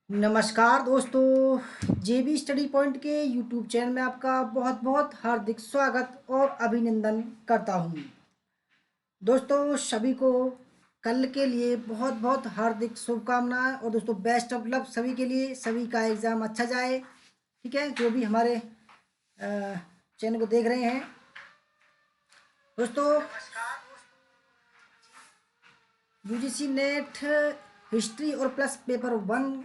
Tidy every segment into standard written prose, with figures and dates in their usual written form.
नमस्कार दोस्तों, जेबी study point के यूट्यूब चैनल में आपका बहुत बहुत हार्दिक स्वागत और अभिनंदन करता हूं। दोस्तों सभी को कल के लिए बहुत बहुत हार्दिक शुभकामनाएं और दोस्तों बेस्ट ऑफ लक सभी के लिए। सभी का एग्ज़ाम अच्छा जाए। ठीक है, जो भी हमारे चैनल को देख रहे हैं दोस्तों, यूजीसी नेट हिस्ट्री और प्लस पेपर 1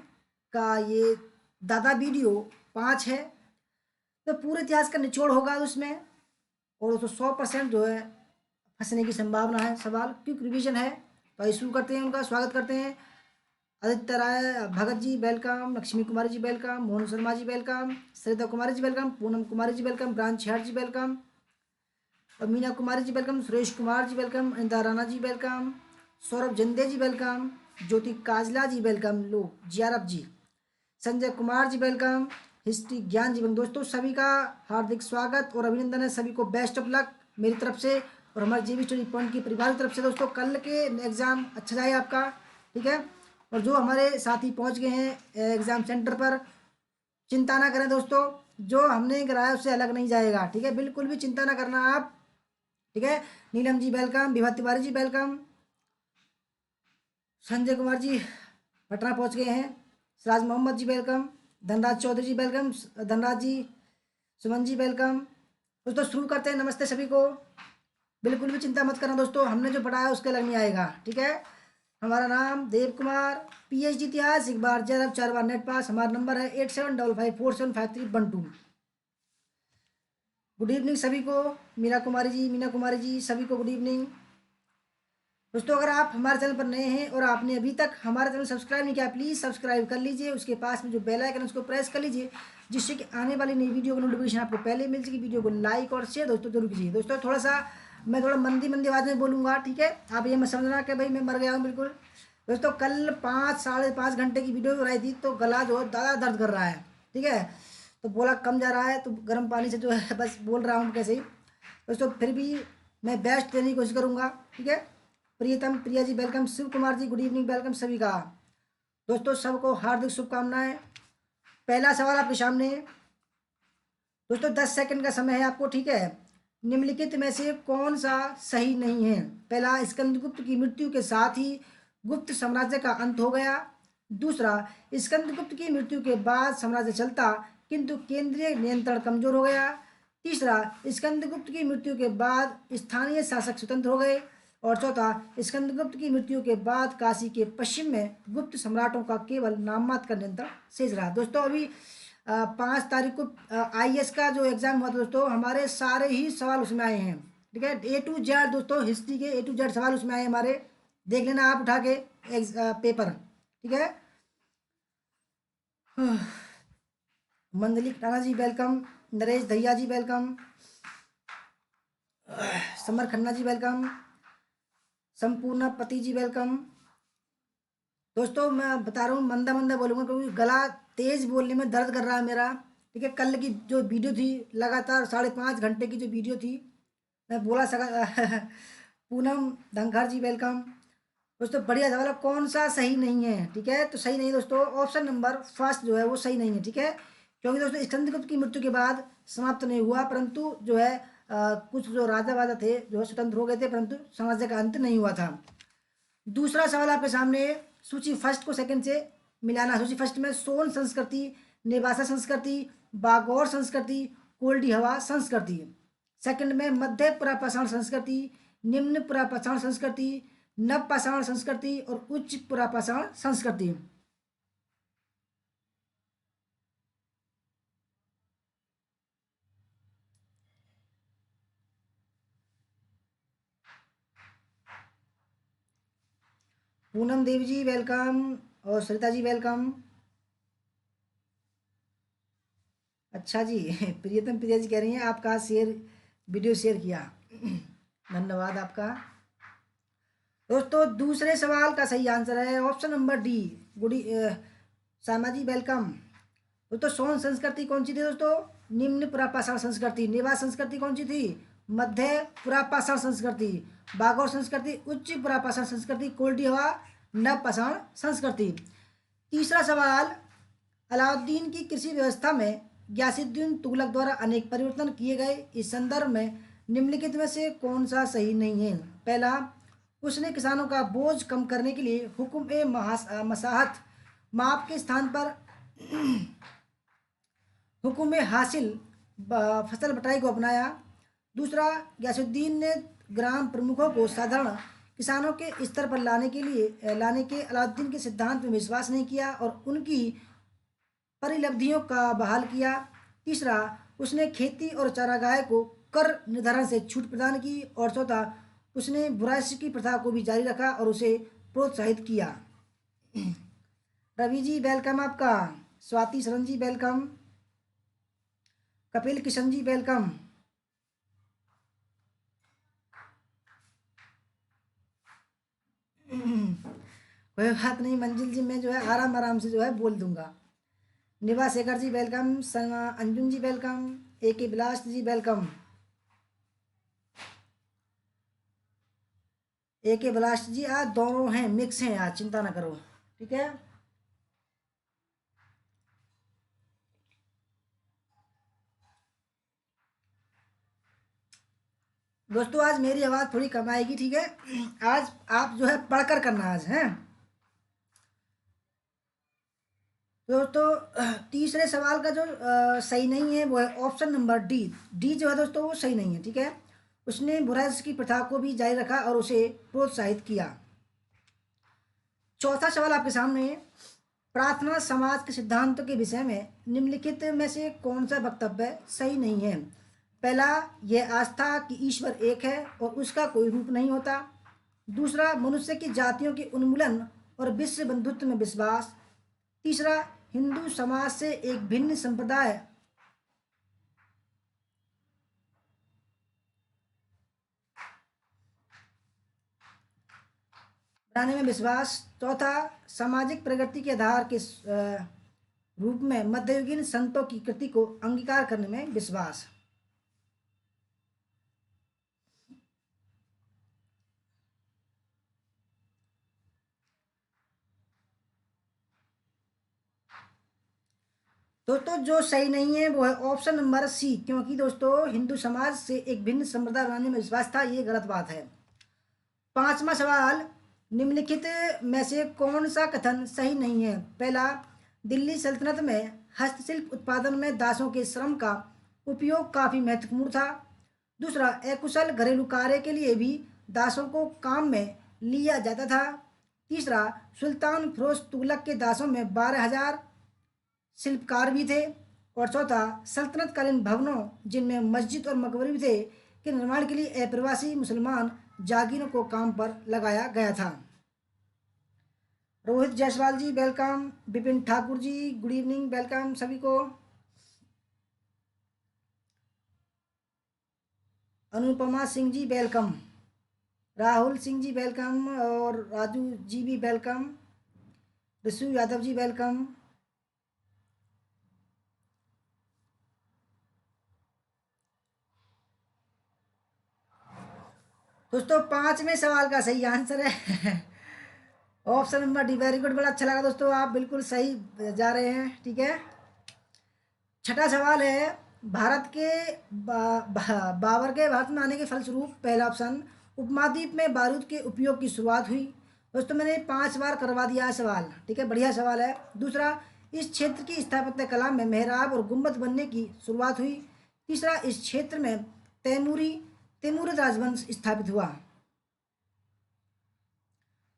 का ये दादा वीडियो 5 है। तो पूरे इतिहास का निचोड़ होगा उसमें, और उसको 100% जो है फंसने की संभावना है। सवाल क्विक रिवीजन है। तो आइए शुरू करते हैं, उनका स्वागत करते हैं। आदित्य राय Bhagat ji welcome, Lakshmi Kumari ji welcome, Mohan Sharma ji welcome, Sarita Kumari ji welcome, Poonam Kumari ji welcome, branch छाट जी वेलकम, और Meena Kumari ji welcome, Suresh Kumar ji welcome, Anita Rana ji welcome, Saurabh जंदे जी वेलकम, ज्योति काजला जी वेलकम, लो जियारब जी, संजय कुमार जी वेलकम, हिस्ट्री ज्ञान जीवन। दोस्तों सभी का हार्दिक स्वागत और अभिनंदन है। सभी को बेस्ट ऑफ लक मेरी तरफ से और हमारे जेबी स्टडी पॉइंट की परिवार की तरफ से। दोस्तों कल के एग्ज़ाम अच्छा जाए आपका। ठीक है, और जो हमारे साथी पहुंच गए हैं एग्ज़ाम सेंटर पर, चिंता ना करें दोस्तों, जो हमने कराया उससे अलग नहीं जाएगा। ठीक है, बिल्कुल भी चिंता ना करना आप। ठीक है, नीलम जी वेलकम, विभा तिवारी जी वेलकम, संजय कुमार जी पटना पहुंच गए हैं, सिराज मोहम्मद जी वेलकम, धनराज चौधरी जी वेलकम, धनराज जी, सुमन जी वेलकम। दोस्तों शुरू करते हैं। नमस्ते सभी को। बिल्कुल भी चिंता मत करना दोस्तों, हमने जो पढ़ाया उसके अलग नहीं आएगा। ठीक है, हमारा नाम देव कुमार, पीएचडी इतिहास, एक बार जरब 4 बार नेट पास। हमारा नंबर है 8755475312। गुड इवनिंग सभी को। मीना कुमारी जी सभी को गुड इवनिंग। दोस्तों अगर आप हमारे चैनल पर नए हैं और आपने अभी तक हमारा चैनल सब्सक्राइब नहीं किया, प्लीज़ सब्सक्राइब कर लीजिए। उसके पास में जो बेल आइकन है उसको प्रेस कर लीजिए, जिससे कि आने वाली नई वीडियो का नोटिफिकेशन आपको पहले मिल सके। वीडियो को लाइक और शेयर दोस्तों जरूर कीजिए। दोस्तों मैं थोड़ा मंदी मंदी आवाज़ में बोलूँगा। ठीक है, आप ये मत समझना कि भाई मैं मर गया हूँ, बिल्कुल। दोस्तों कल 5 साढ़े 5 घंटे की वीडियो बनाई थी, तो गला जो है ज़्यादा दर्द कर रहा है। ठीक है, तो बोला कम जा रहा है, तो गर्म पानी से जो है बस बोल रहा हूँ कैसे ही। दोस्तों फिर भी मैं बेस्ट देने की कोशिश करूँगा। ठीक है, प्रियतम Priya ji welcome, Shiv Kumar ji good evening welcome सभी का। दोस्तों सबको हार्दिक शुभकामनाएं। पहला सवाल आपके सामने है। दोस्तों 10 सेकंड का समय है आपको। ठीक है, निम्नलिखित में से कौन सा सही नहीं है? पहला, स्कंदगुप्त की मृत्यु के साथ ही गुप्त साम्राज्य का अंत हो गया। दूसरा, स्कंदगुप्त की मृत्यु के बाद साम्राज्य चलता किंतु केंद्रीय नियंत्रण कमजोर हो गया। तीसरा, स्कंदगुप्त की मृत्यु के बाद स्थानीय शासक स्वतंत्र हो गए। और चौथा, स्कंदगुप्त की मृत्यु के बाद काशी के पश्चिम में गुप्त सम्राटों का केवल नाम मात्र का नियंत्रण शेष रहा। दोस्तों अभी 5 तारीख को आईएएस का जो एग्ज़ाम हुआ था दोस्तों, हमारे सारे ही सवाल उसमें आए हैं। ठीक है, ए टू जेड दोस्तों, हिस्ट्री के ए टू जेड सवाल उसमें आए हमारे। देख लेना आप उठा के पेपर। ठीक है, मंदलिक राणा जी वेलकम, नरेश दहिया जी welcome, summer Khanna ji welcome, Sampurna पति जी वेलकम। दोस्तों मैं बता रहा हूँ मंदा मंदा बोलूँगा, क्योंकि गला तेज बोलने में दर्द कर रहा है मेरा। ठीक है, कल की जो वीडियो थी, लगातार 5.5 घंटे की जो वीडियो थी, मैं बोला सका पूनम धनखड़ जी वेलकम। दोस्तों बढ़िया सवाल है, कौन सा सही नहीं है? ठीक है, तो सही नहीं दोस्तों, ऑप्शन नंबर फर्स्ट जो है वो सही नहीं है। ठीक है, क्योंकि दोस्तों स्कंदगुप्त की मृत्यु के बाद समाप्त नहीं हुआ, परंतु जो है कुछ जो राजा वाजा थे जो है स्वतंत्र हो गए थे, परंतु साम्राज्य का अंत नहीं हुआ था। दूसरा सवाल आपके सामने है, सूची फर्स्ट को सेकंड से मिलाना। सूची फर्स्ट में सोन संस्कृति, नेवासा संस्कृति, बागौर संस्कृति, कोल्डी हवा संस्कृति। सेकंड में मध्य पुरापाषाण संस्कृति, निम्न पुरापाषाण संस्कृति, नव पाषाण संस्कृति और उच्च पुरापाषाण संस्कृति। पूनम देवी जी वेलकम और सरिता जी वेलकम। अच्छा जी प्रियतम प्रिया जी कह रही हैं आपका शेयर वीडियो शेयर किया धन्यवाद आपका। दोस्तों दूसरे सवाल का सही आंसर है ऑप्शन नंबर डी, गुडी सामा जी वेलकम। दोस्तों सोन संस्कृति कौन सी थी दोस्तों? निम्न पुरापाषाण संस्कृति। नेवा संस्कृति कौन सी थी? मध्य पुरापाषाण संस्कृति। बागौर संस्कृति उच्च पुरापाषाण संस्कृति। कोल्डी हवा नव पाषाण संस्कृति। तीसरा सवाल, अलाउद्दीन की कृषि व्यवस्था में गयासुद्दीन तुगलक द्वारा अनेक परिवर्तन किए गए। इस संदर्भ में निम्नलिखित में से कौन सा सही नहीं है? पहला, उसने किसानों का बोझ कम करने के लिए हुक्म ए मसाहत माप के स्थान पर हुक्म ए हासिल फसल बटाई को अपनाया। दूसरा, गयासुद्दीन ने ग्राम प्रमुखों को साधारण किसानों के स्तर पर लाने के अलाउद्दीन के सिद्धांत में विश्वास नहीं किया और उनकी परिलब्धियों का बहाल किया। तीसरा, उसने खेती और चारागाह को कर निर्धारण से छूट प्रदान की। और चौथा, उसने बुराइश की प्रथा को भी जारी रखा और उसे प्रोत्साहित किया। रवि जी वेलकम आपका। स्वाति शरण जी वेलकम। कपिल किशन जी वेलकम। कोई बात नहीं मंजिल जी, मैं जो है आराम आराम से जो है बोल दूंगा। निवास शेखर जी वेलकम। अंजुन जी वेलकम। ए के बिलास जी वेलकम। ए के बिलास जी आज दोनों हैं, मिक्स हैं, आज चिंता ना करो, ठीक है। दोस्तों आज मेरी आवाज़ थोड़ी कम आएगी, ठीक है। आज आप जो है पढ़कर करना आज है। दोस्तों तीसरे सवाल का जो सही नहीं है वो है ऑप्शन नंबर डी। डी जो है दोस्तों वो सही नहीं है, ठीक है। उसने बुराइश की प्रथा को भी जारी रखा और उसे प्रोत्साहित किया। चौथा सवाल आपके सामने है। प्रार्थना समाज के सिद्धांतों के विषय में निम्नलिखित में से कौन सा वक्तव्य सही नहीं है? पहला, यह आस्था कि ईश्वर एक है और उसका कोई रूप नहीं होता। दूसरा, मनुष्य की जातियों के उन्मूलन और विश्व बंधुत्व में विश्वास। तीसरा, हिंदू समाज से एक भिन्न संप्रदाय बनाने में विश्वास। चौथा, सामाजिक प्रगति के आधार के रूप में मध्ययुगीन संतों की कृति को अंगीकार करने में विश्वास। दोस्तों जो सही नहीं है वो है ऑप्शन नंबर सी, क्योंकि दोस्तों हिंदू समाज से एक भिन्न संप्रदाय बनाने में विश्वास था, ये गलत बात है। पांचवा सवाल, निम्नलिखित में से कौन सा कथन सही नहीं है? पहला, दिल्ली सल्तनत में हस्तशिल्प उत्पादन में दासों के श्रम का उपयोग काफी महत्वपूर्ण था। दूसरा, अकुशल घरेलू कार्य के लिए भी दासों को काम में लिया जाता था। तीसरा, सुल्तान फिरोज तुगलक के दासों में 12,000 शिल्पकार भी थे। और चौथा, सल्तनत कालीन भवनों जिनमें मस्जिद और मकबरे भी थे के निर्माण के लिए अप्रवासी मुसलमान जागीरों को काम पर लगाया गया था। रोहित जायसवाल जी welcome. Vipin Thakur ji good evening, welcome सभी को। अनुपमा सिंह जी वेलकम। राहुल सिंह जी वेलकम और राजू जी भी वेलकम। ऋषु यादव जी वेलकम। दोस्तों पांचवें सवाल का सही आंसर है option number D. Very good, बड़ा अच्छा लगा दोस्तों, आप बिल्कुल सही जा रहे हैं, ठीक है। छठा सवाल है। भारत के बाबर के भारत में आने के फलस्वरूप, पहला ऑप्शन, उपमहाद्वीप में बारूद के उपयोग की शुरुआत हुई। दोस्तों मैंने 5 बार करवा दिया है सवाल, ठीक है, बढ़िया सवाल है। दूसरा, इस क्षेत्र की स्थापत्य कला में मेहराब और गुम्बद बनने की शुरुआत हुई। तीसरा, इस क्षेत्र में तैमूरिद राजवंश स्थापित हुआ।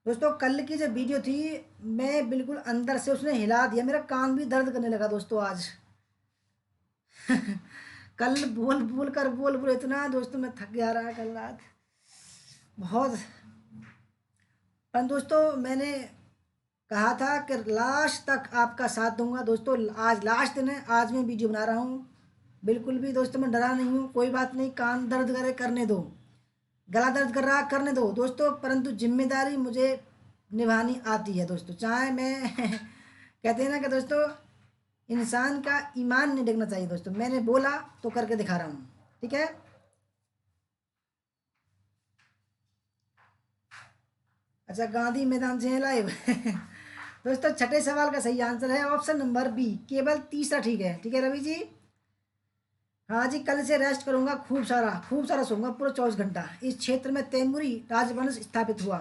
दोस्तों कल की जो वीडियो थी, मैं बिल्कुल अंदर से उसने हिला दिया, मेरा कान भी दर्द करने लगा दोस्तों आज कल बोल बोल इतना दोस्तों मैं थक गया रहा कल रात बहुत। पर दोस्तों मैंने कहा था कि लास्ट तक आपका साथ दूंगा दोस्तों। आज लास्ट दिन है, आज मैं वीडियो बना रहा हूँ। बिल्कुल भी दोस्तों मैं डरा नहीं हूँ, कोई बात नहीं, कान दर्द करे करने दो, गला दर्द कर रहा करने दो दोस्तों, परंतु जिम्मेदारी मुझे निभानी आती है दोस्तों। चाहे मैं कहते हैं ना कि दोस्तों इंसान का ईमान नहीं देखना चाहिए दोस्तों, मैंने बोला तो करके दिखा रहा हूँ, ठीक है। अच्छा गांधी मैदान से हैं लाइव दोस्तों छठे सवाल का सही आंसर है ऑप्शन नंबर बी, केवल तीसरा ठीक है। ठीक है रवि जी। हाँ जी, कल से रेस्ट करूंगा, खूब सारा सोऊंगा, पूरा 24 घंटा। इस क्षेत्र में तैमूरी राजवंश स्थापित हुआ।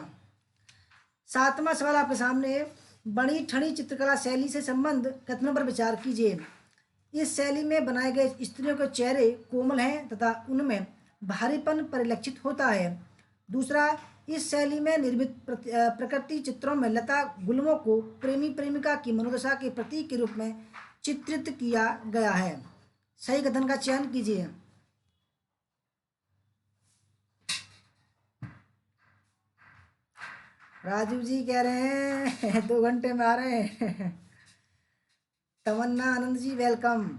सातवां सवाल आपके सामने, बड़ी ठनी चित्रकला शैली से संबंध कथनों पर विचार कीजिए। इस शैली में बनाए गए स्त्रियों के चेहरे कोमल हैं तथा उनमें भारीपन परिलक्षित होता है। दूसरा, इस शैली में निर्मित प्रकृति चित्रों में लता गुल्मों को प्रेमी प्रेमिका की मनोदशा के प्रतीक के रूप में चित्रित किया गया है। सही कथन का चयन कीजिए। राजीव जी कह रहे हैं 2 घंटे में आ रहे हैं। तमन्ना आनंद जी वेलकम।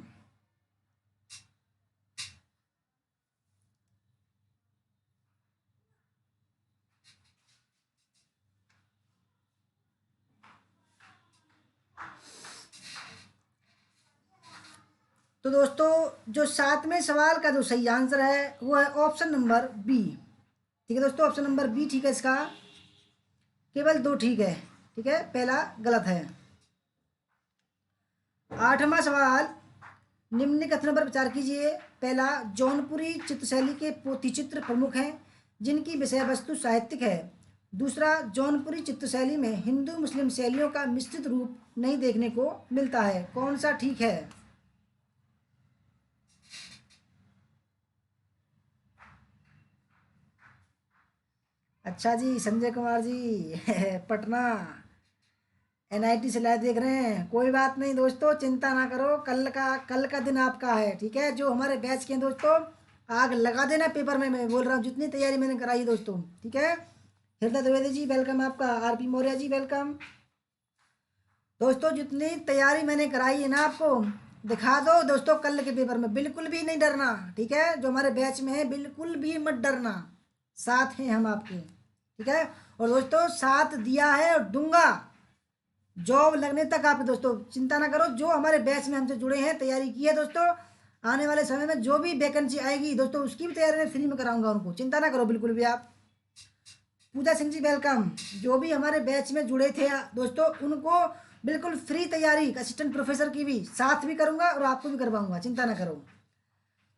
तो दोस्तों जो सातवें सवाल का जो सही आंसर है वो है ऑप्शन नंबर बी। ठीक है दोस्तों, ऑप्शन नंबर बी ठीक है इसका। केवल 2 ठीक है। ठीक है, पहला गलत है। आठवां सवाल, निम्न कथनों पर विचार कीजिए। पहला, जौनपुरी चित्रशैली के पोथी चित्र प्रमुख हैं जिनकी विषय वस्तु साहित्यिक है। दूसरा, जौनपुरी चित्रशैली में हिंदू मुस्लिम शैलियों का मिश्रित रूप नहीं देखने को मिलता है। कौन सा ठीक है? अच्छा जी, संजय कुमार जी पटना एनआईटी से लाइव देख रहे हैं। कोई बात नहीं दोस्तों, चिंता ना करो, कल का दिन आपका है। ठीक है, जो हमारे बैच के हैं दोस्तों, आग लगा देना पेपर में। मैं बोल रहा हूँ जितनी तैयारी मैंने कराई है दोस्तों। ठीक है, हृदय द्विवेदी जी वेलकम आपका, आरपी मौर्य जी वेलकम। दोस्तों जितनी तैयारी मैंने कराई है ना आपको, दिखा दो दोस्तों कल के पेपर में। बिल्कुल भी नहीं डरना। ठीक है, जो हमारे बैच में है बिल्कुल भी मत डरना, साथ हैं हम आपके। ठीक है, और दोस्तों साथ दिया है और दूंगा जॉब लगने तक। आप दोस्तों चिंता ना करो, जो हमारे बैच में हमसे जुड़े हैं, तैयारी की है दोस्तों, आने वाले समय में जो भी वैकेंसी आएगी दोस्तों उसकी भी तैयारी मैं फ्री में कराऊंगा उनको। चिंता ना करो बिल्कुल भी आप। पूजा सिंह जी वेलकम। जो भी हमारे बैच में जुड़े थे दोस्तों, उनको बिल्कुल फ्री तैयारी, असिस्टेंट प्रोफेसर की भी साथ भी करूंगा और आपको भी करवाऊंगा, चिंता ना करो।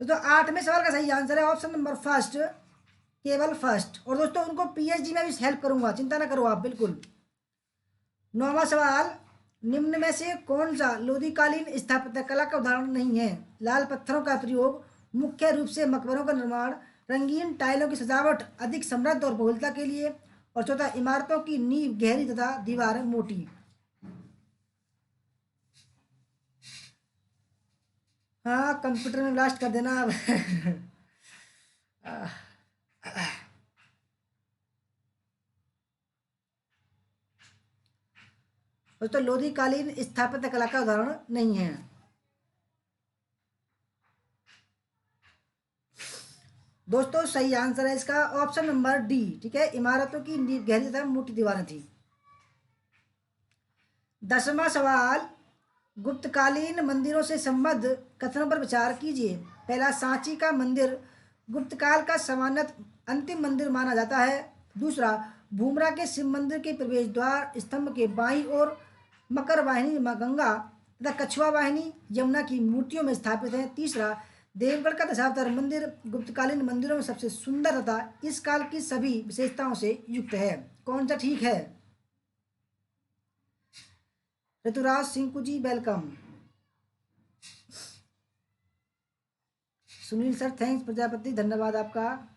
दोस्तों आठवें सवाल का सही आंसर है ऑप्शन नंबर फर्स्ट, केवल फर्स्ट। और दोस्तों उनको पीएचडी में भी हेल्प करूंगा, चिंता ना करो आप बिल्कुल। नौवां सवाल, निम्न में से कौन सा लोदीकालीन स्थापत्य कला का उदाहरण नहीं है? लाल पत्थरों का प्रयोग मुख्य रूप से मकबरों का निर्माण, रंगीन टाइलों की सजावट अधिक समृद्ध और बहुलता के लिए, और चौथा, इमारतों की नींव गहरी तथा दीवारें मोटी। हाँ, कंप्यूटर में ब्लास्ट कर देना अब दोस्तों लोदीकालीन स्थापत्य कला का उदाहरण नहीं है। दोस्तों सही आंसर है इसका ऑप्शन नंबर डी। ठीक है, इमारतों की गहरी तथा मोटी दीवारें थी। 10वां सवाल, गुप्तकालीन मंदिरों से संबद्ध कथनों पर विचार कीजिए। पहला, सांची का मंदिर गुप्त काल का सामान्यत अंतिम मंदिर माना जाता है। दूसरा, भूमरा के शिव मंदिर के प्रवेश द्वार स्तंभ के बाईं ओर मकर वाहिनी माँ गंगा तथा कछुआ वाहिनी यमुना की मूर्तियों में स्थापित है। तीसरा, देवगढ़ का दशावतार मंदिर गुप्तकालीन मंदिरों में सबसे सुंदर तथा इस काल की सभी विशेषताओं से युक्त है। कौन सा ठीक है? Rituraj Singh ji welcome. Sunil sir thanks, Prajapati धन्यवाद आपका।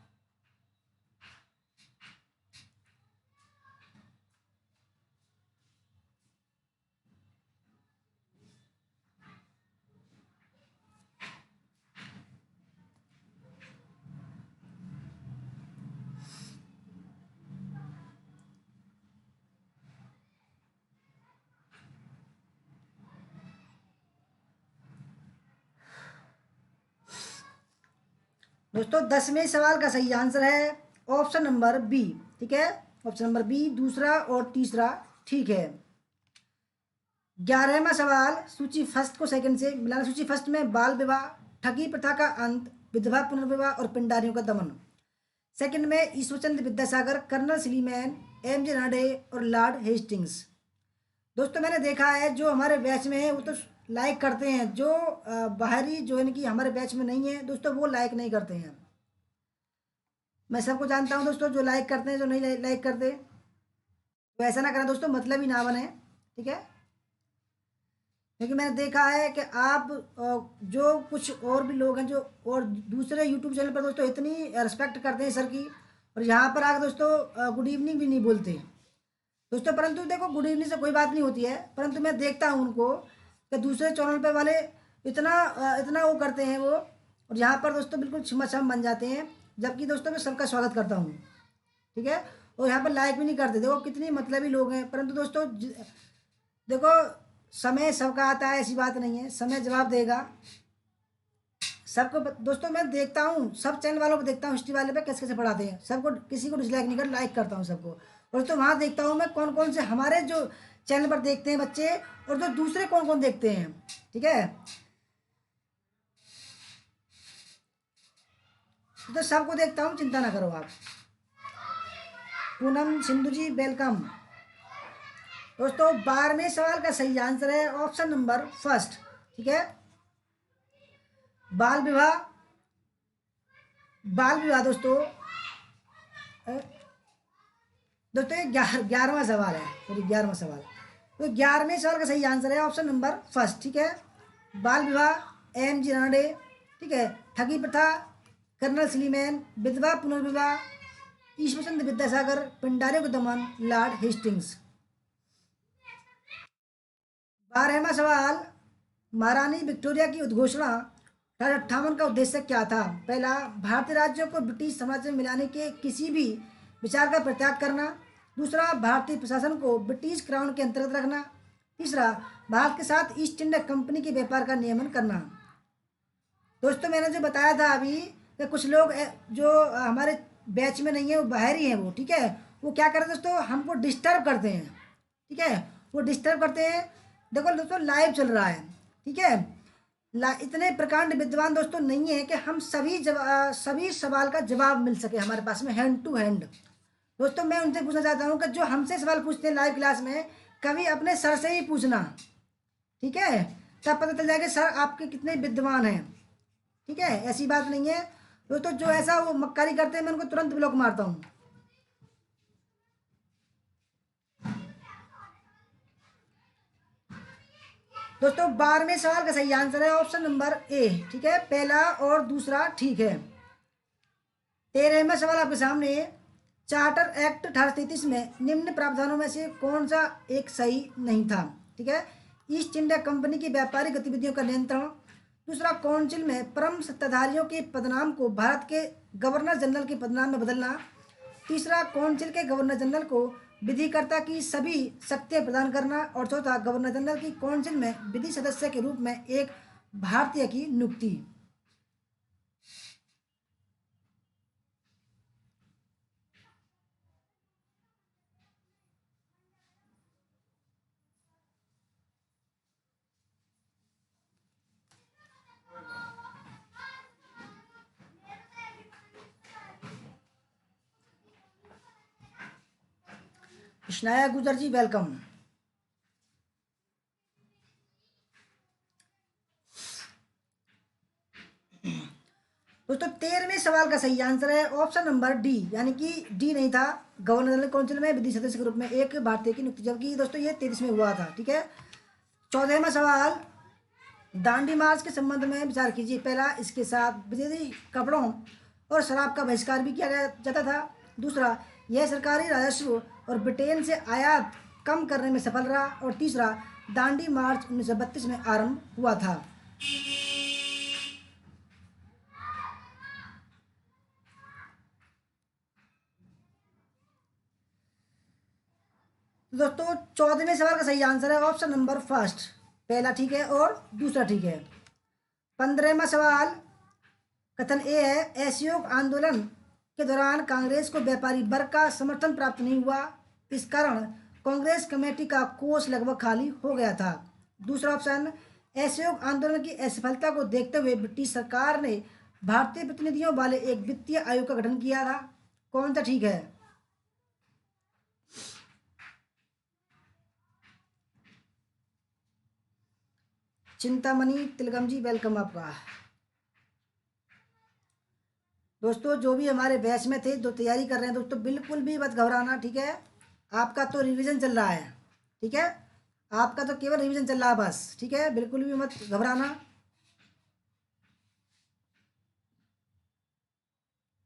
दोस्तों 10वें सवाल का सही आंसर है ऑप्शन नंबर बी। ठीक है, ऑप्शन नंबर बी, दूसरा और तीसरा ठीक है। 11वां सवाल, सूची फर्स्ट को सेकंड से मिलाना। सूची फर्स्ट में बाल विवाह, ठगी प्रथा का अंत, विधवा पुनर्विवाह और पिंडारियों का दमन। सेकंड में Ishwarchandra Vidyasagar, colonel Sleeman, M J राडे और लॉर्ड हेस्टिंग्स। दोस्तों मैंने देखा है जो हमारे बैच में है वो तो लाइक करते हैं, जो बाहरी जो है कि हमारे बैच में नहीं है दोस्तों वो लाइक नहीं करते हैं। मैं सबको जानता हूँ दोस्तों, जो लाइक करते हैं जो नहीं लाइक करते। तो ऐसा ना करें दोस्तों, मतलब ही ना बने, ठीक है। क्योंकि मैंने देखा है कि आप जो कुछ और भी लोग हैं जो और दूसरे यूट्यूब चैनल पर दोस्तों इतनी रिस्पेक्ट करते हैं सर की, और यहाँ पर आकर दोस्तों गुड इवनिंग भी नहीं बोलते दोस्तों। परंतु देखो गुड इवनिंग से कोई बात नहीं होती है, परंतु मैं देखता हूँ उनको कि दूसरे चैनल पे वाले इतना इतना वो करते हैं वो, और यहाँ पर दोस्तों बिल्कुल छिमा-छम बन जाते हैं। जबकि दोस्तों मैं सबका स्वागत करता हूँ, ठीक है। और यहाँ पर लाइक भी नहीं करते, देखो कितनी मतलबी लोग हैं। परंतु दोस्तों देखो समय सबका आता है, ऐसी बात नहीं है, समय जवाब देगा सबको। दोस्तों मैं देखता हूँ सब चैनल वालों को देखता हूँ, हिस्ट्री वाले पे कैसे कैसे पढ़ाते हैं सबको, किसी को डिसलाइक नहीं कर, लाइक करता हूँ सबको। और तो वहाँ देखता हूँ मैं कौन कौन से हमारे जो चैनल पर देखते हैं बच्चे, और जो दूसरे कौन कौन देखते हैं, ठीक है। तो सबको देखता हूँ, चिंता ना करो आप। पूनम सिंधु जी वेलकम। दोस्तों 12वें सवाल का सही आंसर है ऑप्शन नंबर फर्स्ट, ठीक है। बाल विवाह, बाल विवाह दोस्तों दोस्तों ये 11वां सवाल है, सॉरी 11वां सवाल। तो 11वें सवाल का सही आंसर है ऑप्शन नंबर फर्स्ट, ठीक है। बाल विवाह एम जी रानडे, ठीक है। ठगी प्रथा कर्नल सलीमैन, विधवा पुनर्विवाह ईश्वरचंद्र विद्यासागर, पिंडारियों का दमन लॉर्ड हेस्टिंग्स। 12वां सवाल, महारानी विक्टोरिया की उद्घोषणा 1858 का उद्देश्य क्या था? पहला, भारतीय राज्यों को ब्रिटिश साम्राज्य में मिलाने के किसी भी विचार का परित्याग करना। दूसरा, भारतीय प्रशासन को ब्रिटिश क्राउन के अंतर्गत रखना। तीसरा, भारत के साथ ईस्ट इंडिया कंपनी के व्यापार का नियमन करना। दोस्तों मैंने जो बताया था अभी कि कुछ लोग जो हमारे बैच में नहीं है वो बाहर ही हैं वो, ठीक है। वो क्या करते हैं दोस्तों, हमको डिस्टर्ब करते हैं, ठीक है। वो डिस्टर्ब करते हैं। देखो दोस्तों लाइव चल रहा है, ठीक है। इतने प्रकांड विद्वान दोस्तों नहीं है कि हम सभी सवाल का जवाब मिल सके हमारे पास में हैंड टू हैंड। दोस्तों मैं उनसे पूछना चाहता हूँ कि जो हमसे सवाल पूछते हैं लाइव क्लास में, कभी अपने सर से ही पूछना, ठीक है। तब पता चल जाएगा सर आपके कितने विद्वान हैं, ठीक है। ऐसी बात नहीं है दोस्तों, जो ऐसा वो मक्कारी करते हैं मैं उनको तुरंत ब्लॉक मारता हूँ। दोस्तों 12वें सवाल का सही आंसर है ऑप्शन नंबर ए, ठीक है। पहला और दूसरा ठीक है। 13वां सवाल आपके सामने, चार्टर एक्ट 1833 में निम्न प्रावधानों में से कौन सा एक सही नहीं था? ठीक है। ईस्ट इंडिया कंपनी की व्यापारिक गतिविधियों का नियंत्रण। दूसरा, काउंसिल में परम सत्ताधारियों के पदनाम को भारत के गवर्नर जनरल के पदनाम में बदलना। तीसरा, काउंसिल के गवर्नर जनरल को विधिकर्ता की सभी शक्तियां प्रदान करना। और चौथा, गवर्नर जनरल की काउंसिल में विधि सदस्य के रूप में एक भारतीय की नियुक्ति। कृष्णाया गुजर जी वेलकम। दोस्तों 13वें सवाल का सही आंसर है ऑप्शन नंबर डी, यानी कि डी नहीं था। गवर्नर जनरल काउंसिल में विधि सदस्य के रूप में एक भारतीय की नियुक्ति, जबकि दोस्तों ये 23 में हुआ था, ठीक है। 14वां सवाल, दांडी मार्च के संबंध में विचार कीजिए। पहला, इसके साथ विदेशी कपड़ों और शराब का बहिष्कार भी किया जाता था। दूसरा, यह सरकारी राजस्व और ब्रिटेन से आयात कम करने में सफल रहा। और तीसरा, दांडी मार्च 1932 में आरंभ हुआ था। दोस्तों 14वें सवाल का सही आंसर है ऑप्शन नंबर फर्स्ट, पहला ठीक है और दूसरा ठीक है। 15वां सवाल, कथन ए है, असहयोग आंदोलन के दौरान कांग्रेस को व्यापारी वर्ग का समर्थन प्राप्त नहीं हुआ, इस कारण कांग्रेस कमेटी का कोष लगभग खाली हो गया था। दूसरा ऑप्शन, असहयोग आंदोलन की असफलता को देखते हुए ब्रिटिश सरकार ने भारतीय प्रतिनिधियों वाले एक वित्तीय आयोग का गठन किया था। कौन सा ठीक है? चिंतामणि तिलगम जी, वेलकम आपका। दोस्तों जो भी हमारे बैच में थे, जो तैयारी कर रहे हैं दोस्तों, बिल्कुल भी मत घबराना, ठीक है। आपका तो रिवीजन चल रहा है, ठीक है। आपका तो केवल रिवीजन चल रहा है बस, ठीक है, बिल्कुल भी मत घबराना।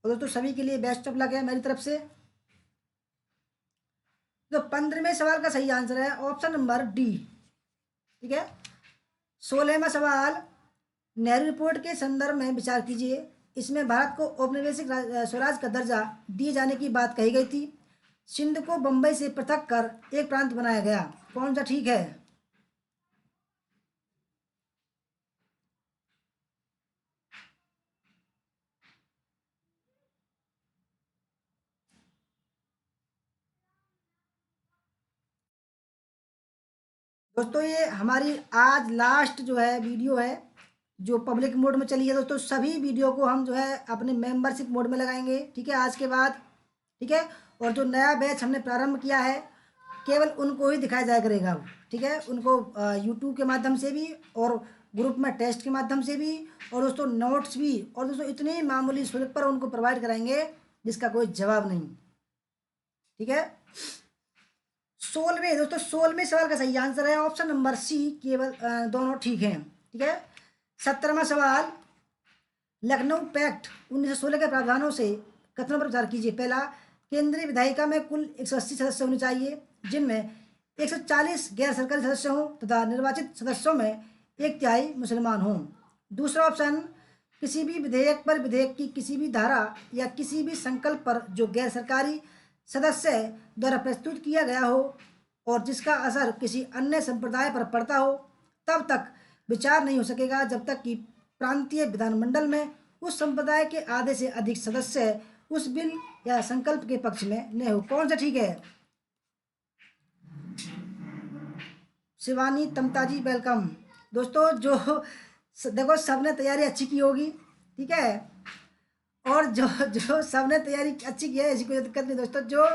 और दोस्तों सभी के लिए बेस्ट ऑफ लक है मेरी तरफ से। तो 15वें सवाल का सही आंसर है ऑप्शन नंबर डी, ठीक है। 16वां सवाल, नेहरू रिपोर्ट के संदर्भ में विचार कीजिए। इसमें भारत को औपनिवेशिक स्वराज का दर्जा दिए जाने की बात कही गई थी। सिंध को बंबई से पृथक कर एक प्रांत बनाया गया, कौन सा ठीक है? दोस्तों ये हमारी आज लास्ट जो है वीडियो है, जो पब्लिक मोड में चली है दोस्तों। सभी वीडियो को हम जो है अपने मेंबरशिप मोड में लगाएंगे, ठीक है, आज के बाद, ठीक है। और जो नया बैच हमने प्रारंभ किया है, केवल उनको ही दिखाया जाया करेगा, ठीक है। उनको यूट्यूब के माध्यम से भी, और ग्रुप में टेस्ट के माध्यम से भी, और दोस्तों नोट्स भी, और दोस्तों इतने ही मामूली शुल्क पर उनको प्रोवाइड कराएंगे जिसका कोई जवाब नहीं, ठीक है। 16वें दोस्तों, 16वें सवाल का सही आंसर है ऑप्शन नंबर सी, केवल दोनों ठीक हैं, ठीक है। 17वां सवाल, लखनऊ पैक्ट 1916 के प्रावधानों से कथनों पर विचार कीजिए। पहला, केंद्रीय विधायिका में कुल 180 सदस्य होने चाहिए, जिनमें 140 गैर सरकारी सदस्य हों तथा निर्वाचित सदस्यों में एक तिहाई मुसलमान हों। दूसरा ऑप्शन, किसी भी विधेयक पर विधेयक की किसी भी धारा या किसी भी संकल्प पर जो गैर सरकारी सदस्य द्वारा प्रस्तुत किया गया हो और जिसका असर किसी अन्य संप्रदाय पर पड़ता हो, तब तक विचार नहीं हो सकेगा जब तक कि प्रांतीय विधानमंडल में उस संप्रदाय के आधे से अधिक सदस्य उस बिल या संकल्प के पक्ष में न हो। कौन सा ठीक है? शिवानी तमताजी, वेलकम। दोस्तों जो देखो सबने तैयारी अच्छी की होगी, ठीक है। और जो जो सबने तैयारी अच्छी की है, ऐसी कोई दिक्कत नहीं दोस्तों। जो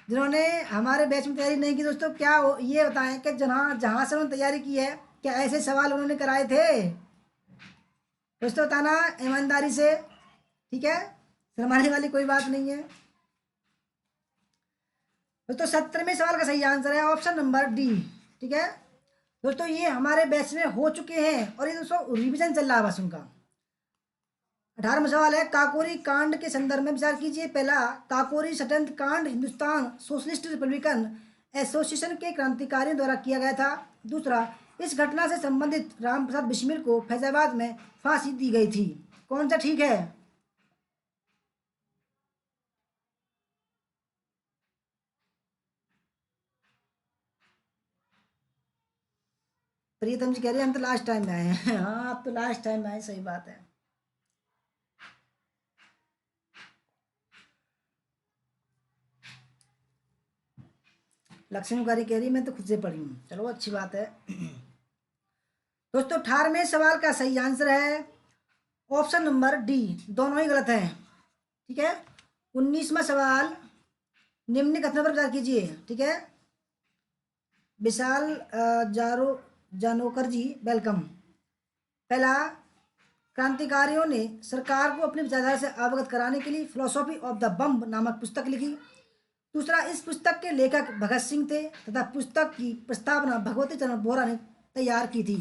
जिन्होंने हमारे बैच में तैयारी नहीं की दोस्तों, क्या ये बताएं कि जहाँ जहाँ से उन्होंने तैयारी की है, क्या ऐसे सवाल उन्होंने कराए थे? दोस्तों बताना ईमानदारी से, ठीक है, शर्माने वाली कोई बात नहीं है। दोस्तों 17वें सवाल का सही आंसर है ऑप्शन नंबर डी, ठीक है। दोस्तों ये हमारे बैच में हो चुके हैं और ये दोस्तों रिवीजन चल रहा है बस उनका। 18वां सवाल है, काकोरी कांड के संदर्भ में विचार कीजिए। पहला, काकोरी षड्यंत्र कांड हिंदुस्तान सोशलिस्ट रिपब्लिकन एसोसिएशन के क्रांतिकारियों द्वारा किया गया था। दूसरा, इस घटना से संबंधित राम प्रसाद बिस्मिल को फैजाबाद में फांसी दी गई थी। कौन सा ठीक है? प्रीतम जी कह रहे हैं हम तो लास्ट टाइम में आए हैं। हाँ आप तो लास्ट टाइम में आए, सही बात है। लक्ष्मी कुमारी कह रही मैं तो खुद से पढ़ी हूँ, चलो अच्छी बात है। दोस्तों 18वें सवाल का सही आंसर है ऑप्शन नंबर डी, दोनों ही गलत हैं, ठीक है। 19वां सवाल, निम्न कथनों पर विचार कीजिए, ठीक है। विशाल जारो जानोकर जी, वेलकम। पहला, क्रांतिकारियों ने सरकार को अपनी विचारधारा से अवगत कराने के लिए फिलोसॉफी ऑफ द बम नामक पुस्तक लिखी। दूसरा, इस पुस्तक के लेखक भगत सिंह थे तथा पुस्तक की प्रस्तावना भगवती चरण बोहरा ने तैयार की थी।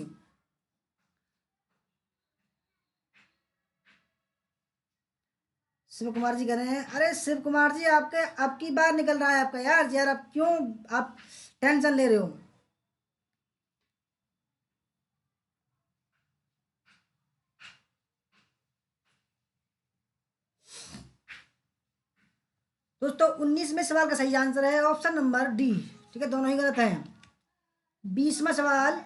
शिव कुमार जी कह रहे हैं, अरे शिव कुमार जी आपके अब की बार निकल रहा है आपका, यार यार आप क्यों आप टेंशन ले रहे हो? दोस्तों 19वें सवाल का सही आंसर है ऑप्शन नंबर डी, ठीक है, दोनों ही गलत हैं। 20वां सवाल,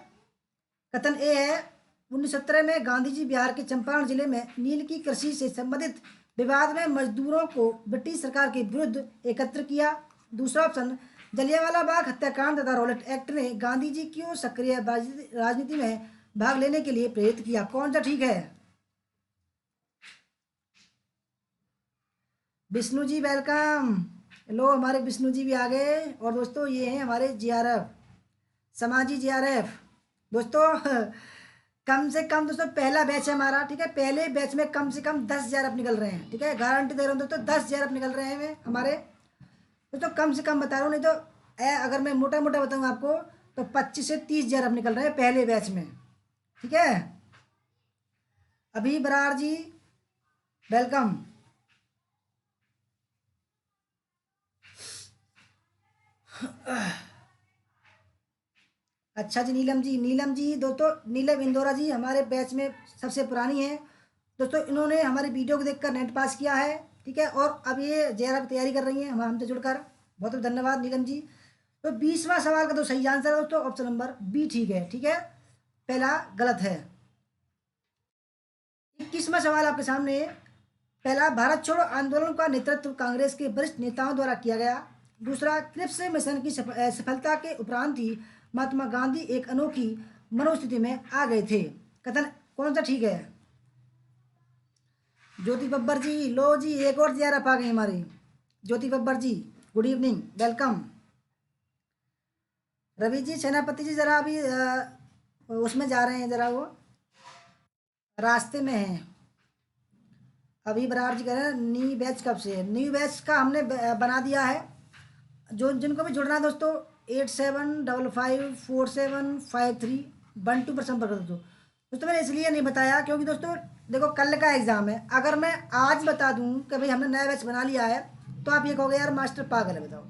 कथन ए है, 1917 में गांधी जी बिहार के चंपारण जिले में नील की कृषि से संबंधित विवाद में मजदूरों को ब्रिटिश सरकार के विरुद्ध एकत्र किया। दूसरा ऑप्शन, जलियांवाला बाग हत्याकांड तथा रॉलेट एक्ट ने गांधी जी को सक्रिय राजनीति में भाग लेने के लिए प्रेरित किया। कौन सा ठीक है? विष्णु जी वेलकम। हेलो, हमारे विष्णु जी भी आ गए। और दोस्तों ये हैं हमारे जीआरएफ, समाजी जीआरएफ। दोस्तों कम से कम दोस्तों पहला बैच है हमारा, ठीक है। पहले बैच में कम से कम 10,000 अब निकल रहे हैं, ठीक है। गारंटी दे रहा हूँ दोस्तों, 10,000 अब निकल रहे हैं हमारे दोस्तों, कम से कम बता रहा हूँ। नहीं तो अगर मैं मोटा मोटा बताऊँ आपको तो 25 से 30,000 अब निकल रहे हैं पहले बैच में, ठीक है। अभी बरार जी वेलकम। अच्छा जी, नीलम जी, नीलम जी दोस्तों, नीलम इंदौरा जी हमारे बैच में सबसे पुरानी है दोस्तों। इन्होंने हमारी वीडियो को देखकर नेट पास किया है, ठीक है। और अब ये जेआरएफ की तैयारी कर रही हैं हमसे जुड़कर। बहुत बहुत धन्यवाद नीलम जी। तो 20वां सवाल का तो सही आंसर है दोस्तों ऑप्शन नंबर बी, ठीक है, ठीक है। पहला गलत है। 21वां सवाल आपके सामने है। पहला, भारत छोड़ो आंदोलन का नेतृत्व कांग्रेस के वरिष्ठ नेताओं द्वारा किया गया। दूसरा, क्रिप्स मिशन की सफलता के उपरांत ही महात्मा गांधी एक अनोखी मनोस्थिति में आ गए थे। कथन कौन सा ठीक है? ज्योति बब्बर जी, लो जी, एक और जियारफ आ गई हमारी। ज्योति बब्बर जी good evening, welcome. Ravi ji सेनापति जी जरा अभी उसमें जा रहे हैं, जरा वो रास्ते में हैं। अभी बरार जी कह रहे हैं न्यू बैच कब से है? न्यू बैच का हमने बना दिया है। जो जिनको भी जुड़ना है दोस्तों, 8755475312 पर संपर्क कर दोस्तों। मैंने इसलिए नहीं बताया क्योंकि दोस्तों देखो, कल का एग्ज़ाम है। अगर मैं आज बता दूं कि भाई हमने नया बैच बना लिया है तो आप ये कहोगे यार मास्टर पागल है, बताओ।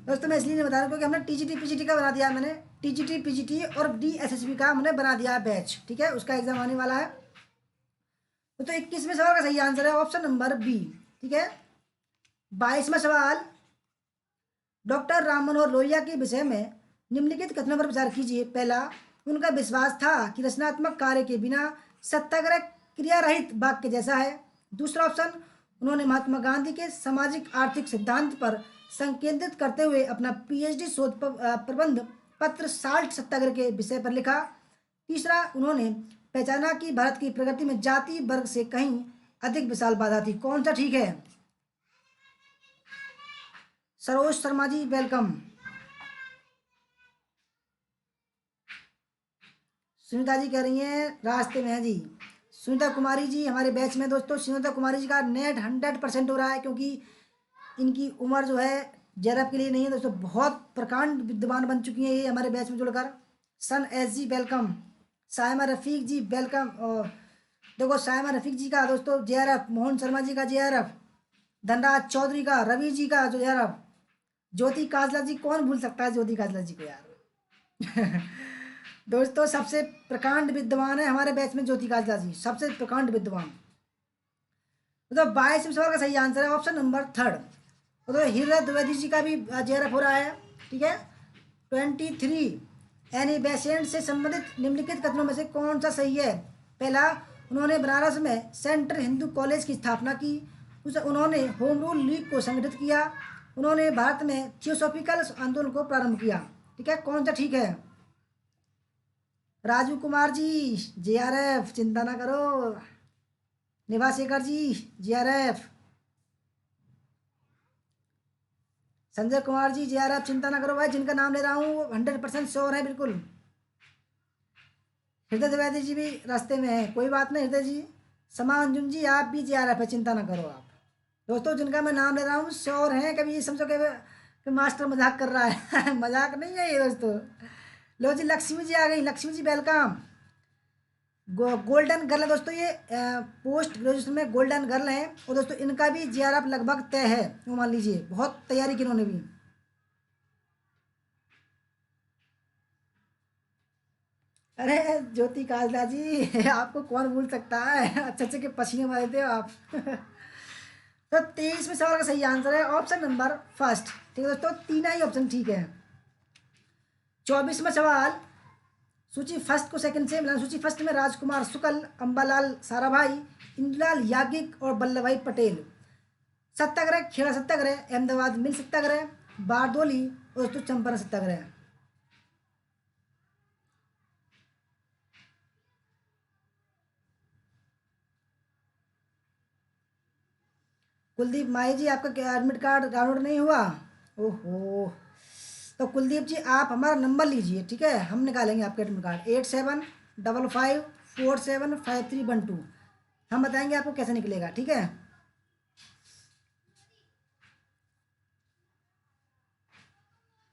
दोस्तों मैं इसलिए नहीं बता रहा क्योंकि हमने टीजीटी पीजीटी का बना दिया है। मैंने टीजीटी पीजीटी और डीएसएसबी का हमने बना दिया है बैच, ठीक है। उसका एग्ज़ाम आने वाला है। तो 21वें सवाल का सही आंसर है ऑप्शन नंबर बी, ठीक है। 22वां सवाल, डॉक्टर राम मनोहर लोहिया के विषय में निम्नलिखित कथनों पर विचार कीजिए। पहला, उनका विश्वास था कि रचनात्मक कार्य के बिना सत्याग्रह क्रिया रहित वाक्य जैसा है। दूसरा ऑप्शन, उन्होंने महात्मा गांधी के सामाजिक आर्थिक सिद्धांत पर संकेंद्रित करते हुए अपना पीएचडी शोध प्रबंध पत्र साल्ट सत्याग्रह के विषय पर लिखा। तीसरा, उन्होंने पहचाना कि भारत की प्रगति में जाति वर्ग से कहीं अधिक विशाल बाधा थी। कौन सा ठीक है? सरोज शर्मा जी वेलकम। सुनीता जी कह रही हैं रास्ते में है जी। सुनीता कुमारी जी हमारे बैच में दोस्तों, सुनीता कुमारी जी का नेट 100% हो रहा है क्योंकि इनकी उम्र जो है जेआरएफ के लिए नहीं है दोस्तों। बहुत प्रकांड विद्वान बन चुकी हैं ये हमारे बैच में जुड़कर। सन S ji welcome. Saima Rafiq ji welcome. और देखो सायमा रफीक जी का दोस्तों जेआरएफ, मोहन शर्मा जी का जेआरएफ, धनराज चौधरी का, रवि जी का जो जेआरएफ, ज्योति काजला जी, कौन भूल सकता है ज्योति काजला जी को यार। दोस्तों सबसे प्रकांड विद्वान है हमारे बैच में ज्योति काजला जी, सबसे प्रकांड विद्वान। तो 22वें सवाल का सही आंसर है ऑप्शन नंबर थर्ड। तो हृदय द्विवेदी जी का भी जेआरएफ हो रहा है, ठीक है। 23, एनी बेसेंट से संबंधित निम्नलिखित कथनों में से कौन सा सही है? पहला, उन्होंने बनारस में सेंट्रल हिंदू कॉलेज की स्थापना की। उन्होंने होम रूल लीग को संगठित किया। उन्होंने भारत में थियोसॉफिकल आंदोलन को प्रारंभ किया, ठीक है। कौन सा ठीक है? राजू कुमार जी जेआरएफ, चिंता ना करो। निभा शेखर जी जेआरएफ, संजय कुमार जी जेआरएफ, चिंता ना करो भाई, जिनका नाम ले रहा हूँ वो 100% श्योर है बिल्कुल। हृदय द्विवेदी जी भी रास्ते में है, कोई बात नहीं हृदय जी। समा अंजुम जी आप भी जेआरएफ है, चिंता ना करो आप। दोस्तों जिनका मैं नाम ले रहा हूँ श्योर हैं, कभी ये समझो कि मास्टर मजाक कर रहा है। मजाक नहीं है ये दोस्तों। लो जी लक्ष्मी जी आ गई, Lakshmi ji welcome. Golden girl है दोस्तों ये, पोस्ट ग्रेजुएशन में गोल्डन गर्ल हैं। और दोस्तों इनका भी जेआरएफ लगभग तय है, वो मान लीजिए बहुत तैयारी की इन्होंने भी। अरे ज्योति काजला जी, आपको कौन भूल सकता है, अच्छे अच्छे के पसीने मारे थे आप। तो 23वें सवाल का सही आंसर है ऑप्शन नंबर फर्स्ट, ठीक है दोस्तों, तीन ही ऑप्शन ठीक है। 24वां सवाल, सूची फर्स्ट को सेकंड से मिलाना। सूची फर्स्ट में राजकुमार शुक्ल, अंबालाल साराभाई, इंदुलाल याज्ञिक और वल्लभ भाई पटेल। सत्याग्रह, खेड़ा सत्याग्रह, अहमदाबाद मिल सत्याग्रह, बारदोली और दोस्तों चंपारण सत्याग्रह। कुलदीप माही जी आपका क्या एडमिट कार्ड डाउनलोड नहीं हुआ? ओहो। तो कुलदीप जी आप हमारा नंबर लीजिए, ठीक है, हम निकालेंगे आपका एडमिट कार्ड। 87 55475312। हम बताएंगे आपको कैसे निकलेगा, ठीक है।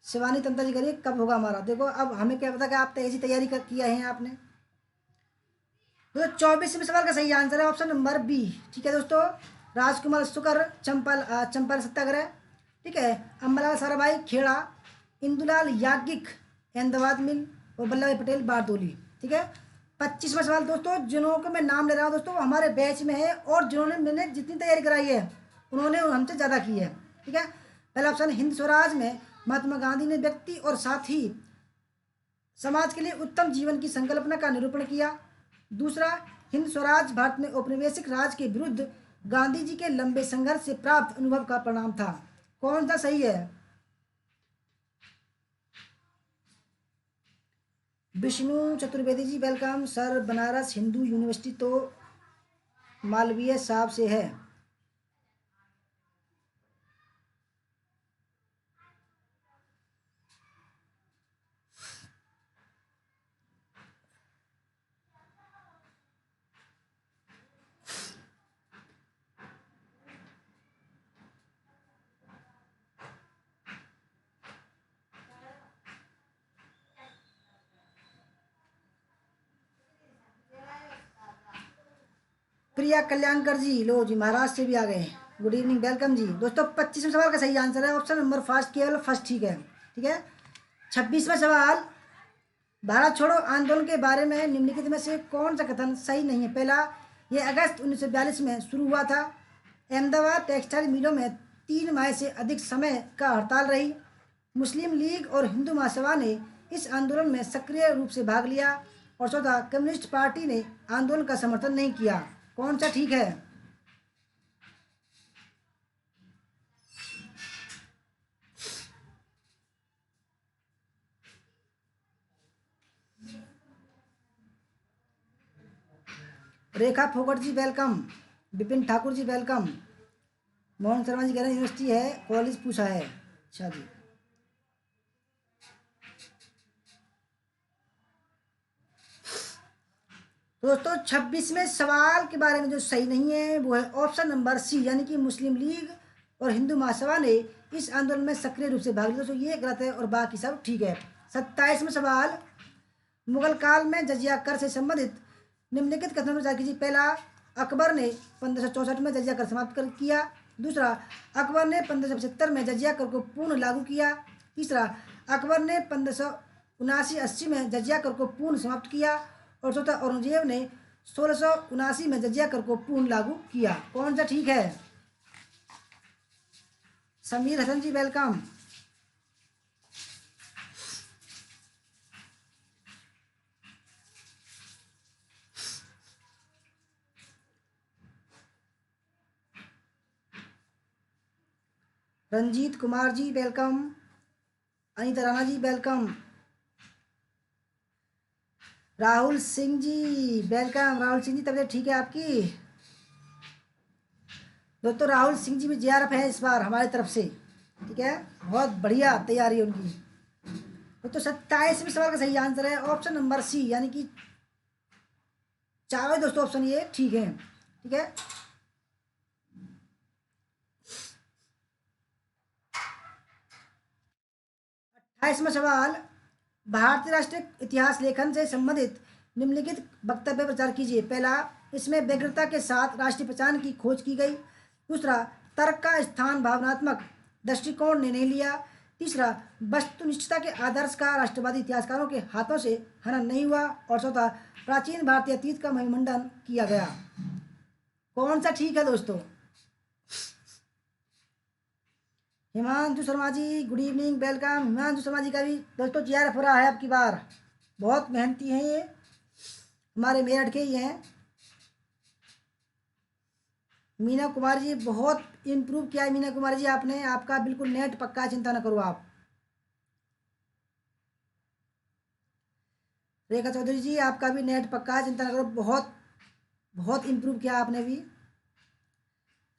शिवानी तंता जी करिए कब होगा हमारा। देखो अब हमें क्या पता कि आप तो ऐसी तैयारी किया है आपने। तो 24वें सवाल का सही आंसर है ऑप्शन नंबर बी, ठीक है दोस्तों। राजकुमार शुक्र चंपल सत्याग्रह, ठीक है। अम्बालाल साराभाई खेड़ा, इंदुलाल याज्ञिक अहमदाबाद मिल, और वल्लभ भाई पटेल बारदोली, ठीक है। 25वां सवाल दोस्तों, जिन्हों को मैं नाम ले रहा हूँ दोस्तों हमारे बैच में है और जिन्होंने मैंने जितनी तैयारी कराई है उन्होंने हमसे ज़्यादा की है, ठीक है। पहला ऑप्शन, हिंद स्वराज में महात्मा गांधी ने व्यक्ति और साथ ही समाज के लिए उत्तम जीवन की संकल्पना का निरूपण किया। दूसरा, हिंद स्वराज भारत में औपनिवेशिक राज के विरुद्ध गांधी जी के लंबे संघर्ष से प्राप्त अनुभव का परिणाम था। कौन सा सही है? Vishnu Chaturvedi ji welcome sir. Banaras Hindu university तो मालवीय साहब से है। प्रिया कल्याणकर जी, लो जी महाराष्ट्र से भी आ गए। गुड इवनिंग, वेलकम जी। दोस्तों 25वें सवाल का सही आंसर है ऑप्शन नंबर फर्स्ट, केवल फर्स्ट ठीक है, ठीक है। 26वां सवाल, भारत छोड़ो आंदोलन के बारे में निम्नलिखित में से कौन सा कथन सही नहीं है? पहला, यह अगस्त 1942 में शुरू हुआ था। अहमदाबाद टेक्सटाइल मिलों में 3 माह से अधिक समय का हड़ताल रही। मुस्लिम लीग और हिंदू महासभा ने इस आंदोलन में सक्रिय रूप से भाग लिया। और चौथा, कम्युनिस्ट पार्टी ने आंदोलन का समर्थन नहीं किया। कौन सा ठीक है? रेखा फोगट जी वेलकम, विपिन ठाकुर जी वेलकम, मोहन शर्मा जी कह रहे हैं यूनिवर्सिटी है, कॉलेज पूछा है। अच्छा जी। दोस्तों 26वें सवाल के बारे में जो सही नहीं है वो है ऑप्शन नंबर सी, यानी कि मुस्लिम लीग और हिंदू महासभा ने इस आंदोलन में सक्रिय रूप से भाग लिया। दोस्तों ये गलत है और बाकी सब ठीक है। 27वां सवाल, मुगल काल में जजिया कर से संबंधित निम्नलिखित कथनों पर विचार कीजिए। पहला, अकबर ने 1564 में जजिया कर समाप्त कर किया। दूसरा, अकबर ने 1575 में जजिया कर को पूर्ण लागू किया। तीसरा, अकबर ने 1579-80 में जजिया कर को पूर्ण समाप्त किया। और चौथा, औरंगजेब ने 1679 में जजिया कर को पूर्ण लागू किया। कौन सा ठीक है? समीर हसन जी welcome. Ranjit Kumar ji welcome, Anita Rana ji welcome, Rahul Singh ji welcome. Rahul Singh ji तबीयत ठीक है आपकी? दोस्तों राहुल सिंह जी भी जेआरएफ है इस बार हमारी तरफ से, ठीक है। बहुत बढ़िया तैयारी है उनकी। दोस्तों 27वें सवाल का सही आंसर है ऑप्शन नंबर सी, यानी कि चारों दोस्तों ऑप्शन ये ठीक है, ठीक है। 28वां सवाल, भारतीय राष्ट्रीय इतिहास लेखन से संबंधित निम्नलिखित वक्तव्य प्रचार कीजिए। पहला, इसमें व्यग्रता के साथ राष्ट्रीय पहचान की खोज की गई। दूसरा, तर्क का स्थान भावनात्मक दृष्टिकोण ने नहीं लिया। तीसरा, वस्तुनिष्ठता के आदर्श का राष्ट्रवादी इतिहासकारों के हाथों से हनन नहीं हुआ। और चौथा, प्राचीन भारतीय अतीत का महिमंडन किया गया। कौन सा ठीक है दोस्तों? Himanshu Sharma ji good evening welcome. Himanshu Sharma ji का भी दोस्तों जेआरएफ हो रहा है अब की बार। बहुत मेहनती हैं ये, हमारे मेरठ के ही हैं। मीना कुमार जी बहुत इम्प्रूव किया है मीना कुमार जी आपने, आपका बिल्कुल नेट पक्का, चिंता न करो आप। रेखा चौधरी जी आपका भी नेट पक्का, चिंता न करो। बहुत बहुत इम्प्रूव किया आपने भी।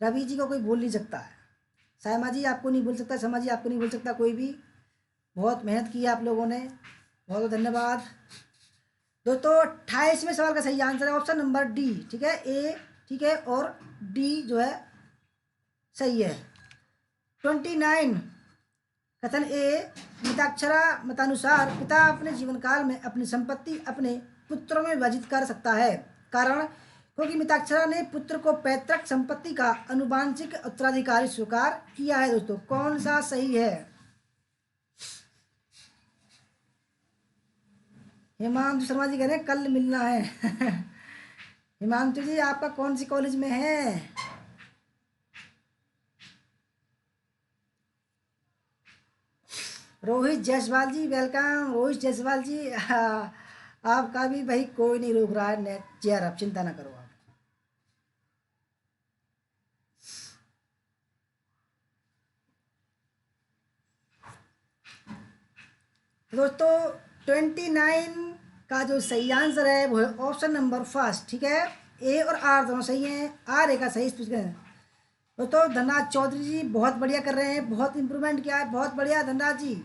रवि जी को कोई भूल नहीं सकता है। सायमा जी आपको नहीं भूल सकता, शर्मा जी आपको नहीं भूल सकता कोई भी। बहुत मेहनत की है आप लोगों ने, बहुत बहुत धन्यवाद। दोस्तों 28वें सवाल का सही आंसर है ऑप्शन नंबर डी, ठीक है, ए, ठीक है, और डी जो है सही है। 29 कथन ए, मिताक्षरा मतानुसार पिता अपने जीवन काल में अपनी संपत्ति अपने पुत्रों में विभाजित कर सकता है। कारण, क्योंकि मिताक्षरा ने पुत्र को पैतृक संपत्ति का अनुवांशिक उत्तराधिकारी स्वीकार किया है। दोस्तों कौन सा सही है? हिमांशु शर्मा जी कह रहे हैं कल मिलना है। हिमांशु जी आपका कौन सी कॉलेज में है? रोहित जायसवाल जी वेलकम। रोहित जायसवाल जी आपका भी भाई कोई नहीं रोक रहा है, नेट चेयर, आप चिंता ना करो आप। दोस्तों 29 का जो सही आंसर है वो है ऑप्शन नंबर फर्स्ट, ठीक है, ए और आर दोनों सही हैं। आर ए का सही स्पेसिफिक। दोस्तों धनराज चौधरी जी बहुत बढ़िया कर रहे हैं, बहुत इंप्रूवमेंट किया है, बहुत बढ़िया धनराज जी,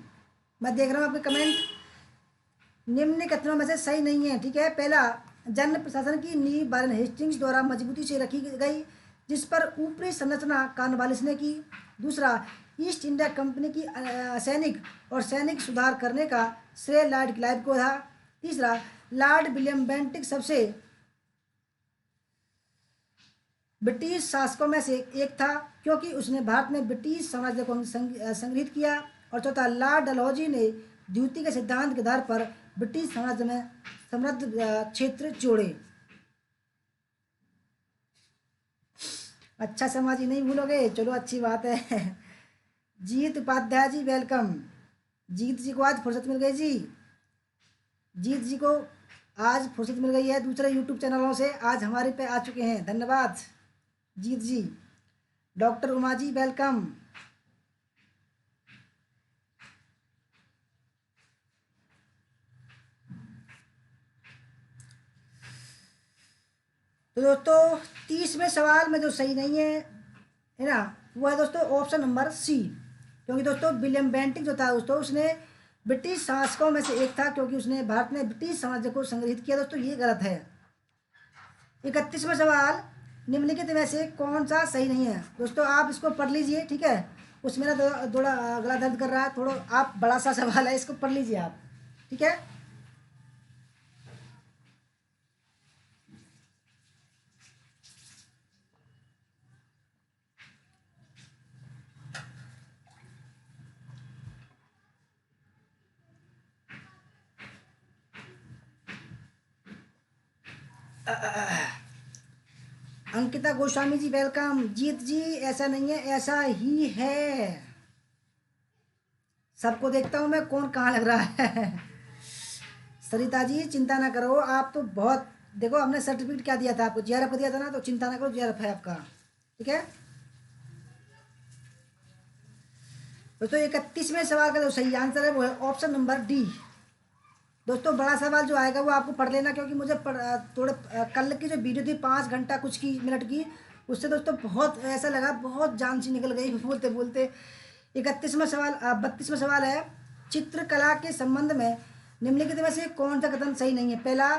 मैं देख रहा हूँ आपके कमेंट। निम्न कथनों में से सही नहीं है, ठीक है। पहला, जन प्रशासन की नींव वारेन हेस्टिंग्स द्वारा मजबूती से रखी गई, जिस पर ऊपरी संरचना कॉर्नवालिस ने की। दूसरा, ईस्ट इंडिया कंपनी की सैनिक और सैनिक सुधार करने का श्रेय लॉर्ड क्लाइव को था। तीसरा, लॉर्ड विलियम बेंटिक सबसे ब्रिटिश शासकों में से एक था, क्योंकि उसने भारत में ब्रिटिश साम्राज्य को संग्रहित किया। और चौथा, लॉर्ड डलहौजी ने द्वितीय के सिद्धांत के आधार पर ब्रिटिश साम्राज्य में समृद्ध क्षेत्र जोड़े। अच्छा समाजी नहीं भूलोगे, चलो अच्छी बात है। जीत उपाध्याय जी वेलकम। जीत जी को आज फुर्सत मिल गई जी, जीत जी को आज फुर्सत मिल गई है, दूसरे यूट्यूब चैनलों से आज हमारे पे आ चुके हैं, धन्यवाद जीत जी। Doctor Uma ji welcome. तो दोस्तों 30वें सवाल में जो सही नहीं है ना, वो है दोस्तों ऑप्शन नंबर सी, क्योंकि दोस्तों विलियम बेंटिक जो था दोस्तों उसने ब्रिटिश शासकों में से एक था, क्योंकि उसने भारत में ब्रिटिश साम्राज्य को संग्रहित किया। दोस्तों ये गलत है। 31वां सवाल, निम्नलिखित में से कौन सा सही नहीं है? दोस्तों आप इसको पढ़ लीजिए, ठीक है, उसमें ना थोड़ा गला दर्द कर रहा है, थोड़ा आप बड़ा सा सवाल है, इसको पढ़ लीजिए आप, ठीक है। अंकिता गोस्वामी जी वेलकम। जीत जी ऐसा नहीं है, ऐसा ही है, सबको देखता हूँ मैं कौन कहाँ लग रहा है। सरिता जी चिंता ना करो, आप तो बहुत, देखो हमने सर्टिफिकेट क्या दिया था आपको, जीआरएफ दिया था ना, तो चिंता ना करो, जीआरएफ है आपका, ठीक है। दोस्तों 31वें सवाल का जो सही आंसर है वो है ऑप्शन नंबर डी। दोस्तों बड़ा सवाल जो आएगा वो आपको पढ़ लेना, क्योंकि मुझे थोड़े कल की जो वीडियो थी 5 घंटा कुछ की मिनट की, उससे दोस्तों बहुत ऐसा लगा, बहुत जान सी निकल गई बोलते बोलते। 32वां सवाल है, चित्रकला के संबंध में निम्नलिखित में से कौन सा कथन सही नहीं है? पहला,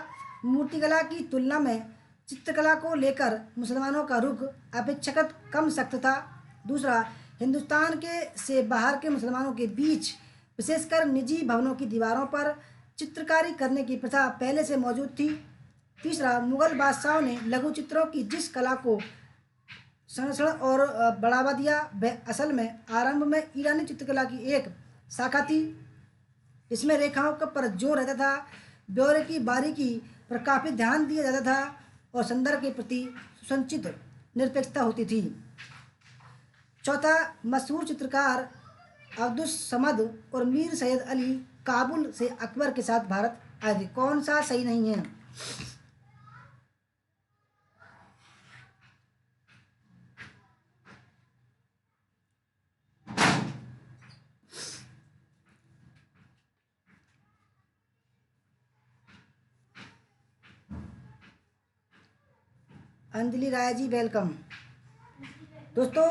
मूर्तिकला की तुलना में चित्रकला को लेकर मुसलमानों का रुख अपेक्षाकृत कम सख्त था। दूसरा, हिंदुस्तान के से बाहर के मुसलमानों के बीच विशेषकर निजी भवनों की दीवारों पर चित्रकारी करने की प्रथा पहले से मौजूद थी। तीसरा, मुगल बादशाहों ने लघु चित्रों की जिस कला को संरक्षण और बढ़ावा दिया वह असल में आरंभ में ईरानी चित्रकला की एक शाखा थी। इसमें रेखाओं का पर जोर रहता था, ब्यौरे की बारीकी पर काफ़ी ध्यान दिया जाता था और संदर्भ के प्रति सुसंचित निरपेक्षता होती थी। चौथा, मशहूर चित्रकार अब्दुस समद और मीर सैयद अली काबुल से अकबर के साथ भारत आए थे। कौन सा सही नहीं है? अंजलि राय जी वेलकम। दोस्तों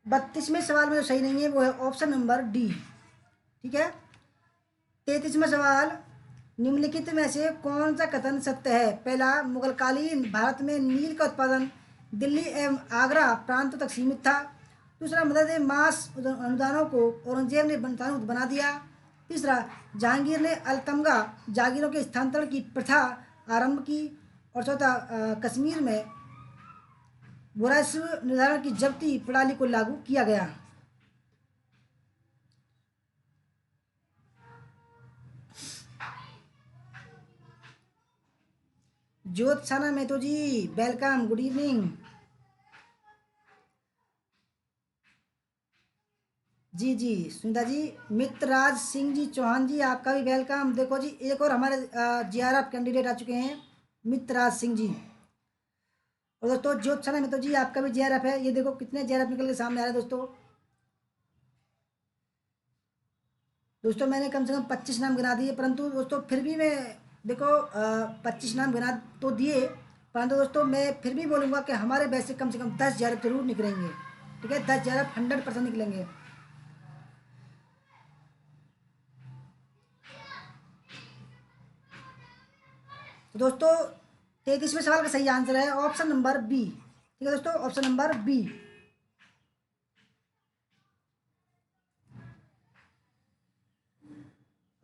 32वें सवाल में जो सही नहीं है वो है ऑप्शन नंबर डी, ठीक है। 33वां सवाल, निम्नलिखित में से कौन सा कथन सत्य है? पहला, मुगलकालीन भारत में नील का उत्पादन दिल्ली एवं आगरा प्रांतों तक सीमित था। दूसरा, मदद मास अनुदानों को औरंगजेब ने बना दिया। तीसरा, जहांगीर ने अलतमगा जागीरों के स्थानांतरण की प्रथा आरंभ की। और चौथा, कश्मीर में राजस्व निर्धारण की जब्ती प्रणाली को लागू किया गया। ज्योत्सना मेहतो जी, वेलकम, गुड इवनिंग। जी जी, सुनीता जी। मित्रराज सिंह जी चौहान जी, आपका भी वेलकम। देखो जी, एक और हमारे जीआरएफ कैंडिडेट आ चुके हैं, मित्रराज सिंह जी। और दोस्तों ज्योत्सना मेहतो जी, आपका भी जीआरएफ है। ये देखो कितने जीआरएफ निकल के सामने आ रहे हैं दोस्तों। दोस्तों मैंने कम से कम 25 नाम गिना दिए, परंतु दोस्तों फिर भी मैं, देखो 25 नाम गिना तो दिए, परंतु दोस्तों मैं फिर भी बोलूँगा कि हमारे बैच से कम 10 जीआरएफ जरूर निकलेंगे। ठीक है, 10 जीआरएफ 100% निकलेंगे। तो दोस्तों 33वें सवाल का सही आंसर है ऑप्शन नंबर बी। ठीक है दोस्तों, ऑप्शन नंबर बी।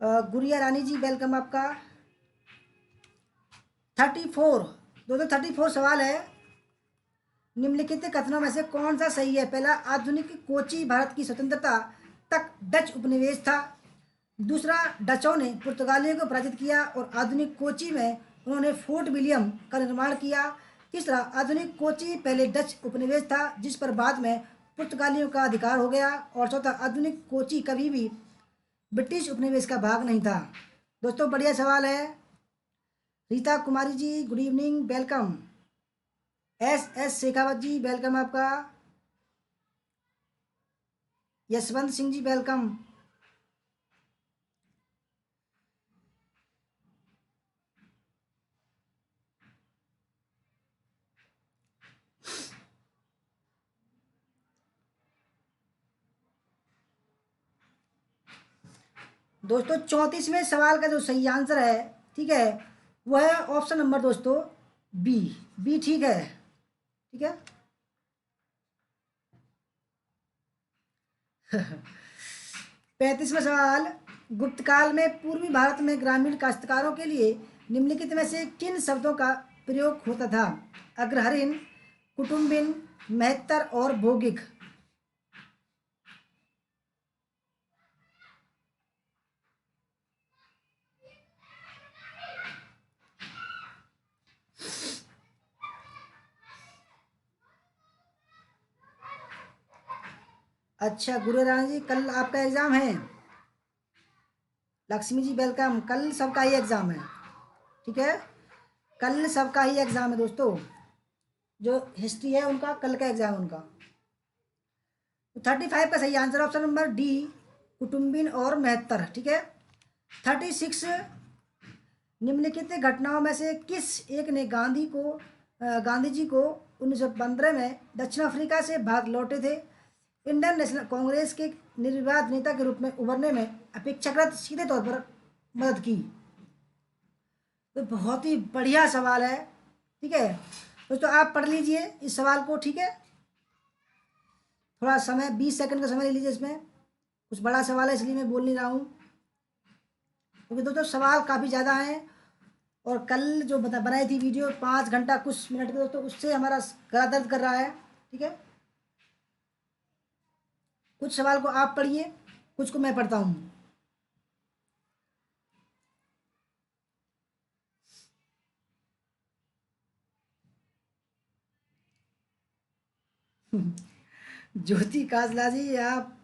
गुड़िया रानी जी, वेलकम आपका। 34, दोस्तों 34 सवाल है। निम्नलिखित कथनों में से कौन सा सही है? पहला, आधुनिक कोची भारत की स्वतंत्रता तक डच उपनिवेश था। दूसरा, डचों ने पुर्तगालियों को पराजित किया और आधुनिक कोची में उन्होंने फोर्ट विलियम का निर्माण किया। तीसरा, आधुनिक कोची पहले डच उपनिवेश था जिस पर बाद में पुर्तगालियों का अधिकार हो गया। और चौथा, आधुनिक कोची कभी भी ब्रिटिश उपनिवेश का भाग नहीं था। दोस्तों बढ़िया सवाल है। Rita Kumari ji, good evening, welcome. S S Shekhawat ji, welcome आपका। यशवंत सिंह जी, वेलकम। दोस्तों 34वें सवाल का जो सही आंसर है, ठीक है, वह है ऑप्शन नंबर दोस्तों बी। बी ठीक है। ठीक है। 35वां सवाल, गुप्त काल में पूर्वी भारत में ग्रामीण काश्तकारों के लिए निम्नलिखित में से किन शब्दों का प्रयोग होता था? अग्रहरीन, कुटुम्बिन, मेहतर और भौगिक। अच्छा गुरु राणा जी, कल आपका एग्जाम है? लक्ष्मी जी वेलकम। कल सबका ही एग्जाम है। ठीक है, कल सबका ही एग्जाम है दोस्तों। जो हिस्ट्री है उनका कल का एग्जाम है उनका। तो 35 का सही आंसर ऑप्शन नंबर डी, कुटुम्बिन और मेहतर। ठीक है। 36, निम्नलिखित घटनाओं में से किस एक ने गांधी जी को 1915 में दक्षिण अफ्रीका से भाग लौटे थे इंडियन नेशनल कांग्रेस के निर्विवाद नेता के रूप में उभरने में अपेक्षाकृत सीधे तौर पर मदद की? तो बहुत ही बढ़िया सवाल है। ठीक है दोस्तों, आप पढ़ लीजिए इस सवाल को। ठीक है, थोड़ा समय 20 सेकंड का समय ले लीजिए। इसमें कुछ बड़ा सवाल है इसलिए मैं बोल नहीं रहा हूँ, क्योंकि दोस्तों सवाल काफ़ी ज़्यादा हैं। और कल जो बनाई थी वीडियो 5 घंटा कुछ मिनट की दोस्तों, उससे हमारा गला दर्द कर रहा है। ठीक है, कुछ सवाल को आप पढ़िए, कुछ को मैं पढ़ता हूँ। ज्योति काजला जी, आप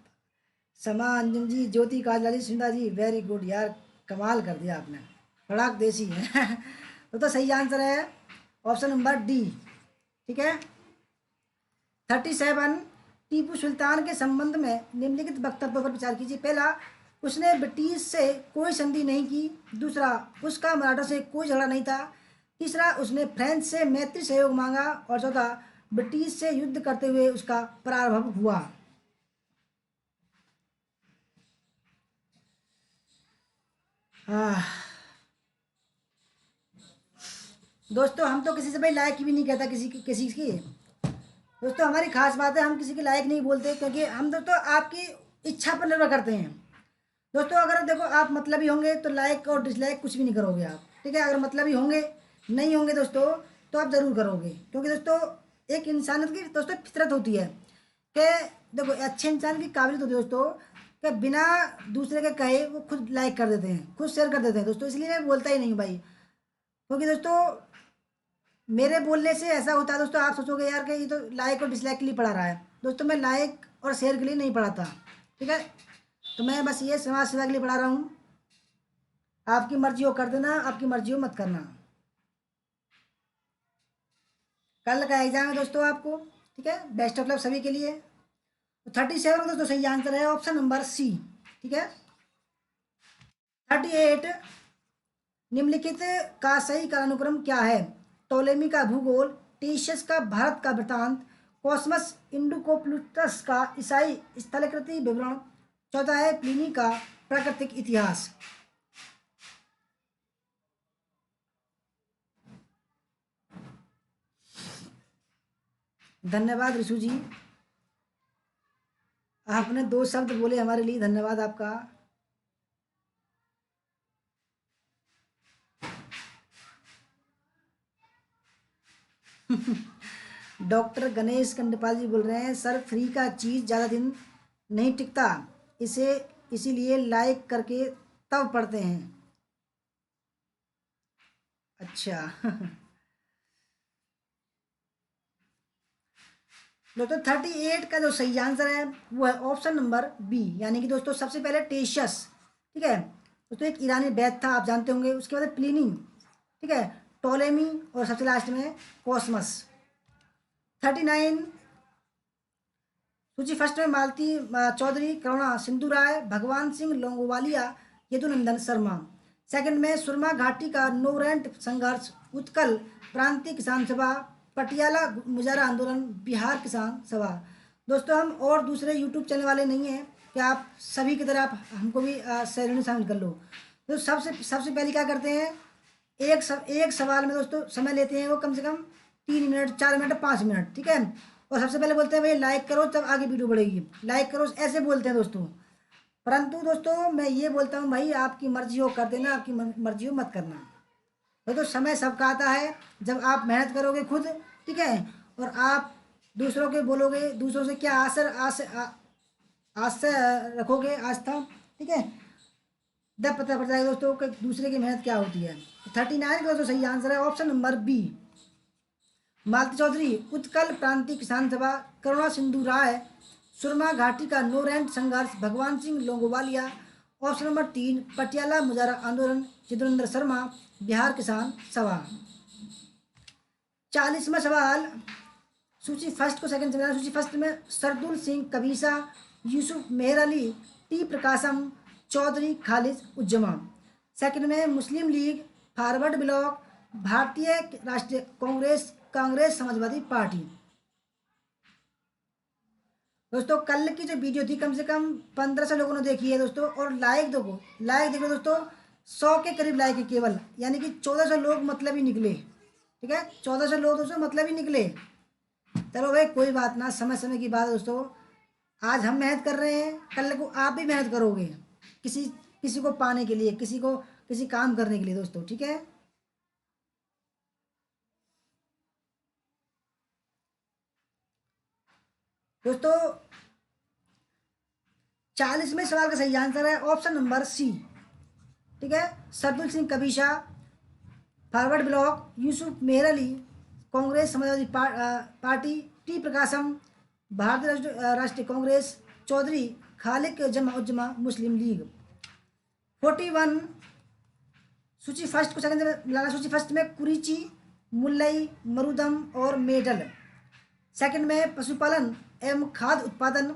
समा अंजन जी, ज्योति काजला जी, सुंदा जी, वेरी गुड यार, कमाल कर दिया आपने, फड़ाक देसी है। तो सही आंसर है ऑप्शन नंबर डी। ठीक है। 37, टीपू सुल्तान के संबंध में निम्नलिखित वक्तव्य पर विचार कीजिए। पहला, उसने ब्रिटिश से कोई संधि नहीं की। दूसरा, उसका मराठा से कोई झगड़ा नहीं था। तीसरा, उसने फ्रेंच से मैत्री सहयोग मांगा। और चौथा, ब्रिटिश से युद्ध करते हुए उसका पराभव हुआ। आह, दोस्तों हम तो किसी से भाई लायक भी नहीं कहता किसी की। दोस्तों हमारी खास बात है, हम किसी के लायक नहीं बोलते, क्योंकि हम दोस्तों आपकी इच्छा पर निर्भर करते हैं। दोस्तों अगर देखो आप मतलबी होंगे तो लाइक और डिसलाइक कुछ भी नहीं करोगे आप, ठीक है। अगर मतलबी होंगे, नहीं होंगे दोस्तों, तो आप ज़रूर करोगे, क्योंकि दोस्तों एक इंसानियत की दोस्तों फितरत होती है कि देखो अच्छे इंसान की काबिलियत होती है दोस्तों कि बिना दूसरे के कहे वो खुद लाइक कर देते हैं, खुद शेयर कर देते हैं दोस्तों। इसलिए मैं बोलता ही नहीं हूँ भाई, क्योंकि दोस्तों मेरे बोलने से ऐसा होता है दोस्तों, आप सोचोगे यार कि ये तो लाइक और डिसलाइक के लिए पढ़ा रहा है। दोस्तों मैं लाइक और शेयर के लिए नहीं पढ़ाता, ठीक है। तो मैं बस ये समाज सेवा के लिए पढ़ा रहा हूँ। आपकी मर्जी हो कर देना, आपकी मर्जी हो मत करना। कल का एग्जाम है दोस्तों आपको, ठीक है। बेस्ट ऑफ लक सभी के लिए। तो 37 दोस्तों सही आंसर है ऑप्शन नंबर सी, ठीक है। 38, निम्नलिखित का सही कालानुक्रम क्या है? टोलेमी का भूगोल, टीशियस का भारत का वृत्तांत, कॉस्मस इंडुकोप्लुटस का ईसाई स्थलाकृति विवरण, चौथा है प्लिनी का प्राकृतिक इतिहास। धन्यवाद ऋषु जी, आपने 2 शब्द बोले हमारे लिए, धन्यवाद आपका। डॉक्टर गणेश कंडपाल जी बोल रहे हैं सर, फ्री का चीज़ ज़्यादा दिन नहीं टिकता, इसे इसीलिए लाइक करके तब पढ़ते हैं। अच्छा। दोस्तों 38 का जो सही आंसर है वो है ऑप्शन नंबर बी, यानी कि दोस्तों सबसे पहले टेशियस, ठीक है। दोस्तों एक ईरानी वैद्य था, आप जानते होंगे। उसके बाद प्लिनी, ठीक है, टोलेमी, और सबसे लास्ट में कॉस्मस। 39, सूची फर्स्ट में मालती चौधरी, करुणा सिंधु राय, भगवान सिंह लोंगोवालिया, यदुनंदन शर्मा। सेकंड में सुरमा घाटी का नोरेंट संघर्ष, उत्कल प्रांतीय किसान सभा, पटियाला मुजाहरा आंदोलन, बिहार किसान सभा। दोस्तों हम और दूसरे यूट्यूब चैनल वाले नहीं हैं कि आप सभी की तरह आप हमको भी श्रेणी में शामिल कर लो। तो सबसे सबसे पहले क्या करते हैं, एक सवाल में दोस्तों समय लेते हैं वो कम से कम 3 मिनट, 4 मिनट, 5 मिनट, ठीक है। और सबसे पहले बोलते हैं भाई लाइक करो तब आगे वीडियो बढ़ेगी, लाइक करो, ऐसे बोलते हैं दोस्तों। परंतु दोस्तों मैं ये बोलता हूँ भाई आपकी मर्जी हो कर देना, आपकी मर्जी हो मत करना। तो समय सबका आता है, जब आप मेहनत करोगे खुद, ठीक है, और आप दूसरों के बोलोगे, दूसरों से क्या आशा रखोगे, आस्था, ठीक है, तब पता पड़ जाएगा दोस्तों कि दूसरे की मेहनत क्या होती है। 39 का दोस्तों सही आंसर है ऑप्शन नंबर बी, मालती चौधरी, उत्कल प्रांतीय किसान सभा, करुणा सिंधु राय, सुरमा घाटी का नोरेंट संघर्ष, भगवान सिंह लोंगोवालिया। ऑप्शन नंबर 3, पटियाला मुजाहरा आंदोलन, चिदरेंद्र शर्मा, बिहार किसान सभा। 40वां सवाल, सूची फर्स्ट को सेकंड से, सूची फर्स्ट में सरदुल सिंह कबीसा, यूसुफ मेहर अली, टी प्रकाशम, चौधरी खालिद उज्जमा। सेकंड में मुस्लिम लीग, फॉरवर्ड ब्लॉक, भारतीय राष्ट्रीय कांग्रेस, कांग्रेस समाजवादी पार्टी। दोस्तों कल की जो वीडियो थी कम से कम 1500 लोगों ने देखी है दोस्तों, और लाइक देखो दोस्तों, 100 के करीब लाइक है केवल, यानी कि 1400 लोग मतलब ही निकले, ठीक है। 1400 लोग दोस्तों मतलब ही निकले। चलो भाई कोई बात ना, समय समय की बात है दोस्तों। आज हम मेहनत कर रहे हैं, कल को आप भी मेहनत करोगे किसी किसी को पाने के लिए, किसी काम करने के लिए दोस्तों, ठीक है। दोस्तों 40वें सवाल का सही आंसर है ऑप्शन नंबर सी, ठीक है। सरदुल सिंह कबीशा, फॉरवर्ड ब्लॉक, यूसुफ मेहर अली, कांग्रेस समाजवादी पार्टी, टी प्रकाशम, भारतीय राष्ट्रीय कांग्रेस, चौधरी खालिद उज्जमा, मुस्लिम लीग। 41, सूची फर्स्ट को सेकंड में मिलाना। सूची फर्स्ट में कुरीची, मुल्लई, मरुदम और मेडल। सेकंड में पशुपालन एवं खाद्य उत्पादन,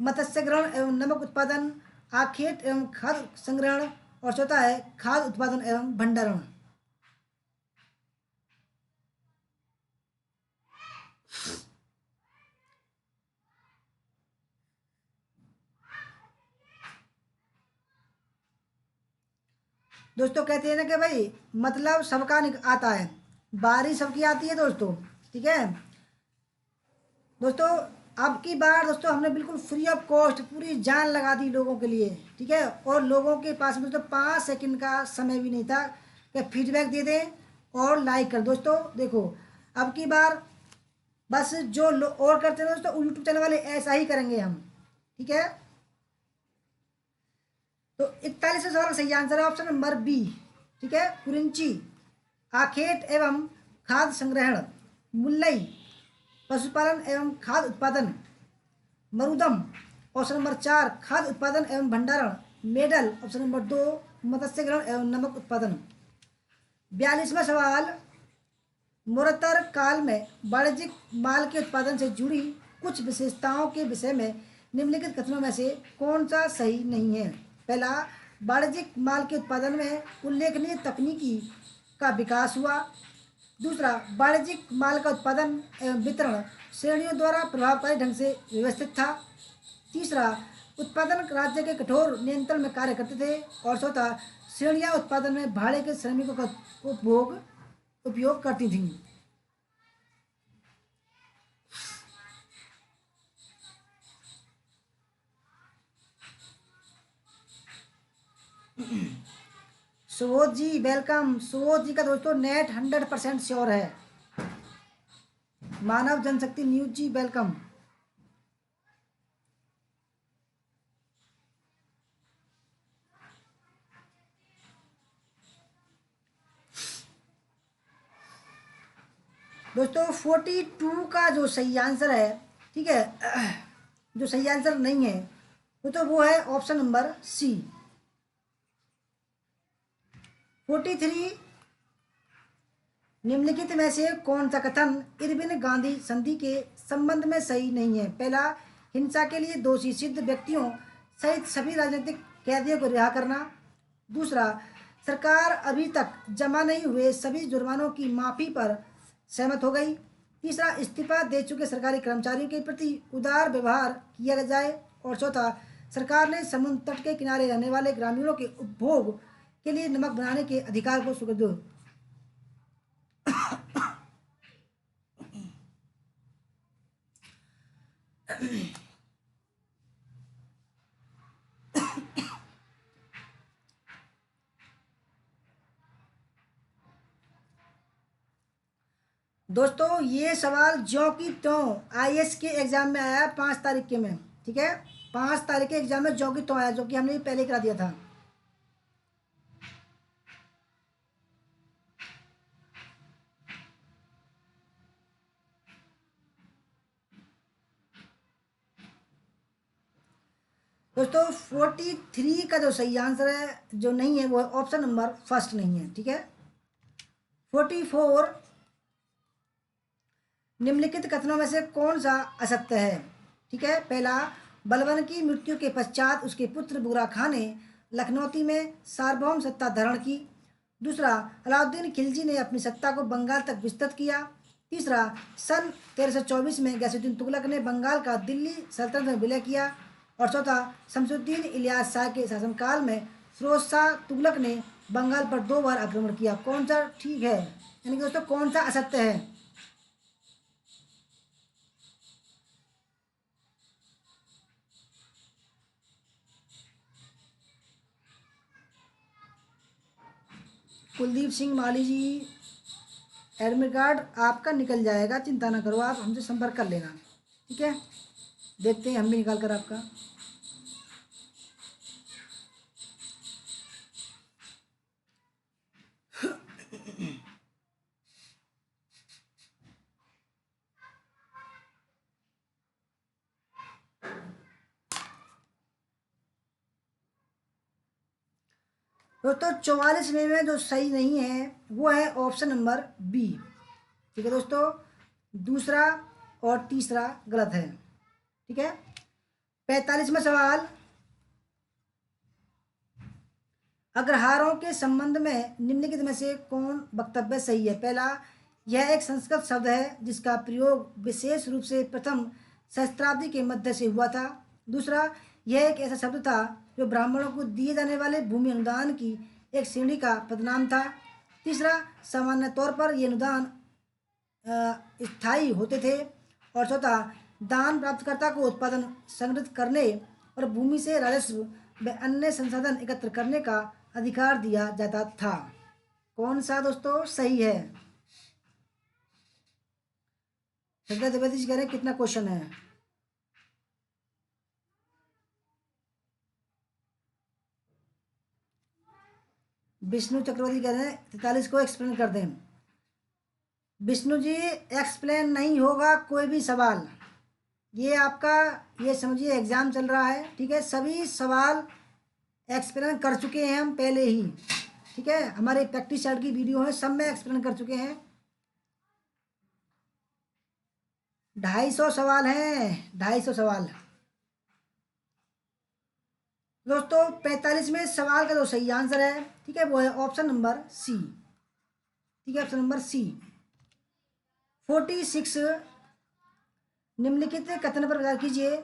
मत्स्य ग्रहण एवं नमक उत्पादन, आखेट एवं खाद्य संग्रहण, और चौथा है खाद्य उत्पादन एवं भंडारण। दोस्तों कहते हैं ना कि भाई मतलब सबका आता है, बारी सबकी आती है दोस्तों, ठीक है दोस्तों। अब की बार दोस्तों हमने बिल्कुल फ्री ऑफ कॉस्ट पूरी जान लगा दी लोगों के लिए, ठीक है। और लोगों के पास में दोस्तों 5 सेकंड का समय भी नहीं था कि फीडबैक दे दें और लाइक कर। दोस्तों देखो अब की बार बस जो और करते हैं दोस्तों यूट्यूब चैनल वाले ऐसा ही करेंगे हम, ठीक है। तो 41वें सवाल का सही आंसर है ऑप्शन नंबर बी, ठीक है। कुरिंची, आखेट एवं खाद्य संग्रहण, मुल्लई पशुपालन एवं खाद्य उत्पादन, मरुदम ऑप्शन नंबर 4 खाद्य उत्पादन एवं भंडारण, मेडल ऑप्शन नंबर 2 मत्स्य ग्रहण एवं नमक उत्पादन। 42वां सवाल, मुरतर काल में वाणिज्यिक माल के उत्पादन से जुड़ी कुछ विशेषताओं के विषय में निम्नलिखित कथनों में से कौन सा सही नहीं है। पहला, वाणिज्यिक माल के उत्पादन में उल्लेखनीय तकनीकी का विकास हुआ। दूसरा, वाणिज्यिक माल का उत्पादन एवं वितरण श्रेणियों द्वारा प्रभावकारी ढंग से व्यवस्थित था। तीसरा, उत्पादन राज्य के कठोर नियंत्रण में कार्य करते थे। और चौथा, श्रेणियां उत्पादन में भाड़े के श्रमिकों का उपयोग करती थीं। सुबोध जी वेलकम। सुबोध जी का दोस्तों नेट 100% श्योर है। मानव जनशक्ति न्यूज जी वेलकम। दोस्तों 42 का जो सही आंसर है, ठीक है, जो सही आंसर नहीं है वो है ऑप्शन नंबर सी 43। निम्नलिखित में से कौन सा कथन इरविन गांधी संधि के संबंध में सही नहीं है। पहला, हिंसा के लिए दोषी सिद्ध व्यक्तियों सहित सभी राजनीतिक कैदियों को रिहा करना। दूसरा, सरकार अभी तक जमा नहीं हुए सभी जुर्मानों की माफी पर सहमत हो गई। तीसरा, इस्तीफा दे चुके सरकारी कर्मचारियों के प्रति उदार व्यवहार किया जाए। और चौथा, सरकार ने समुद्र तट के किनारे रहने वाले ग्रामीणों के उपभोग के लिए नमक बनाने के अधिकार को स्वीकृत। दोस्तों ये सवाल ज्यों की त्यों आईएएस के एग्जाम में आया 5 तारीख के में, ठीक है। 5 तारीख के एग्जाम में ज्यों की त्यों आया, जो कि हमने पहले करा दिया था। दोस्तों 43 का जो सही आंसर है जो नहीं है वो है ऑप्शन नंबर फर्स्ट नहीं है, ठीक है। 44, निम्नलिखित कथनों में से कौन सा असत्य है, ठीक है। पहला, बलबन की मृत्यु के पश्चात उसके पुत्र बुरा खां ने लखनौती में सार्वभौम सत्ता धारण की। दूसरा, अलाउद्दीन खिलजी ने अपनी सत्ता को बंगाल तक विस्तृत किया। तीसरा, सन 1324 में गयासुद्दीन तुगलक ने बंगाल का दिल्ली सल्तनत में विलय किया। और चौथा, शमसुद्दीन इलियास शाह के शासनकाल में फिरोज शाह तुगलक ने बंगाल पर 2 बार आक्रमण किया। कौन सा ठीक है, यानी कि दोस्तों कौन सा असत्य है। कुलदीप सिंह माली जी, एडमिट कार्ड आपका निकल जाएगा, चिंता ना करो, आप हमसे संपर्क कर लेना, ठीक है। देखते हैं हम भी निकाल कर आपका। दोस्तों 44 में जो सही नहीं है वो है ऑप्शन नंबर बी, ठीक है दोस्तों। दूसरा और तीसरा गलत है, ठीक है। 45वां सवाल, अग्रहारों के संबंध में निम्नलिखित में से कौन वक्तव्य सही है। पहला, यह एक संस्कृत शब्द है जिसका प्रयोग विशेष रूप से प्रथम सहस्त्राब्दी के मध्य से हुआ था। दूसरा, यह एक ऐसा शब्द था जो ब्राह्मणों को दिए जाने वाले भूमि अनुदान की एक श्रेणी का पदनाम था। तीसरा, सामान्य तौर पर ये अनुदान स्थायी होते थे। और चौथा, दान प्राप्तकर्ता को उत्पादन संग्रहित करने और भूमि से राजस्व व अन्य संसाधन एकत्र करने का अधिकार दिया जाता था। कौन सा दोस्तों सही है? श्रद्धा द्विवेदी जी कह रहे हैं कितना क्वेश्चन है? विष्णु चक्रवर्ती कह रहे हैं 43 को एक्सप्लेन कर दें। विष्णु जी, एक्सप्लेन नहीं होगा कोई भी सवाल। ये आपका, ये समझिए एग्जाम चल रहा है, ठीक है। सभी सवाल एक्सप्लेन कर चुके हैं हम पहले ही, ठीक है। हमारे प्रैक्टिस चार्ट की वीडियो है, सब में एक्सप्लेन कर चुके हैं। 250 सवाल हैं, 250 सवाल दोस्तों। 45वें सवाल का जो सही आंसर है, ठीक है, वो है ऑप्शन नंबर सी, ठीक है, ऑप्शन नंबर सी। 46, निम्नलिखित कथन पर विचार कीजिए।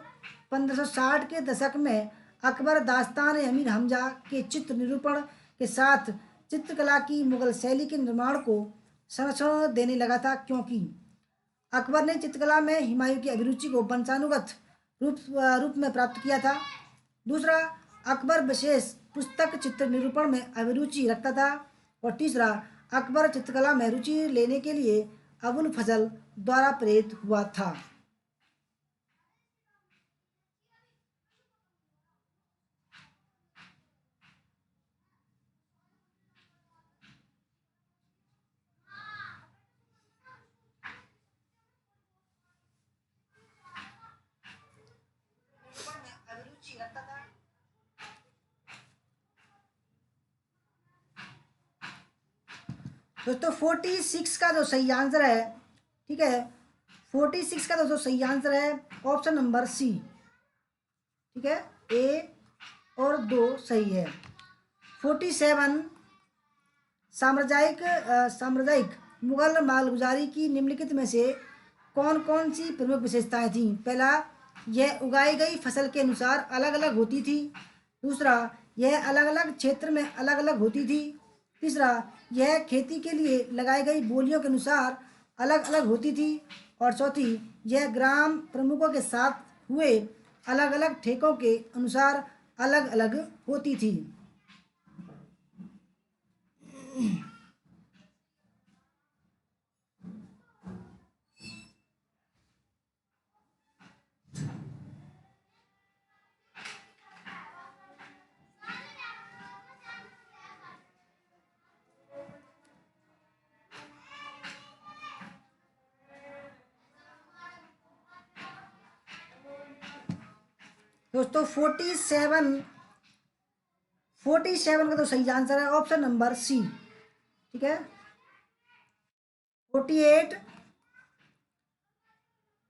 1560 के दशक में अकबर दास्तान अमीर हमजा के चित्र निरूपण के साथ चित्रकला की मुगल शैली के निर्माण को संरक्षण देने लगा था, क्योंकि अकबर ने चित्रकला में हुमायूं की अभिरुचि को वंशानुगत रूप में प्राप्त किया था। दूसरा, अकबर विशेष पुस्तक चित्र निरूपण में अभिरुचि रखता था। और तीसरा, अकबर चित्रकला में रुचि लेने के लिए अबुल फजल द्वारा प्रेरित हुआ था। दोस्तों 46 का जो सही आंसर है, ठीक है, 46 का जो सही आंसर है ऑप्शन नंबर सी, ठीक है, ए और 2 सही है। 47, साम्राज्यिक मुगल मालगुजारी की निम्नलिखित में से कौन कौन सी प्रमुख विशेषताएं थीं? पहला, यह उगाई गई फसल के अनुसार अलग अलग होती थी। दूसरा, यह अलग अलग क्षेत्र में अलग अलग होती थी। तीसरा, यह खेती के लिए लगाई गई बोलियों के अनुसार अलग अलग होती थी। और चौथी, यह ग्राम प्रमुखों के साथ हुए अलग अलग ठेकों के अनुसार अलग अलग होती थी। दोस्तों 47 का तो सही आंसर है ऑप्शन नंबर सी, ठीक है। 48,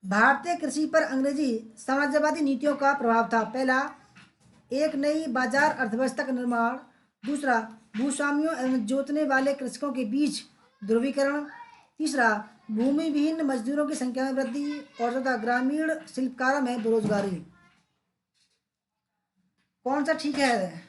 भारतीय कृषि पर अंग्रेजी साम्राज्यवादी नीतियों का प्रभाव था। पहला, एक नई बाजार अर्थव्यवस्था का निर्माण। दूसरा, भूस्वामियों एवं जोतने वाले कृषकों के बीच ध्रुवीकरण। तीसरा, भूमि विहीन मजदूरों की संख्या में वृद्धि। और चौथा, ग्रामीण शिल्पकारों में बेरोजगारी। कौन सा ठीक है?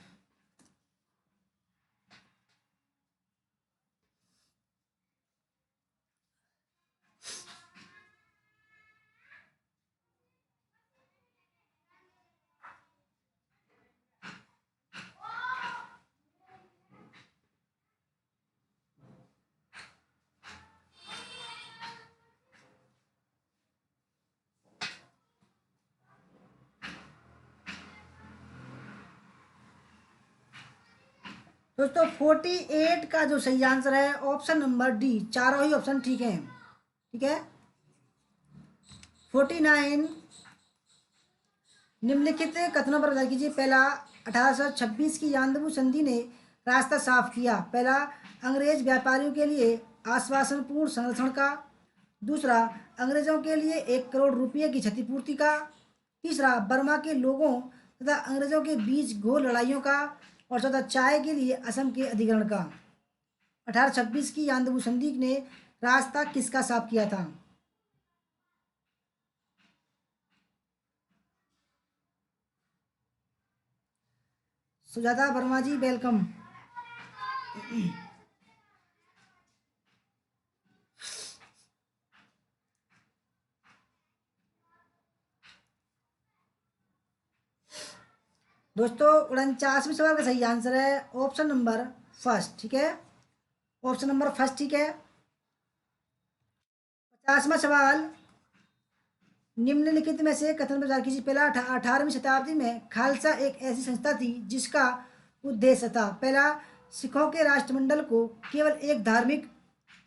दोस्तों 48 का जो सही आंसर है ऑप्शन नंबर डी, चारों ही ऑप्शन ठीक हैं, ठीक है। 49, निम्नलिखित कथनों पर विचार कीजिए। पहला, 1826 की यान्दबू संधि ने रास्ता साफ किया। पहला, अंग्रेज व्यापारियों के लिए आश्वासनपूर्ण संरक्षण का। दूसरा, अंग्रेजों के लिए 1 करोड़ रुपये की क्षतिपूर्ति का। तीसरा, बर्मा के लोगों तथा अंग्रेजों के बीच घोर लड़ाइयों का। और चौथा, चाय के लिए असम के अधिग्रहण का। 1826 की यान्दबू संधि ने रास्ता किसका साफ किया था? सुजाता वर्मा जी वेलकम। दोस्तों 49वें सवाल का सही आंसर है ऑप्शन नंबर फर्स्ट, ठीक है, ऑप्शन नंबर फर्स्ट, ठीक है। 50वां सवाल, निम्नलिखित में से कथन प्रचार कीजिए। पहला, 18वीं शताब्दी में खालसा एक ऐसी संस्था थी जिसका उद्देश्य था, पहला, सिखों के राष्ट्रमंडल को केवल एक धार्मिक,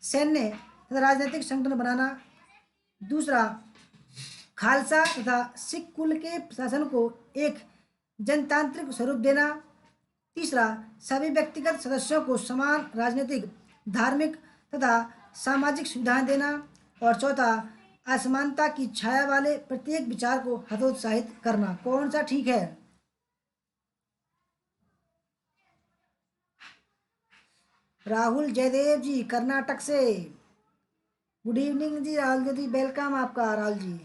सैन्य तथा राजनीतिक संगठन बनाना, दूसरा, खालसा तथा सिख कुल के प्रशासन को एक जनतांत्रिक स्वरूप देना, तीसरा, सभी व्यक्तिगत सदस्यों को समान राजनीतिक, धार्मिक तथा सामाजिक सुविधाएं देना, और चौथा, असमानता की छाया वाले प्रत्येक विचार को हतोत्साहित करना। कौन सा ठीक है? राहुल जयदेव जी कर्नाटक से, गुड इवनिंग जी राहुल जी, वेलकम आपका राहुल जी।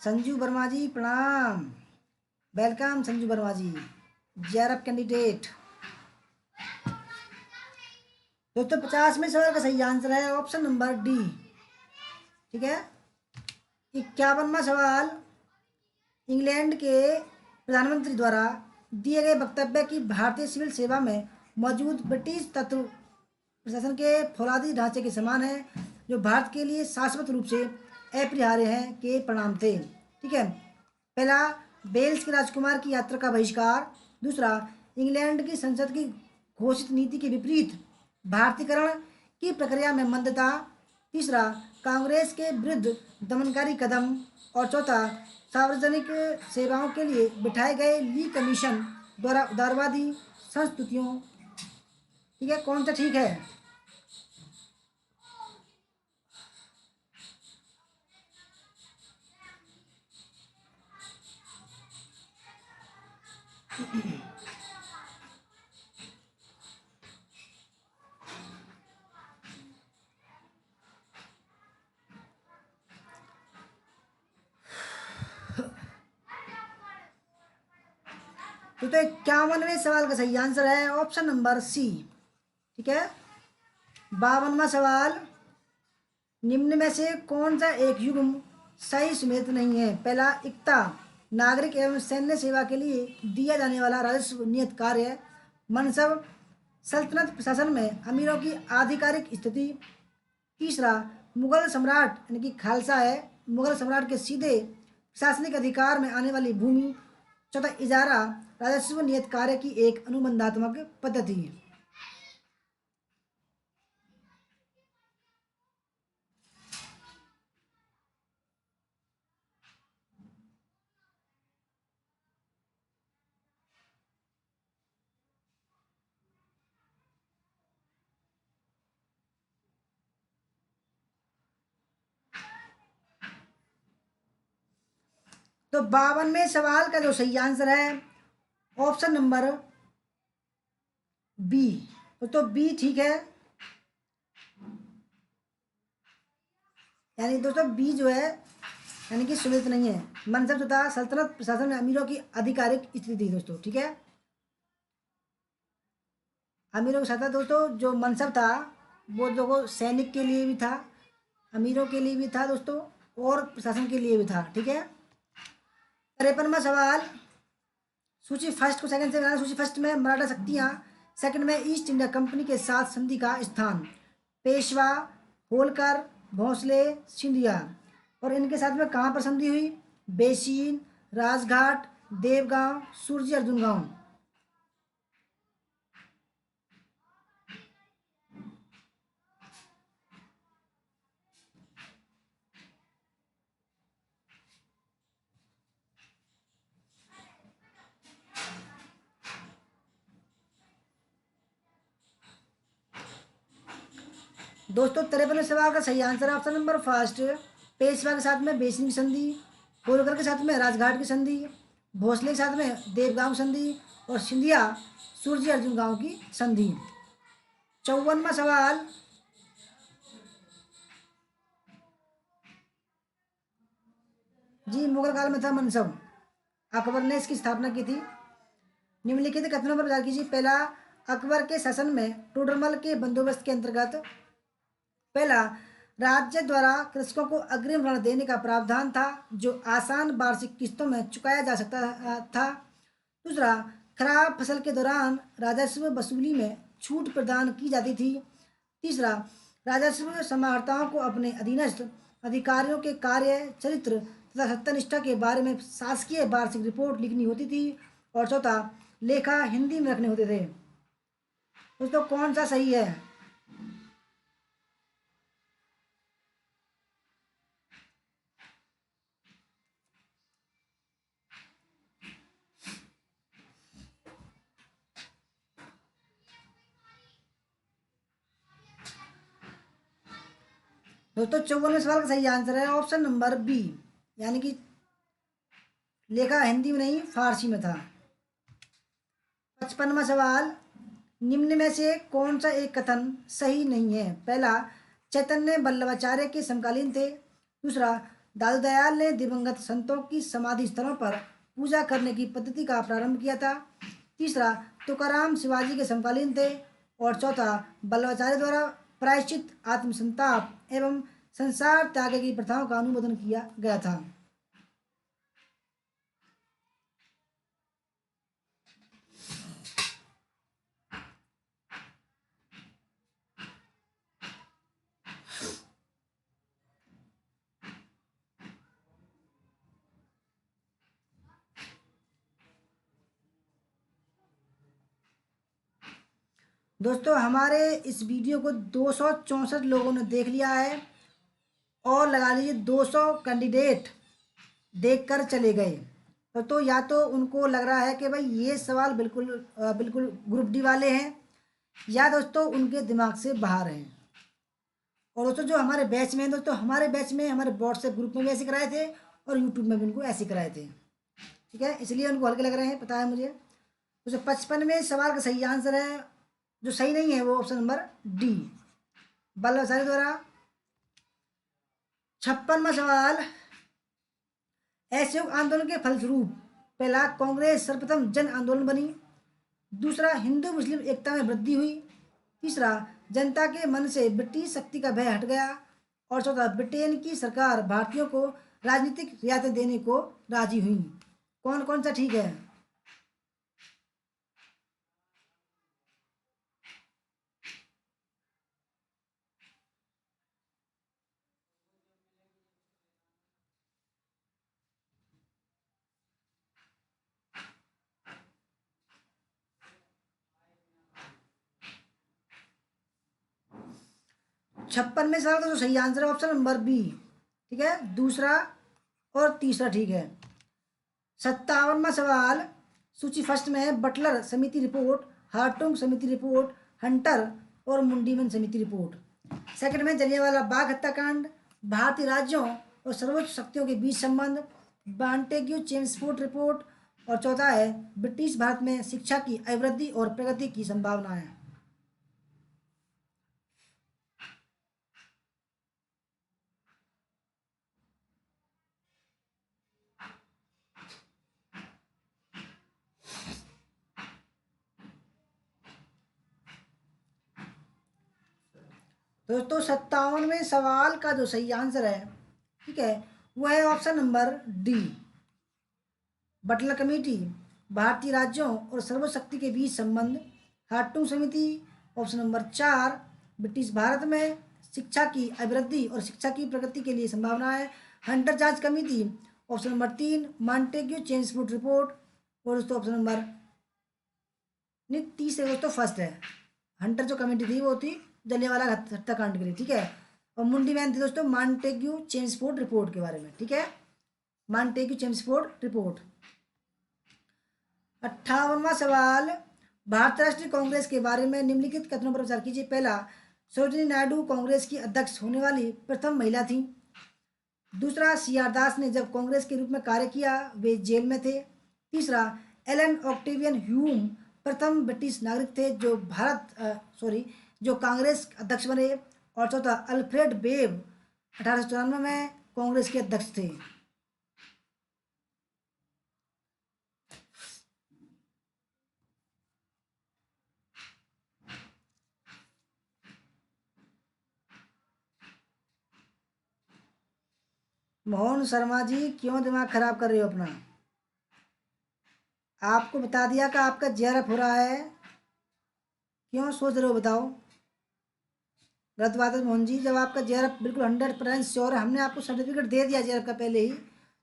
संजू वर्मा जी प्रणाम, वेलकम संजू वर्मा जी, जेआरएफ कैंडिडेट। दोस्तों 50वें सवाल का सही आंसर है ऑप्शन नंबर डी, ठीक है। 51वां सवाल, इंग्लैंड के प्रधानमंत्री द्वारा दिए गए वक्तव्य की भारतीय सिविल सेवा में मौजूद ब्रिटिश तत्व प्रशासन के फौलादी ढांचे के समान है, जो भारत के लिए शाश्वत रूप से अपरिहार्य हैं, के परिणाम थे, ठीक है। पहला, वेल्स के राजकुमार की यात्रा का बहिष्कार, दूसरा, इंग्लैंड की संसद की घोषित नीति के विपरीत भारतीयकरण की प्रक्रिया में मंदता, तीसरा, कांग्रेस के विरुद्ध दमनकारी कदम, और चौथा, सार्वजनिक सेवाओं के लिए बिठाए गए ली कमीशन द्वारा उदारवादी संस्तुतियों, ठीक है, कौन सा ठीक है? तो 51वें सवाल का सही आंसर है ऑप्शन नंबर सी, ठीक है। 52वां सवाल, निम्न में से कौन सा एक युग्म सही सुमेलित नहीं है? पहला, इकता, नागरिक एवं सैन्य सेवा के लिए दिया जाने वाला राजस्व नियत कार्य, मनसब, सल्तनत प्रशासन में अमीरों की आधिकारिक स्थिति, तीसरा, मुगल सम्राट यानी कि खालसा है, मुगल सम्राट के सीधे प्रशासनिक अधिकार में आने वाली भूमि, चौथा, इजारा राजस्व नियत कार्य की एक अनुबंधात्मक पद्धति। तो 52वें सवाल का जो सही आंसर है ऑप्शन नंबर बी, तो बी ठीक है, यानी दोस्तों बी जो है यानी कि सुमित नहीं है, मनसब तथा सल्तनत प्रशासन में अमीरों की आधिकारिक स्थिति दोस्तों, ठीक है। अमीरों के साथ दोस्तों जो मनसब था वो देखो सैनिक के लिए भी था, अमीरों के लिए भी था दोस्तों, और प्रशासन के लिए भी था, ठीक है। 53वां सवाल, सूची फर्स्ट को सेकंड से बनाना। सूची फर्स्ट में मराठा शक्तियाँ, सेकंड में ईस्ट इंडिया कंपनी के साथ संधि का स्थान, पेशवा, होलकर, भोंसले, सिंधिया, और इनके साथ में कहाँ पर संधि हुई? बेसीन, राजघाट, देवगांव, सूरजी अर्जुन गांव। दोस्तों 53वें सवाल का सही answer option number first, Peshwa के साथ में बेसिन की संधि, होलकर के साथ में राजघाट की संधि, भोसले के साथ में देवगांव संधि, और सिंधिया सूरजी अर्जुन गांव की संधि। 54वां सवाल, जी मुगल काल में था मनसब, अकबर ने इसकी स्थापना की थी। निम्नलिखित कथनों पर विचार कीजिए। पहला, अकबर के शासन में टोडरमल के बंदोबस्त के अंतर्गत पहला, राज्य द्वारा कृषकों को अग्रिम ऋण देने का प्रावधान था जो आसान वार्षिक किस्तों में चुकाया जा सकता था। दूसरा, खराब फसल के दौरान राजस्व वसूली में छूट प्रदान की जाती थी। तीसरा, राजस्व समाहर्ताओं को अपने अधीनस्थ अधिकारियों के कार्य चरित्र तथा सत्यनिष्ठा के बारे में शासकीय वार्षिक रिपोर्ट लिखनी होती थी। और चौथा, लेखा हिंदी में रखने होते थे। दोस्तों कौन सा सही है? दोस्तों 54वें सवाल का सही आंसर है ऑप्शन नंबर बी, यानी कि लेखा हिंदी में नहीं फारसी में था। 55वां सवाल, निम्न में से कौन सा एक कथन सही नहीं है? पहला, चैतन्य वल्लभाचार्य के समकालीन थे। दूसरा, दादू दयाल ने दिवंगत संतों की समाधि स्थलों पर पूजा करने की पद्धति का प्रारंभ किया था। तीसरा, तुकाराम शिवाजी के समकालीन थे। और चौथा, वल्लभाचार्य द्वारा प्रायश्चित आत्मसंताप एवं संसार त्याग की प्रथाओं का अनुमोदन किया गया था। दोस्तों हमारे इस वीडियो को 264 लोगों ने देख लिया है और लगा लीजिए 200 कैंडिडेट देखकर चले गए। तो या तो उनको लग रहा है कि भाई ये सवाल बिल्कुल ग्रुप डी वाले हैं, या दोस्तों उनके दिमाग से बाहर हैं। और दोस्तों जो हमारे बैच में हैं, दोस्तों हमारे बैच में हमारे व्हाट्सएप ग्रुप में भी ऐसे कराए थे और यूट्यूब में भी उनको ऐसे कराए थे। ठीक है, इसलिए उनको हल्के लग रहे हैं, पता है मुझे। दोस्तों 55वें सवाल का सही आंसर है, जो सही नहीं है वो ऑप्शन नंबर डी, वल्लभाचार्य द्वारा। 56वां सवाल, असहयोग आंदोलन के फलस्वरूप पहला, कांग्रेस सर्वप्रथम जन आंदोलन बनी। दूसरा, हिंदू मुस्लिम एकता में वृद्धि हुई। तीसरा, जनता के मन से ब्रिटिश शक्ति का भय हट गया। और चौथा, ब्रिटेन की सरकार भारतीयों को राजनीतिक रियायतें देने को राजी हुई। कौन कौन सा ठीक है? छप्पन में सवाल का जो सही आंसर है ऑप्शन नंबर बी। ठीक है, दूसरा और तीसरा ठीक है। 57वां सवाल, सूची फर्स्ट में है बटलर समिति रिपोर्ट, हार्टुंग समिति रिपोर्ट, हंटर और मुंडीमन समिति रिपोर्ट। सेकंड में जलियांवाला बाग हत्याकांड, भारतीय राज्यों और सर्वोच्च शक्तियों के बीच संबंध, बांटेग्यू चेम्सफोर्ड रिपोर्ट। और चौथा है ब्रिटिश भारत में शिक्षा की अभिवृद्धि और प्रगति की संभावनाएं। 57वें सवाल का जो सही आंसर है, ठीक है, वो है option number D, Butler committee, भारतीय राज्यों और सर्वशक्ति के बीच संबंध, हार्टुंग समिति। ऑप्शन नंबर 4, ब्रिटिश भारत में शिक्षा की अभिवृद्धि और शिक्षा की प्रगति के लिए संभावनाएं, हंटर जांच committee. Option number 3, Montagu Chelmsford report. और दोस्तों ऑप्शन नंबर नहीं, तीसरे दोस्तों फर्स्ट है, हंटर जो कमेटी थी वो थी जलियांवाला हत्याकांड के लिए। ठीक है, और मुंडी मैन थी दोस्तों मॉन्टेग्यू चेम्सफोर्ड रिपोर्ट के बारे में। ठीक है, मॉन्टेग्यू चेम्सफोर्ड रिपोर्ट। 58वां सवाल, भारत राष्ट्रीय कांग्रेस के बारे में निम्नलिखित कथनों पर विचार कीजिए। पहला, सरोजिनी नायडू कांग्रेस की अध्यक्ष होने वाली प्रथम महिला थी। दूसरा, सी आर दास ने जब कांग्रेस के रूप में कार्य किया वे जेल में थे। तीसरा, एलन ऑक्टेवियन ह्यूम प्रथम ब्रिटिश नागरिक थे जो कांग्रेस अध्यक्ष बने। और चौथा, अल्फ्रेड बेब 1894 में कांग्रेस के अध्यक्ष थे। मोहन शर्मा जी, क्यों दिमाग खराब कर रहे हो अपना? आपको बता दिया कि आपका जेआरएफ हो रहा है, क्यों सोच रहे हो बताओ? गलत बात है मोहन जी, जब आपका जेआरएफ बिल्कुल 100% श्योर है, हमने आपको सर्टिफिकेट दे दिया जेआरएफ का पहले ही,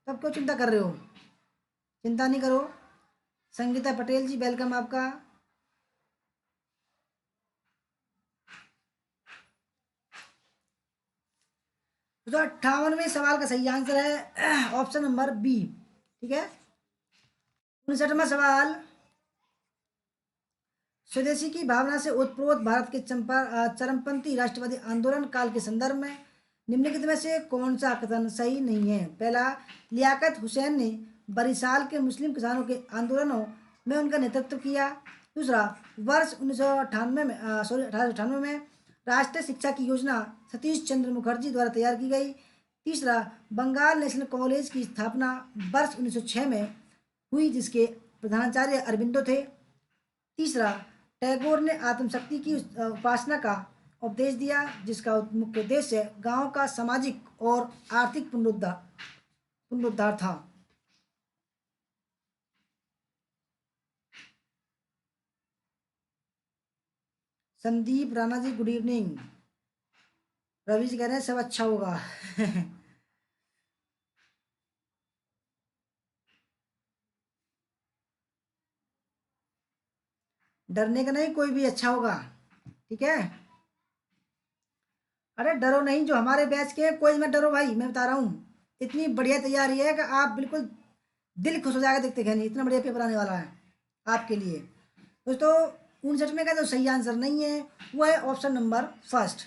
तब क्यों चिंता कर रहे हो? चिंता नहीं करो। संगीता पटेल जी, वेलकम आपका। तो 58वें सवाल का सही आंसर है ऑप्शन नंबर बी। ठीक है। 59वां सवाल, स्वदेशी की भावना से ओतप्रोत भारत के चरमपंथी राष्ट्रवादी आंदोलन काल के संदर्भ में निम्नलिखित में से कौन सा कथन सही नहीं है? पहला, लियाकत हुसैन ने बरिशाल के मुस्लिम किसानों के आंदोलनों में उनका नेतृत्व किया। दूसरा, वर्ष 1998 में 1898 में राष्ट्रीय शिक्षा की योजना सतीश चंद्र मुखर्जी द्वारा तैयार की गई। तीसरा, बंगाल नेशनल कॉलेज की स्थापना वर्ष 1906 में हुई, जिसके प्रधानाचार्य अरबिंदो थे। तीसरा, टैगोर ने आत्मशक्ति की उपासना का उपदेश दिया, जिसका मुख्य उद्देश्य गांव का सामाजिक और आर्थिक पुनरुद्धार था। Sandeep Rana ji, good evening. रवि जी कह रहे हैं सब अच्छा होगा डरने का नहीं, कोई भी अच्छा होगा। ठीक है। अरे डरो नहीं, जो हमारे बैच के हैं, कोई मत डरो भाई, मैं बता रहा हूँ। इतनी बढ़िया तैयारी है कि आप बिल्कुल दिल खुश हो जाएगा देखते कहने, इतना बढ़िया पेपर आने वाला है आपके लिए। दोस्तों, 59 का जो सही आंसर नहीं है वो है ऑप्शन नंबर फर्स्ट।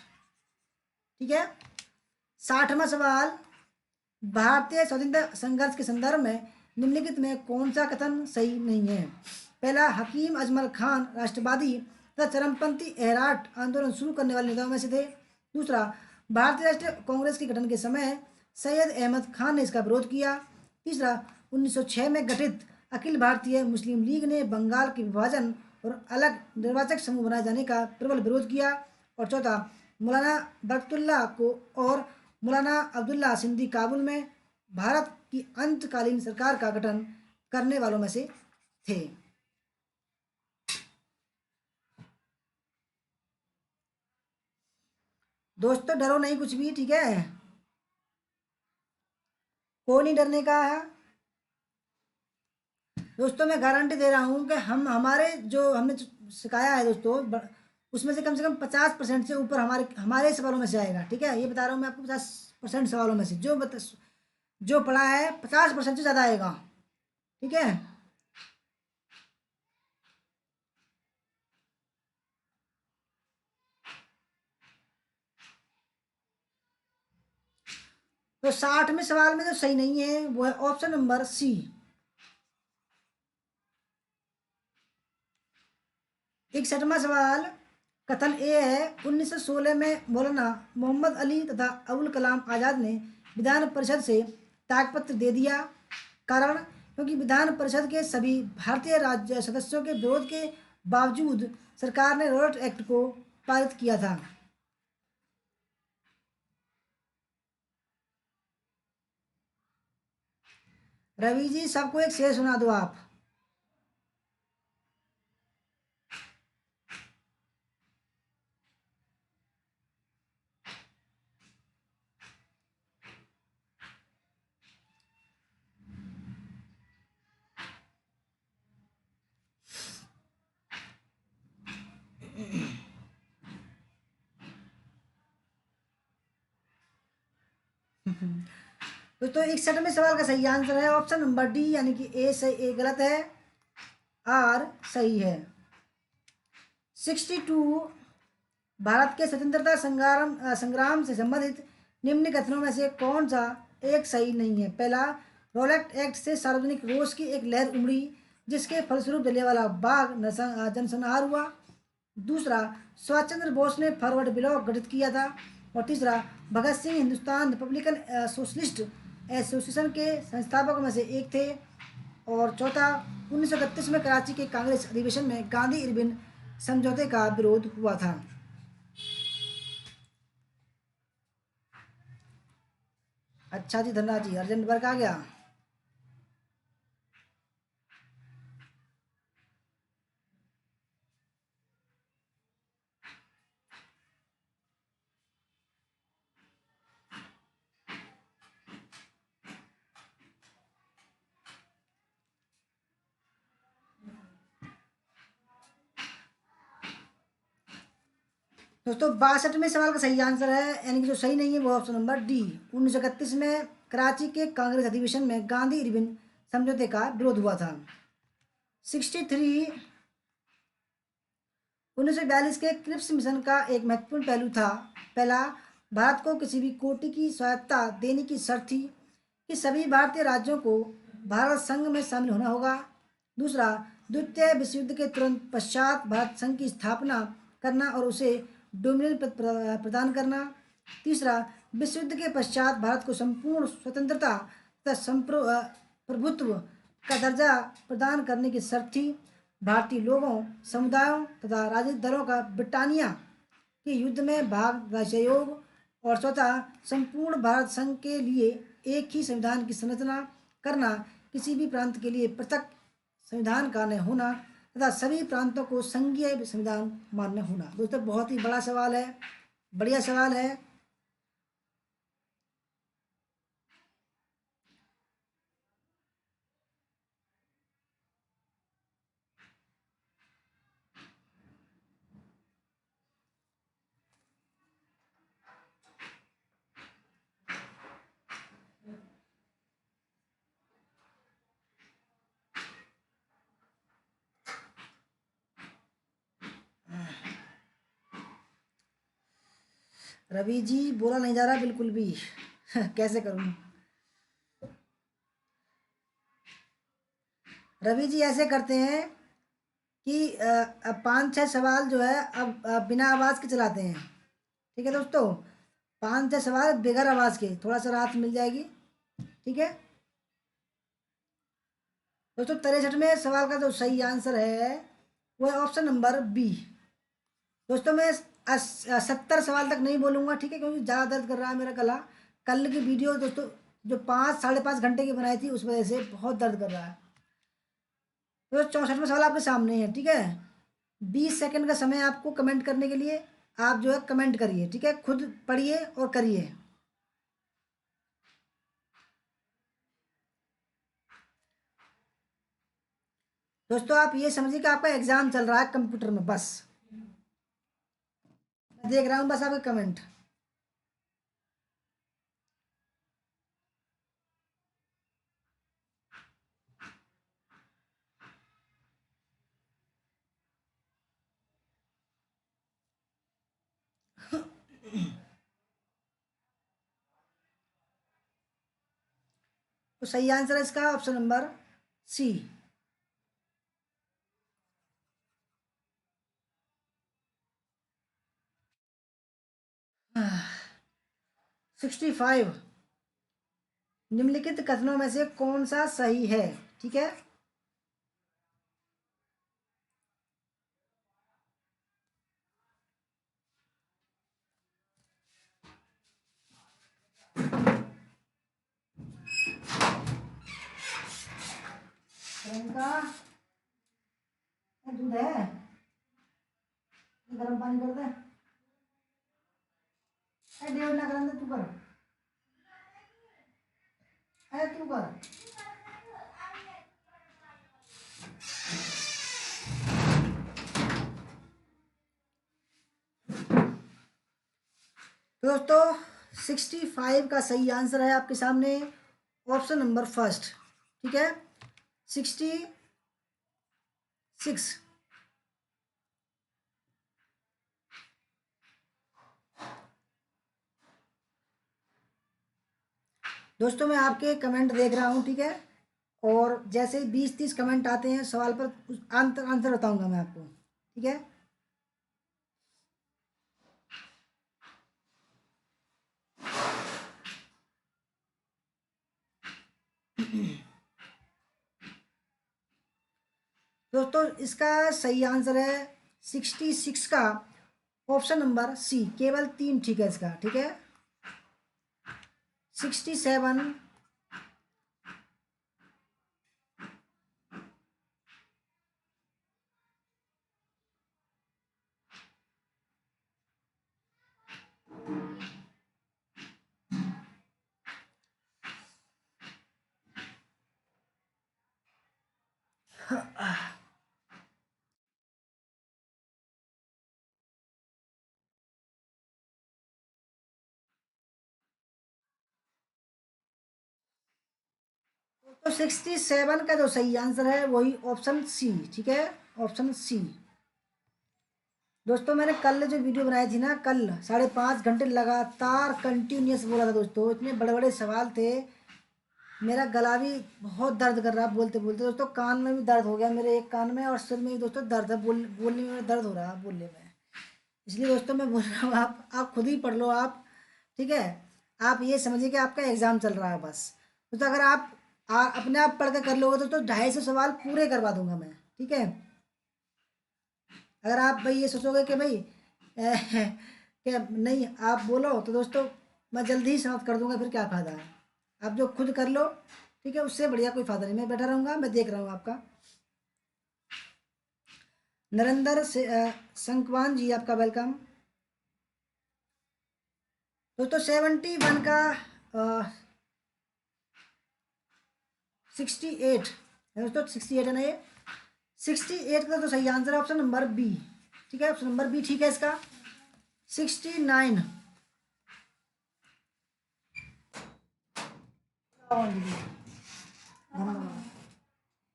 ठीक है। 60वां सवाल, भारतीय स्वतंत्रता संघर्ष के संदर्भ में निम्नलिखित में कौन सा कथन सही नहीं है? पहला, हकीम अजमल खान राष्ट्रवादी तथा चरमपंथी एराट आंदोलन शुरू करने वाले नेताओं में से थे। दूसरा, भारतीय राष्ट्रीय कांग्रेस के गठन के समय सैयद अहमद खान ने इसका विरोध किया। तीसरा, 1906 में गठित अखिल भारतीय मुस्लिम लीग ने बंगाल के विभाजन और अलग निर्वाचक समूह बनाए जाने का प्रबल विरोध किया। और चौथा, मौलाना बरकतुल्लाह को और मौलाना अब्दुल्ला सिंधी काबुल में भारत की अंतकालीन सरकार का गठन करने वालों में से थे। दोस्तों डरो नहीं कुछ भी, ठीक है? कोई नहीं डरने का है। दोस्तों मैं गारंटी दे रहा हूँ कि हम हमारे जो हमने सिखाया है दोस्तों, उसमें से कम 50% से ऊपर हमारे हमारे सवालों में से आएगा। ठीक है, ये बता रहा हूँ मैं आपको, 50% सवालों में से जो पढ़ा है 50% से ज़्यादा आएगा। ठीक है। तो 60वें सवाल में जो सही नहीं है वो है ऑप्शन नंबर सी। 61वां सवाल, कथन ए है, 1916 में मौलाना मोहम्मद अली तथा अबुल कलाम आज़ाद ने विधान परिषद से त्यागपत्र दे दिया। कारण, क्योंकि विधान परिषद के सभी भारतीय राज्य सदस्यों के विरोध के बावजूद सरकार ने रॉयट एक्ट को पारित किया था। रवि जी, सबको एक शेर सुना दो आप। दोस्तों 61वें सवाल का सही आंसर है ऑप्शन नंबर डी, यानी कि ए गलत है, आर सही है। 62, भारत के स्वतंत्रता संग्राम से संबंधित निम्न कथनों में से कौन सा एक सही नहीं है? पहला, रॉलेट एक्ट से सार्वजनिक रोष की एक लहर उमड़ी, जिसके फलस्वरूप जलियांवाला बाग जनसंहार हुआ। दूसरा, सुभाष चंद्र बोस ने फॉरवर्ड ब्लॉक गठित किया था। और तीसरा, Bhagat Singh Hindustan Republican Socialist Association के संस्थापकों में से एक थे। और चौथा, 1931 में कराची के कांग्रेस अधिवेशन में गांधी इरविन समझौते का विरोध हुआ था। अच्छा जी धनराज जी, अर्जेंट वर्क आ गया। दोस्तों 62वें सवाल का सही आंसर है, यानी कि जो सही नहीं है वो ऑप्शन नंबर डी। 1931 में कराची के कांग्रेस अधिवेशन में गांधी इरविन समझौते का विरोध हुआ था। 63 1942 के क्रिप्स मिशन का एक महत्वपूर्ण पहलू था। पहला, भारत को किसी भी कोटि की स्वायत्तता देने की शर्त थी कि सभी भारतीय राज्यों को भारत संघ में शामिल होना होगा। दूसरा, द्वितीय विश्व युद्ध के तुरंत पश्चात भारत संघ की स्थापना करना और उसे डोमिनियन पद प्रदान करना। तीसरा, विश्व युद्ध के पश्चात भारत को संपूर्ण स्वतंत्रता तथा प्रभुत्व का दर्जा प्रदान करने की शर्त थी। भारतीय लोगों, समुदायों तथा राजनीतिक दलों का ब्रिटानिया के युद्ध में भाग का सहयोग और स्वतः संपूर्ण भारत संघ के लिए एक ही संविधान की संरचना करना, किसी भी प्रांत के लिए पृथक संविधान का न होना तथा सभी प्रांतों को संघीय संविधान मान्य होना। दोस्तों बहुत ही बड़ा सवाल है, बढ़िया सवाल है। रवि जी बोला नहीं जा रहा बिल्कुल भी कैसे करूं। रवि जी ऐसे करते हैं कि अब 5-6 सवाल जो है अब बिना आवाज़ के चलाते हैं। ठीक है दोस्तों, 5-6 सवाल बगैर आवाज़ के, थोड़ा सा राहत मिल जाएगी। ठीक है दोस्तों, 63वें सवाल का जो सही आंसर है वो है ऑप्शन नंबर बी। दोस्तों मैं 70 सवाल तक नहीं बोलूँगा, ठीक है, क्योंकि ज़्यादा दर्द कर रहा है मेरा गला। कल की वीडियो दोस्तों जो 5 साढ़े 5 घंटे की बनाई थी उस वजह से बहुत दर्द कर रहा है। तो 64वां सवाल आपके सामने है, ठीक है। 20 सेकंड का समय आपको कमेंट करने के लिए, आप जो है कमेंट करिए, ठीक है, खुद पढ़िए और करिए। दोस्तों आप ये समझिए कि आपका एग्जाम चल रहा है कंप्यूटर में, बस मैं देख रहा हूँ बस आपके कमेंट। तो सही आंसर है इसका ऑप्शन नंबर सी। 65, निम्नलिखित कथनों में से कौन सा सही है, ठीक है। प्रियंका, दूध है, गर्म पानी कर दे। अरे डेढ़ ना कर तू कर, अरे तू कर। दोस्तों 65 का सही आंसर है आपके सामने ऑप्शन नंबर फर्स्ट, ठीक है, 66। दोस्तों मैं आपके कमेंट देख रहा हूँ, ठीक है, और जैसे ही 20-30 कमेंट आते हैं सवाल पर आंसर आंसर बताऊंगा मैं आपको, ठीक है। दोस्तों इसका सही आंसर है 66 का ऑप्शन नंबर सी। केवल 3 ठीक है इसका, ठीक है। 67। तो 67 का जो सही आंसर है वही ऑप्शन सी, ठीक है, ऑप्शन सी। दोस्तों मैंने कल जो वीडियो बनाई थी ना, कल 5.5 घंटे लगातार कंटिन्यूस बोला था दोस्तों, इतने बड़े बड़े सवाल थे, मेरा गला भी बहुत दर्द कर रहा बोलते बोलते दोस्तों, कान में भी दर्द हो गया, मेरे एक कान में और सिर में भी दोस्तों दर्द है, बोलने में दर्द हो रहा है बोलने में। इसलिए दोस्तों मैं बोल रहा हूँ, आप खुद ही पढ़ लो आप, ठीक है। आप ये समझिए कि आपका एग्ज़ाम चल रहा है बस। तो अगर आप अपने आप पढ़ के कर लोगे तो 250 सवाल पूरे करवा दूंगा मैं, ठीक है। अगर आप भाई ये सोचोगे कि भाई कि नहीं आप बोलो तो दोस्तों मैं जल्दी ही समाप्त कर दूंगा, फिर क्या फ़ायदा है। आप जो खुद कर लो, ठीक है, उससे बढ़िया कोई फ़ायदा नहीं, मैं बैठा रहूँगा, मैं देख रहा हूँ आपका। नरेंद्र से संकवान जी आपका वेलकम। दोस्तों 71 का 68 है दोस्तों, 68 है ना ये, 68 का तो सही आंसर है ऑप्शन नंबर बी, ठीक है, ऑप्शन नंबर बी ठीक है इसका। 69।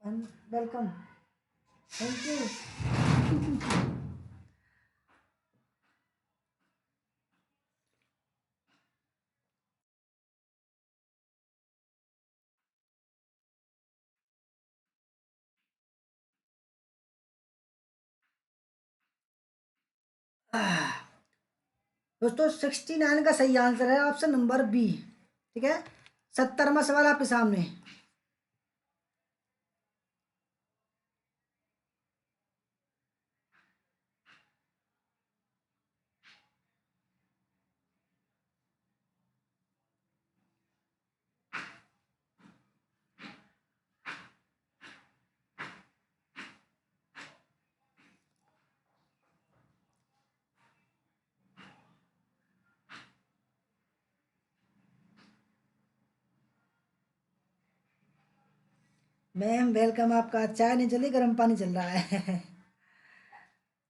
धन्यवाद, वेलकम, थैंक यू। दोस्तों 69 का सही आंसर है ऑप्शन नंबर बी, ठीक है। 70वां सवाल आपके सामने। मैम वेलकम, आपका चाय नहीं चली, गर्म पानी चल रहा है।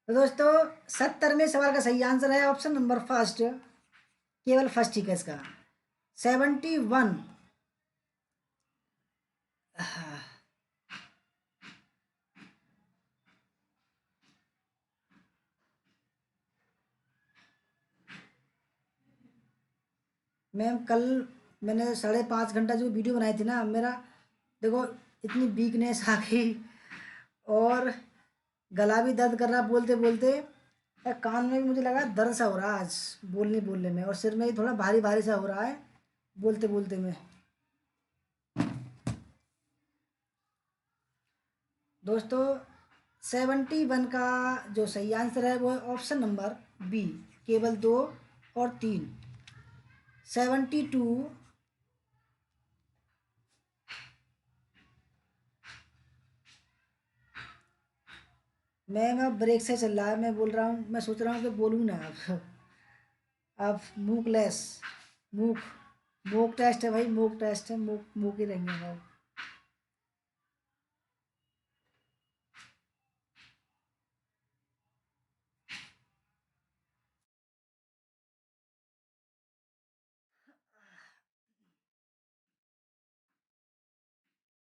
तो दोस्तों 70वें सवाल का सही आंसर है ऑप्शन नंबर फर्स्ट, केवल फर्स्ट ठीक है इसका। 71। मैम कल मैंने 5.5 घंटा जो वीडियो बनाई थी ना, मेरा देखो इतनी वीकनेस आ गई, और गला भी दर्द कर रहा बोलते बोलते, और कान में भी मुझे लगा दर्द सा हो रहा है आज बोलने बोलने में, और सिर में भी थोड़ा भारी भारी सा हो रहा है बोलते बोलते में। दोस्तों 71 का जो सही आंसर है वो है ऑप्शन नंबर बी, केवल 2 और 3। 72। मैम अब ब्रेक से चल रहा है, मैं बोल रहा हूँ, मैं सोच रहा हूँ कि बोलूँ ना अब मूकलेस, मूक मूक टेस्ट है भाई, मूक टेस्ट है, मूक मूक ही रहेंगे हम अब।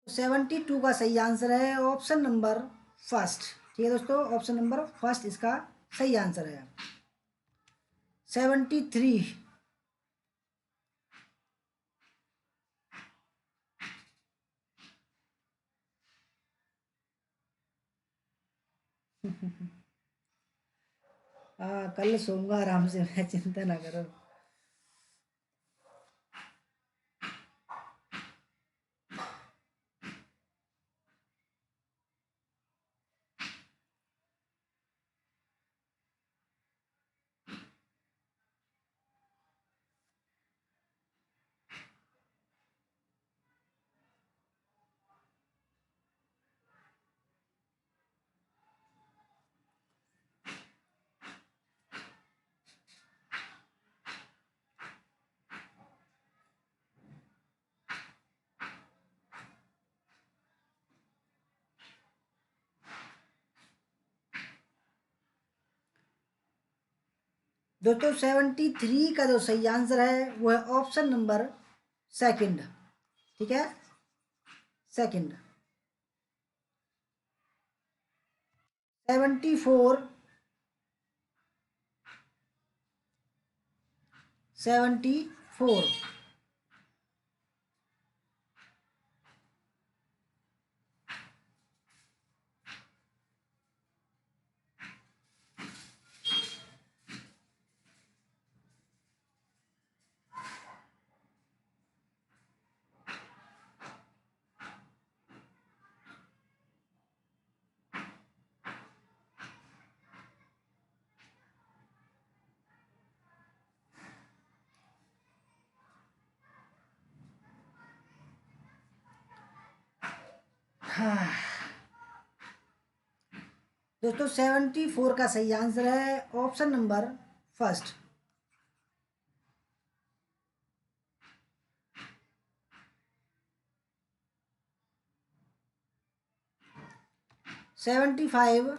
72 का सही आंसर है ऑप्शन नंबर फर्स्ट, ठीक है दोस्तों, ऑप्शन नंबर फर्स्ट इसका सही आंसर है। 73। हाँ कल सोऊंगा आराम से, मैं चिंता ना करो। दोस्तों 73 का जो सही आंसर है वो है ऑप्शन नंबर सेकंड। ठीक है, सेकंड। 74, 74। हाँ दोस्तों 74 का सही आंसर है ऑप्शन नंबर फर्स्ट। 75,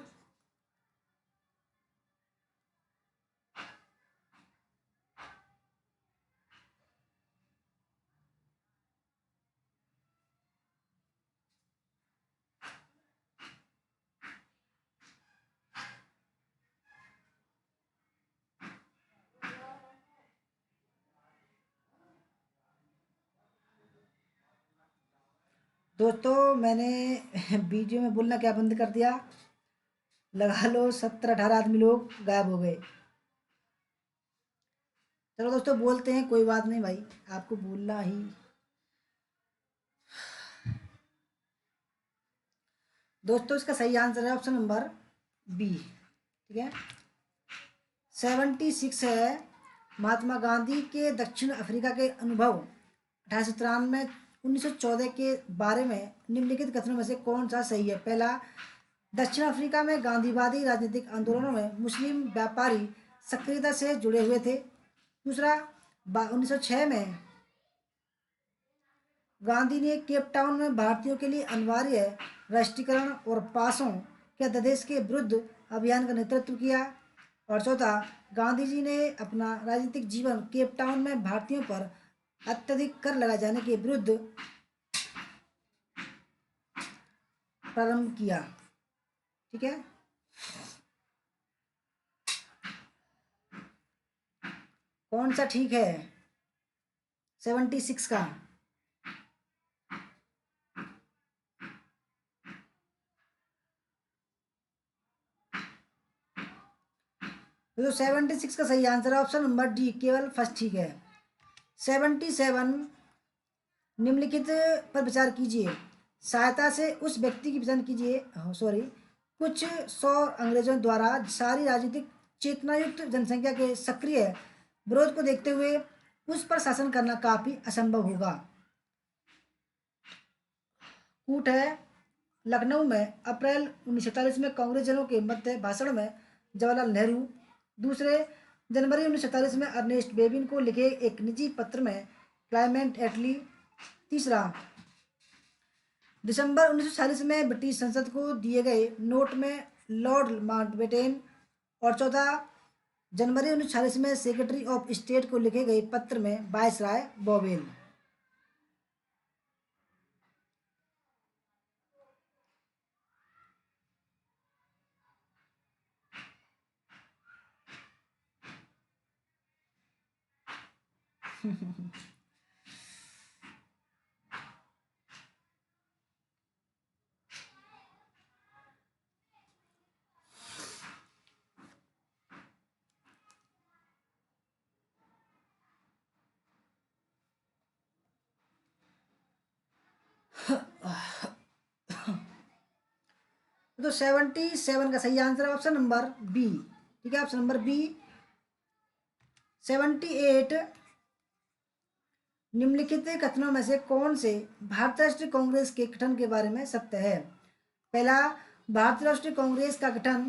दोस्तों मैंने वीडियो में बोलना क्या बंद कर दिया, लगा लो 17-18 आदमी लोग गायब हो गए। चलो दोस्तों बोलते हैं, कोई बात नहीं भाई, आपको बोलना ही। दोस्तों इसका सही आंसर है ऑप्शन नंबर बी। ठीक है, 76 है। महात्मा गांधी के दक्षिण अफ्रीका के अनुभव 1893 1914 के बारे में निम्नलिखित कथनों में से कौन सा सही है? पहला, दक्षिण अफ्रीका में गांधीवादी राजनीतिक आंदोलनों में मुस्लिम व्यापारी सक्रियता से जुड़े हुए थे। दूसरा, 1906 में गांधी ने केप टाउन में भारतीयों के लिए अनिवार्य राष्ट्रीयकरण और पासों के अध्यादेश के विरुद्ध अभियान का नेतृत्व किया। और चौथा, गांधी जी ने अपना राजनीतिक जीवन केप टाउन में भारतीयों पर अत्यधिक कर लगाए जाने के विरुद्ध प्रारंभ किया। ठीक है, कौन सा ठीक है 76 का? तो 76 का सही आंसर है ऑप्शन नंबर डी, केवल फर्स्ट ठीक है। 77, निम्नलिखित पर विचार कीजिए। सहायता से उस व्यक्ति की पहचान कीजिए, सॉरी, कुछ 100 अंग्रेजों द्वारा सारी राजनीतिक चेतनायुक्त जनसंख्या के सक्रिय विरोध को देखते हुए उस पर शासन करना काफी असंभव होगा। कूट है, लखनऊ में अप्रैल 1947 में कांग्रेस जनों के मध्य भाषण में जवाहरलाल नेहरू। दूसरे, जनवरी 1947 में अर्नेस्ट बेबिन को लिखे एक निजी पत्र में क्लाइमेंट एटली। तीसरा, दिसंबर 1940 में ब्रिटिश संसद को दिए गए नोट में लॉर्ड माउंटबेटन। और चौथा, जनवरी 1940 में सेक्रेटरी ऑफ स्टेट को लिखे गए पत्र में वायसराय बोवेल। तो 77 का सही आंसर है ऑप्शन नंबर बी। ठीक है, ऑप्शन नंबर बी। 78, निम्नलिखित कथनों में से कौन से भारतीय राष्ट्रीय कांग्रेस के गठन के बारे में सत्य है? पहला, भारतीय राष्ट्रीय कांग्रेस का गठन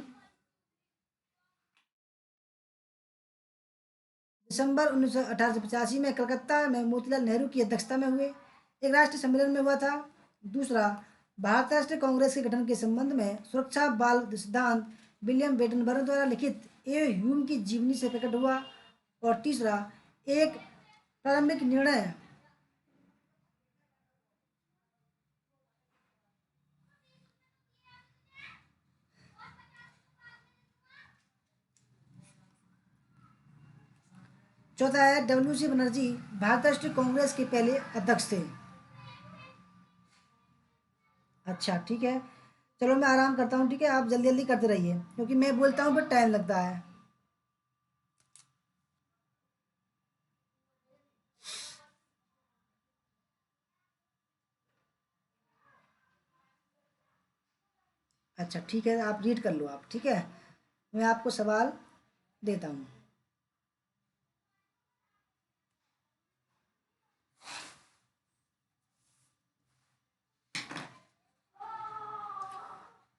दिसंबर 1885 में कलकत्ता में मोतीलाल नेहरू की अध्यक्षता में हुए एक राष्ट्रीय सम्मेलन में हुआ था। दूसरा, भारतीय राष्ट्रीय कांग्रेस के गठन के संबंध में सुरक्षा बाल सिद्धांत विलियम बेटनबर्ग द्वारा लिखित ए ह्यूम की जीवनी से प्रकट हुआ। और तीसरा, एक प्रारंभिक निर्णय। चौथा है डब्ल्यू सी बनर्जी भारत राष्ट्रीय कांग्रेस के पहले अध्यक्ष थे। अच्छा ठीक है, चलो मैं आराम करता हूँ, ठीक है, आप जल्दी जल्दी करते रहिए क्योंकि मैं बोलता हूँ फिर टाइम लगता है। अच्छा ठीक है, आप रीड कर लो आप, ठीक है, मैं आपको सवाल देता हूँ।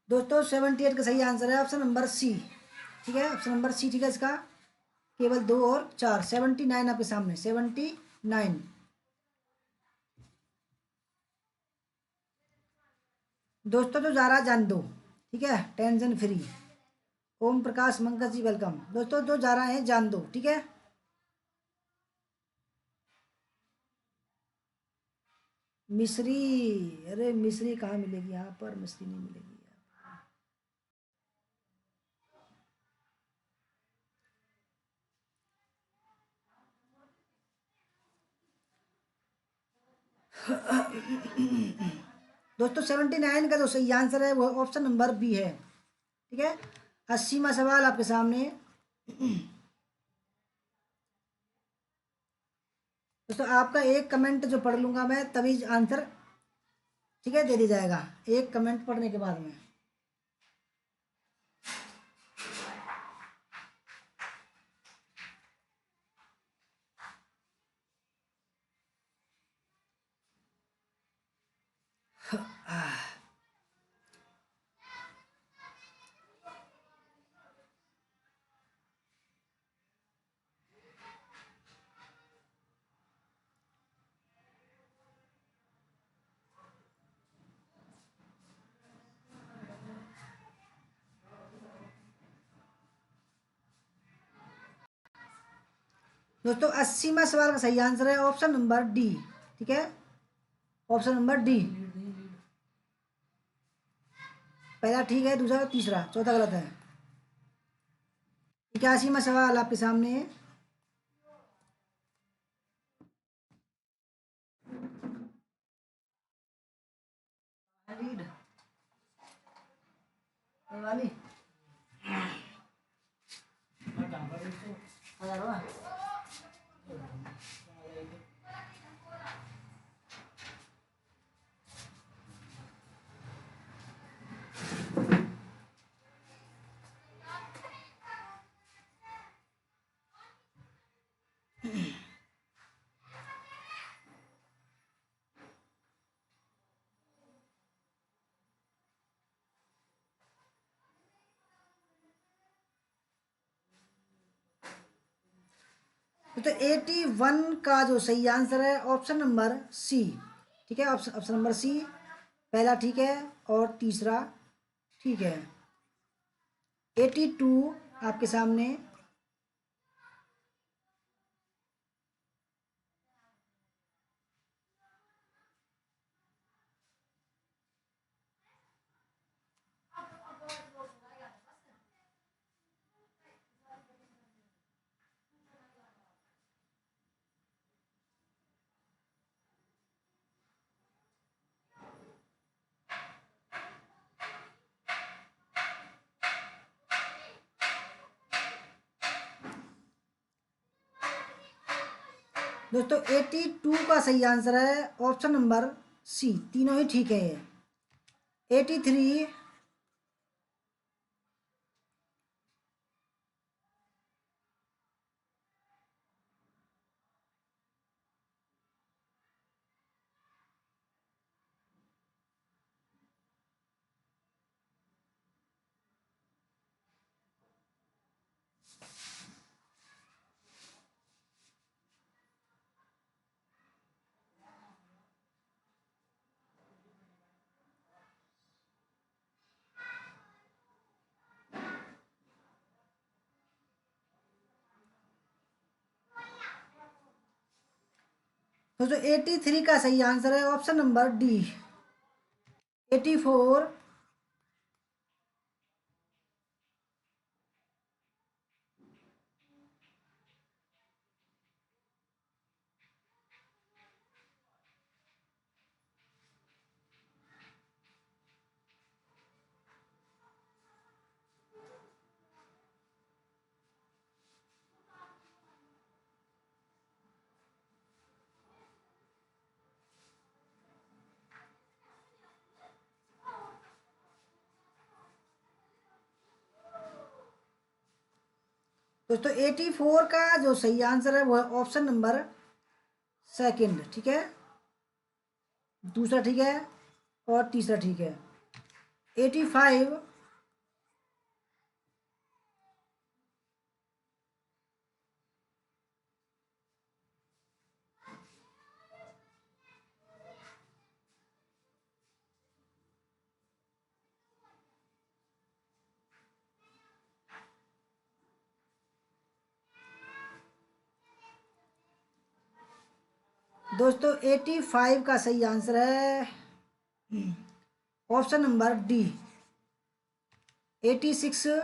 दोस्तों 78 का सही आंसर है ऑप्शन नंबर सी, ठीक है, ऑप्शन नंबर सी, ठीक है, इसका केवल 2 और 4, 79 आपके सामने, 79। दोस्तों जो जा रहा जान दो, ठीक है, टेंशन फ्री। ओम प्रकाश मंगत जी वेलकम। दोस्तों जो जा रहे हैं जान दो, ठीक है। मिश्री, अरे मिश्री कहाँ मिलेगी यहाँ पर, मिश्री नहीं मिलेगी। दोस्तों 79 का जो सही आंसर है वो ऑप्शन नंबर बी है, ठीक है। 80वां सवाल आपके सामने। दोस्तों आपका एक कमेंट जो पढ़ लूंगा मैं तभी आंसर, ठीक है, दे दिया जाएगा, एक कमेंट पढ़ने के बाद में। दोस्तों 80वां सवाल का सही आंसर है ऑप्शन नंबर डी, ठीक है, ऑप्शन नंबर डी। पहला ठीक है, दूसरा तीसरा, चौथा गलत है। 81वां सवाल आपके सामने। लीड वाली तो 81 का जो सही आंसर है ऑप्शन नंबर सी, ठीक है, ऑप्शन ऑप्शन नंबर सी। पहला ठीक है और तीसरा ठीक है। 82 आपके सामने। दोस्तों 82 का सही आंसर है ऑप्शन नंबर सी, तीनों ही ठीक है ये। 83। दोस्तों 83 का सही आंसर है ऑप्शन नंबर डी, 84। दोस्तों 84 का जो सही आंसर है वो है ऑप्शन नंबर सेकंड, ठीक है। दूसरा ठीक है और तीसरा ठीक है। 85। दोस्तों 85 का सही आंसर है ऑप्शन नंबर डी, 86।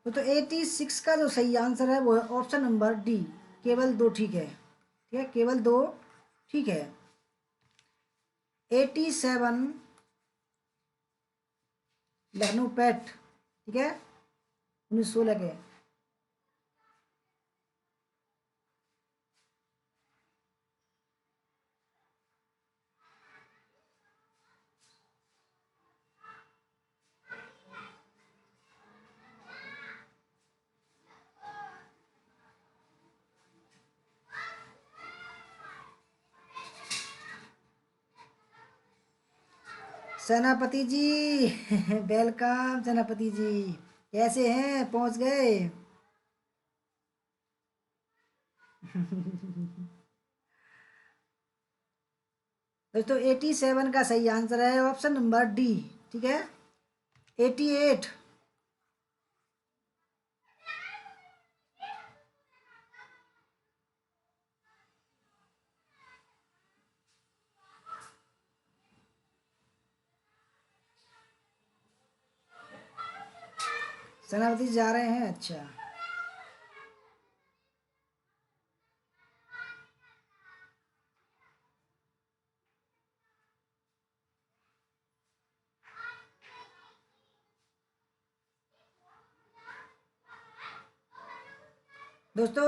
तो 86 का जो सही आंसर है वो है ऑप्शन नंबर डी, केवल दो ठीक है, ठीक है, केवल दो ठीक है। 87 लखनऊ पेट, ठीक है, 1916 के। सेनापति जी वेलकम सेनापति जी, कैसे हैं, पहुंच गए? दोस्तों 87 का सही आंसर है ऑप्शन नंबर डी, ठीक है। 88। सेनापति जी जा रहे हैं, अच्छा। दोस्तों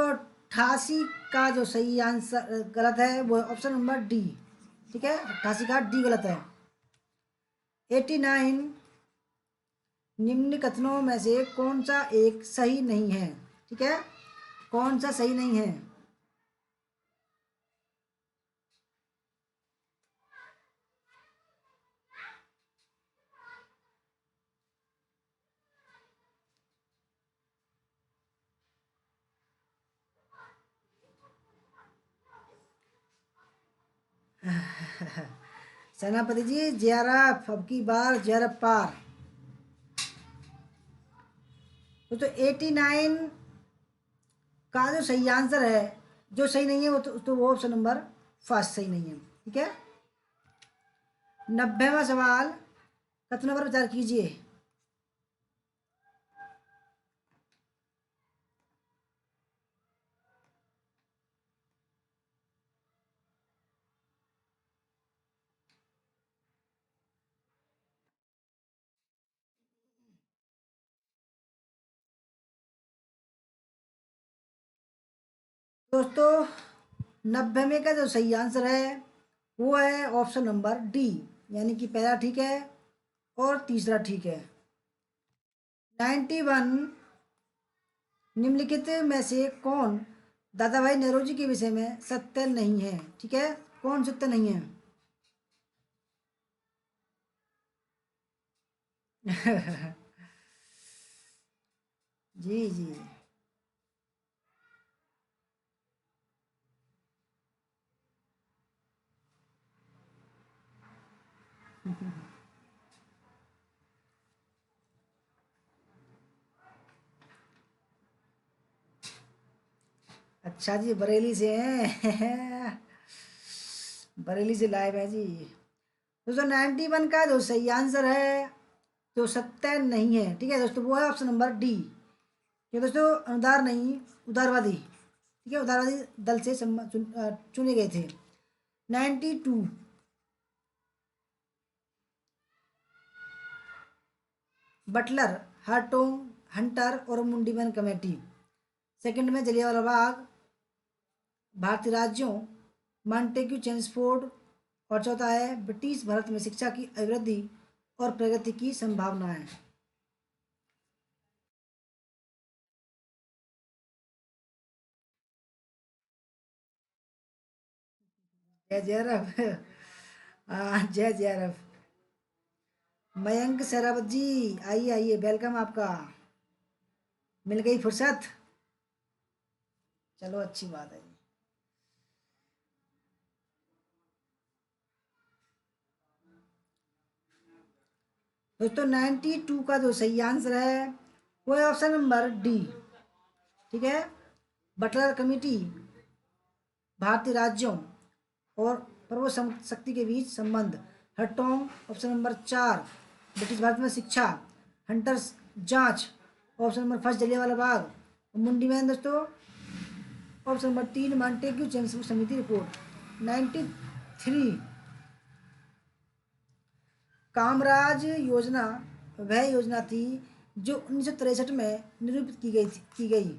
88 का जो सही आंसर गलत है वो ऑप्शन नंबर डी, ठीक है, 88 का डी गलत है। 89 निम्न कथनों में से कौन सा एक सही नहीं है, ठीक है, कौन सा सही नहीं है? सेनापति जी जेआरएफ, अब की बार जेआरएफ पार। तो 89 का जो सही आंसर है, जो सही नहीं है तो वो ऑप्शन नंबर फर्स्ट सही नहीं है, ठीक है। 90वां सवाल, कथनों पर विचार कीजिए। दोस्तों 90वें का जो सही आंसर है वो है ऑप्शन नंबर डी, यानी कि पहला ठीक है और तीसरा ठीक है। 91 निम्नलिखित में से कौन दादा भाई नौरोजी के विषय में सत्य नहीं है? ठीक है, कौन सत्य नहीं है? जी जी। अच्छा जी, बरेली से हैं। बरेली से लाइव है जी। दोस्तों 91 का जो सही आंसर है, जो सत्य नहीं है, ठीक है दोस्तों, वो है ऑप्शन नंबर डी। ये दोस्तों अनुदार नहीं, उदारवादी, ठीक है, उदारवादी दल से चुने गए थे। 92। बटलर, हार्टोंग, हंटर और मुंडीमैन कमेटी। सेकंड में जलियांवाला बाग, भारतीय राज्यों, मॉन्टेग्यू चेम्सफोर्ड। और चौथा है ब्रिटिश भारत में शिक्षा की अभिवृद्धि और प्रगति की संभावनाएं। जय जयरफ। हाँ, जय जयरफ। मयंक सरावत जी, आइए आइए, वेलकम आपका। मिल गई फुर्सत? चलो अच्छी बात है जी। दोस्तों 92 का जो सही आंसर है वो है ऑप्शन नंबर डी, ठीक है। बटलर कमेटी, भारतीय राज्यों और प्रभु शक्ति के बीच संबंध, हटोंग ऑप्शन नंबर 4, ब्रिटिश भारत में शिक्षा, हंटर्स जांच option number first, Jallianwala Bagh, मुंडी मैन दोस्तों ऑप्शन नंबर 3, मॉन्टेग्यू चेम्सफोर्ड समिति रिपोर्ट। 93। कामराज योजना वह योजना थी जो 1963 में निरूपित की गई।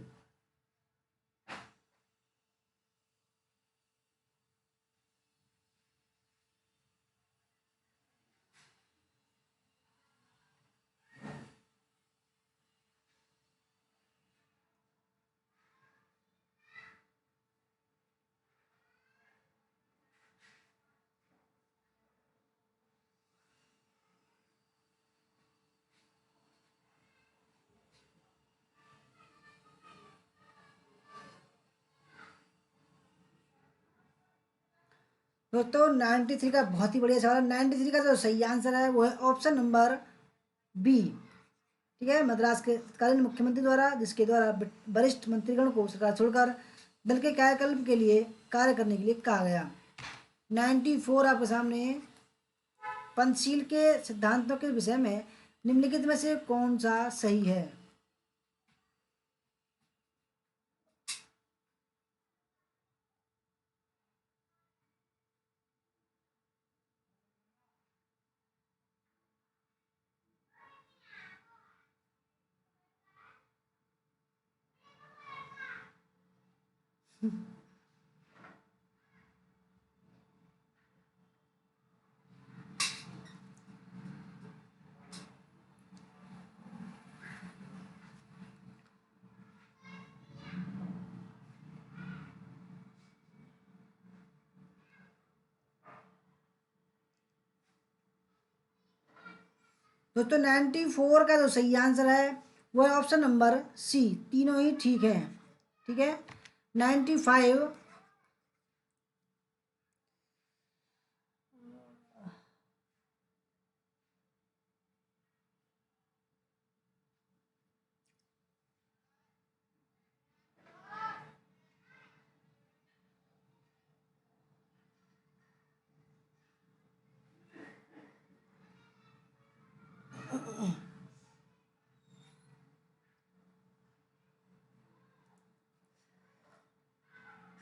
दोस्तों 93 का बहुत ही बढ़िया सवाल है। 93 का जो सही आंसर है वो है ऑप्शन नंबर बी, ठीक है, मद्रास के तत्कालीन मुख्यमंत्री द्वारा, जिसके द्वारा वरिष्ठ मंत्रीगण को सरकार छोड़कर दल के कायाकल्प के लिए कार्य करने के लिए कहा गया। 94 आपके सामने। पंचशील के सिद्धांतों के विषय में निम्नलिखित में से कौन सा सही है? दोस्तों 94 का जो सही आंसर है वो है ऑप्शन नंबर सी, तीनों ही ठीक है, ठीक है। 95।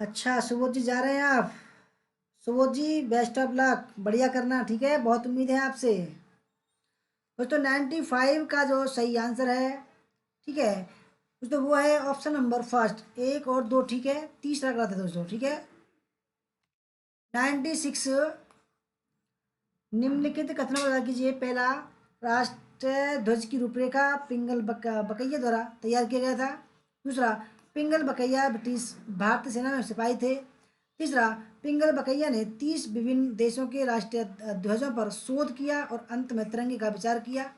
अच्छा सुबोध जी जा रहे हैं आप? सुबोध जी बेस्ट ऑफ लक, बढ़िया करना, ठीक है, बहुत उम्मीद है आपसे। दोस्तों 95 का जो सही आंसर है, ठीक है दोस्तों, वो है ऑप्शन नंबर फर्स्ट, एक और दो, ठीक है, तीसरा गलत है दोस्तों, ठीक है। 96। निम्नलिखित कथनों को बता कीजिए। पहला, राष्ट्र ध्वज की रूपरेखा पिंगल बकैया द्वारा तैयार किया गया था। दूसरा, पिंगल बकैया ब्रिटिश भारतीय सेना में सिपाही थे। तीसरा, पिंगल बकैया ने 30 विभिन्न देशों के राष्ट्रीय ध्वजों पर शोध किया और अंत में तिरंगे का विचार किया।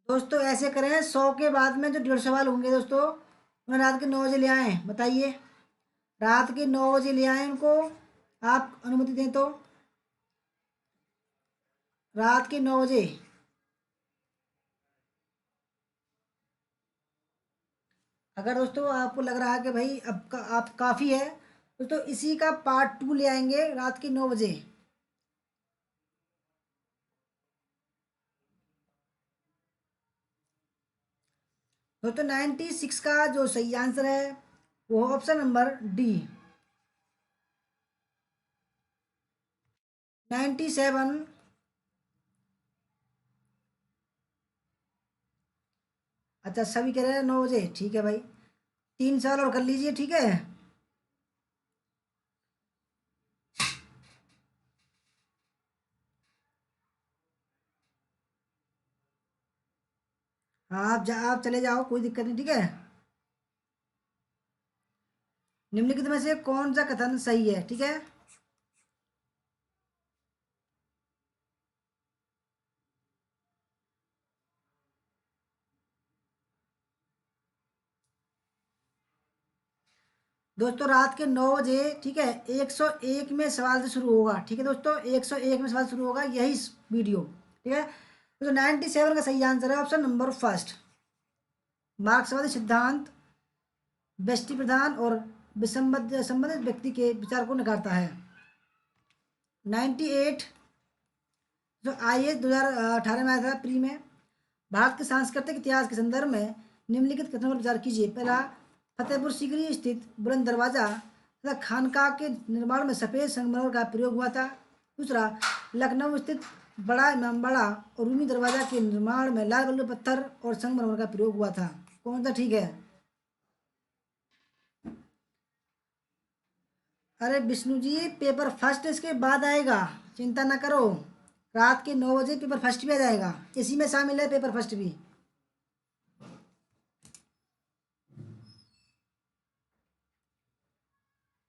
दोस्तों ऐसे करें, 100 के बाद में जो 150 सवाल होंगे दोस्तों, उन्हें रात के 9 बजे ले आए, बताइए। रात के 9 बजे ले आए उनको, आप अनुमति दें तो। रात के 9 बजे। अगर दोस्तों आपको लग रहा है कि भाई आप काफ़ी है, दोस्तों इसी का पार्ट 2 ले आएंगे रात के 9 बजे। दोस्तों 96 का जो सही आंसर है वो ऑप्शन नंबर डी, 97। अच्छा, सभी कह रहे हैं 9 बजे, ठीक है भाई। 3 सवाल और कर लीजिए, ठीक है। हाँ, आप चले जाओ, कोई दिक्कत नहीं, ठीक है। निम्नलिखित में से कौन सा कथन सही है, ठीक है। दोस्तों रात के 9 बजे, ठीक है, 101 सवाल से शुरू होगा, ठीक है दोस्तों, 101 में सवाल शुरू होगा यही वीडियो, ठीक है। तो 97 का सही आंसर है ऑप्शन नंबर फर्स्ट। मार्क्सवादी सिद्धांत व्यष्टि प्रधान और संबंधित व्यक्ति के विचार को नकारता है। 98 जो IAS 2018 में आया था प्री में। भारत के सांस्कृतिक इतिहास के संदर्भ में निम्नलिखित कथनों पर विचार कीजिए। पहला, फतेहपुर सीकरी स्थित बुलंद दरवाजा तथा खानका के निर्माण में सफ़ेद संगमरमर का प्रयोग हुआ था। दूसरा, लखनऊ स्थित बड़ा इमामबाड़ा और रूमी दरवाजा के निर्माण में लाल बलुआ पत्थर और संगमरमर का प्रयोग हुआ था। कौन सा ठीक है? अरे विष्णु जी, पेपर फर्स्ट इसके बाद आएगा, चिंता ना करो। रात के 9 बजे पेपर फर्स्ट भी आ जाएगा, इसी में शामिल है पेपर फर्स्ट भी।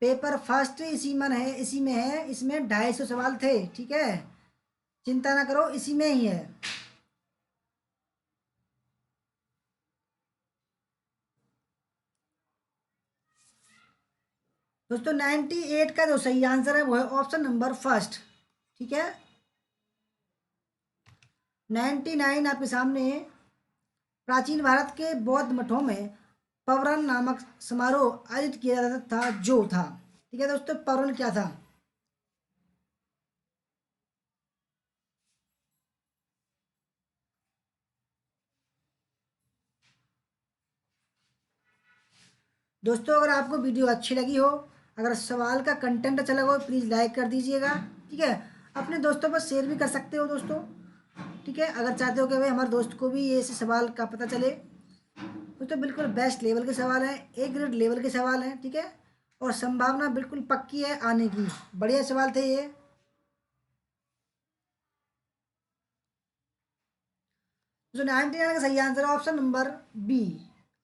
पेपर फर्स्ट इसी में है, इसमें 250 सवाल थे, ठीक है। चिंता ना करो, इसी में ही है। दोस्तों 98 का जो सही आंसर है वो है ऑप्शन नंबर फर्स्ट, ठीक है। 99 आपके सामने है। प्राचीन भारत के बौद्ध मठों में पवरन नामक समारोह आयोजित किया जाता था, जो था, ठीक है दोस्तों, पवरन क्या था? दोस्तों अगर आपको वीडियो अच्छी लगी हो, अगर सवाल का कंटेंट अच्छा लगा हो, प्लीज़ लाइक कर दीजिएगा, ठीक है। अपने दोस्तों पर शेयर भी कर सकते हो दोस्तों, ठीक है। अगर चाहते हो कि भाई हमारे दोस्त को भी ये ऐसे सवाल का पता चले, तो बिल्कुल बेस्ट लेवल के सवाल हैं, ए ग्रेड लेवल के सवाल हैं, ठीक है। और संभावना बिल्कुल पक्की है आने की, बढ़िया सवाल थे ये। जो 99 का सही आंसर है ऑप्शन नंबर बी,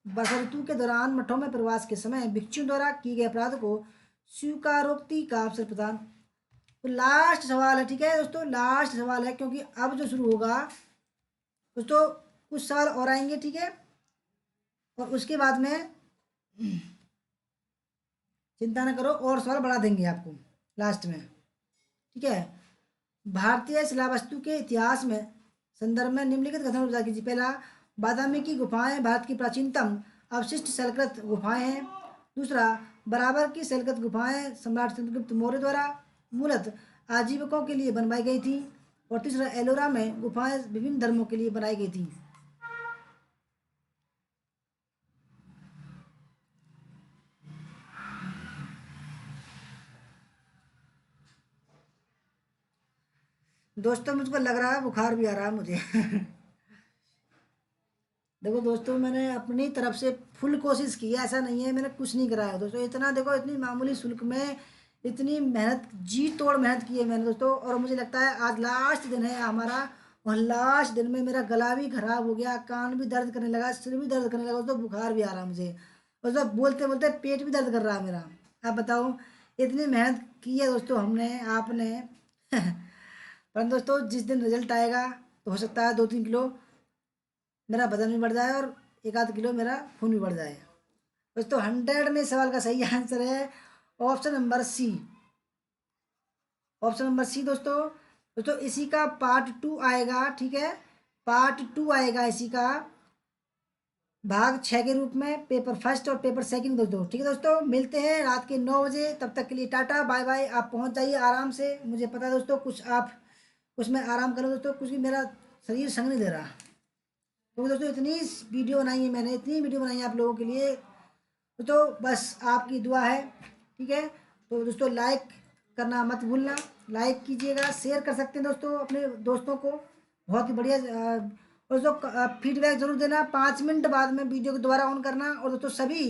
वर्षा ऋतु के दौरान मठों में प्रवास के समय भिक्षुओं द्वारा किए गए अपराध को स्वीकारोक्ति का अवसर प्रदान। तो लास्ट सवाल है, ठीक है दोस्तों, लास्ट सवाल है, क्योंकि अब जो शुरू होगा दोस्तों, कुछ सवाल और आएंगे, ठीक है। और उसके बाद में चिंता ना करो, और सवाल बढ़ा देंगे आपको लास्ट में, ठीक है। भारतीय शिलावस्तु के इतिहास में संदर्भ में निम्नलिखित कथनों पर विचार कीजिए। पहला, बादामी की गुफाएं भारत की प्राचीनतम अवशिष्ट शैलकृत गुफाएं हैं। दूसरा, बराबर की शैलकृत गुफाएं सम्राट चंद्रगुप्त मौर्य द्वारा मूलतः आजीविकों के लिए बनवाई गई थी। और तीसरा, एलोरा में गुफाएं विभिन्न धर्मों के लिए बनाई गई थी। दोस्तों मुझको लग रहा है बुखार भी आ रहा है मुझे देखो दोस्तों, मैंने अपनी तरफ से फुल कोशिश की है, ऐसा नहीं है मैंने कुछ नहीं कराया दोस्तों। इतना देखो, इतनी मामूली शुल्क में इतनी मेहनत, जी तोड़ मेहनत की है मैंने दोस्तों। और मुझे लगता है आज लास्ट दिन है हमारा, और लास्ट दिन में मेरा गला भी खराब हो गया, कान भी दर्द करने लगा, सिर भी दर्द करने लगा दोस्तों, बुखार भी आ रहा है मुझे, और दोस्तों बोलते बोलते पेट भी दर्द कर रहा है मेरा। आप बताओ, इतनी मेहनत की है दोस्तों हमने, आपने पर दोस्तों जिस दिन रिजल्ट आएगा तो हो सकता है 2-3 किलो मेरा वजन भी बढ़ जाए, और 1-8 किलो मेरा खून भी बढ़ जाए। दोस्तों 100 में सवाल का सही आंसर है option number C. Option number C दोस्तों। दोस्तों इसी का पार्ट 2 आएगा, ठीक है, पार्ट 2 आएगा इसी का, भाग 6 के रूप में, पेपर फर्स्ट और पेपर सेकंड दोस्तों। ठीक है दोस्तों, मिलते हैं रात के 9 बजे, तब तक के लिए टाटा बाय बाय। आप पहुंच जाइए आराम से, मुझे पता है दोस्तों कुछ मैं आराम करूँ दोस्तों, कुछ भी मेरा शरीर संग नहीं दे रहा। तो दोस्तों इतनी वीडियो बनाई है मैंने, इतनी वीडियो बनाई है आप लोगों के लिए, तो बस आपकी दुआ है। ठीक है, तो दोस्तों लाइक करना मत भूलना, लाइक कीजिएगा, शेयर कर सकते हैं दोस्तों अपने दोस्तों को, बहुत ही बढ़िया। और दोस्तों फीडबैक जरूर देना, 5 मिनट बाद में वीडियो को दोबारा ऑन करना। और दोस्तों सभी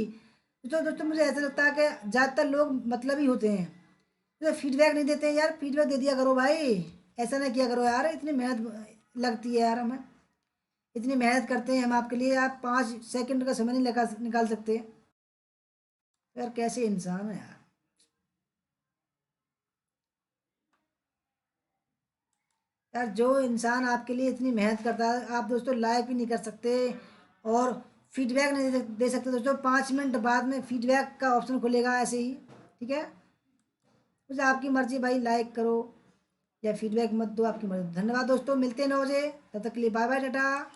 दोस्तों मुझे ऐसा लगता है कि ज़्यादातर लोग मतलब ही होते हैं, तो फीडबैक नहीं देते हैं यार, फीडबैक दे दिया करो भाई, ऐसा नहीं किया करो यार, इतनी मेहनत लगती है यार हमें, इतनी मेहनत करते हैं हम आपके लिए, आप 5 सेकंड का समय नहीं लगा निकाल सकते यार, कैसे इंसान है यार। यार जो इंसान आपके लिए इतनी मेहनत करता है, आप दोस्तों लाइक भी नहीं कर सकते और फीडबैक नहीं दे सकते दोस्तों। 5 मिनट बाद में फीडबैक का ऑप्शन खुलेगा ऐसे ही। ठीक है, मुझे आपकी मर्जी भाई, लाइक करो या फीडबैक मत दो, आपकी मर्जी। धन्यवाद दोस्तों, मिलते हैं 9 बजे, तब तक के लिए बाय बाय, टाटा।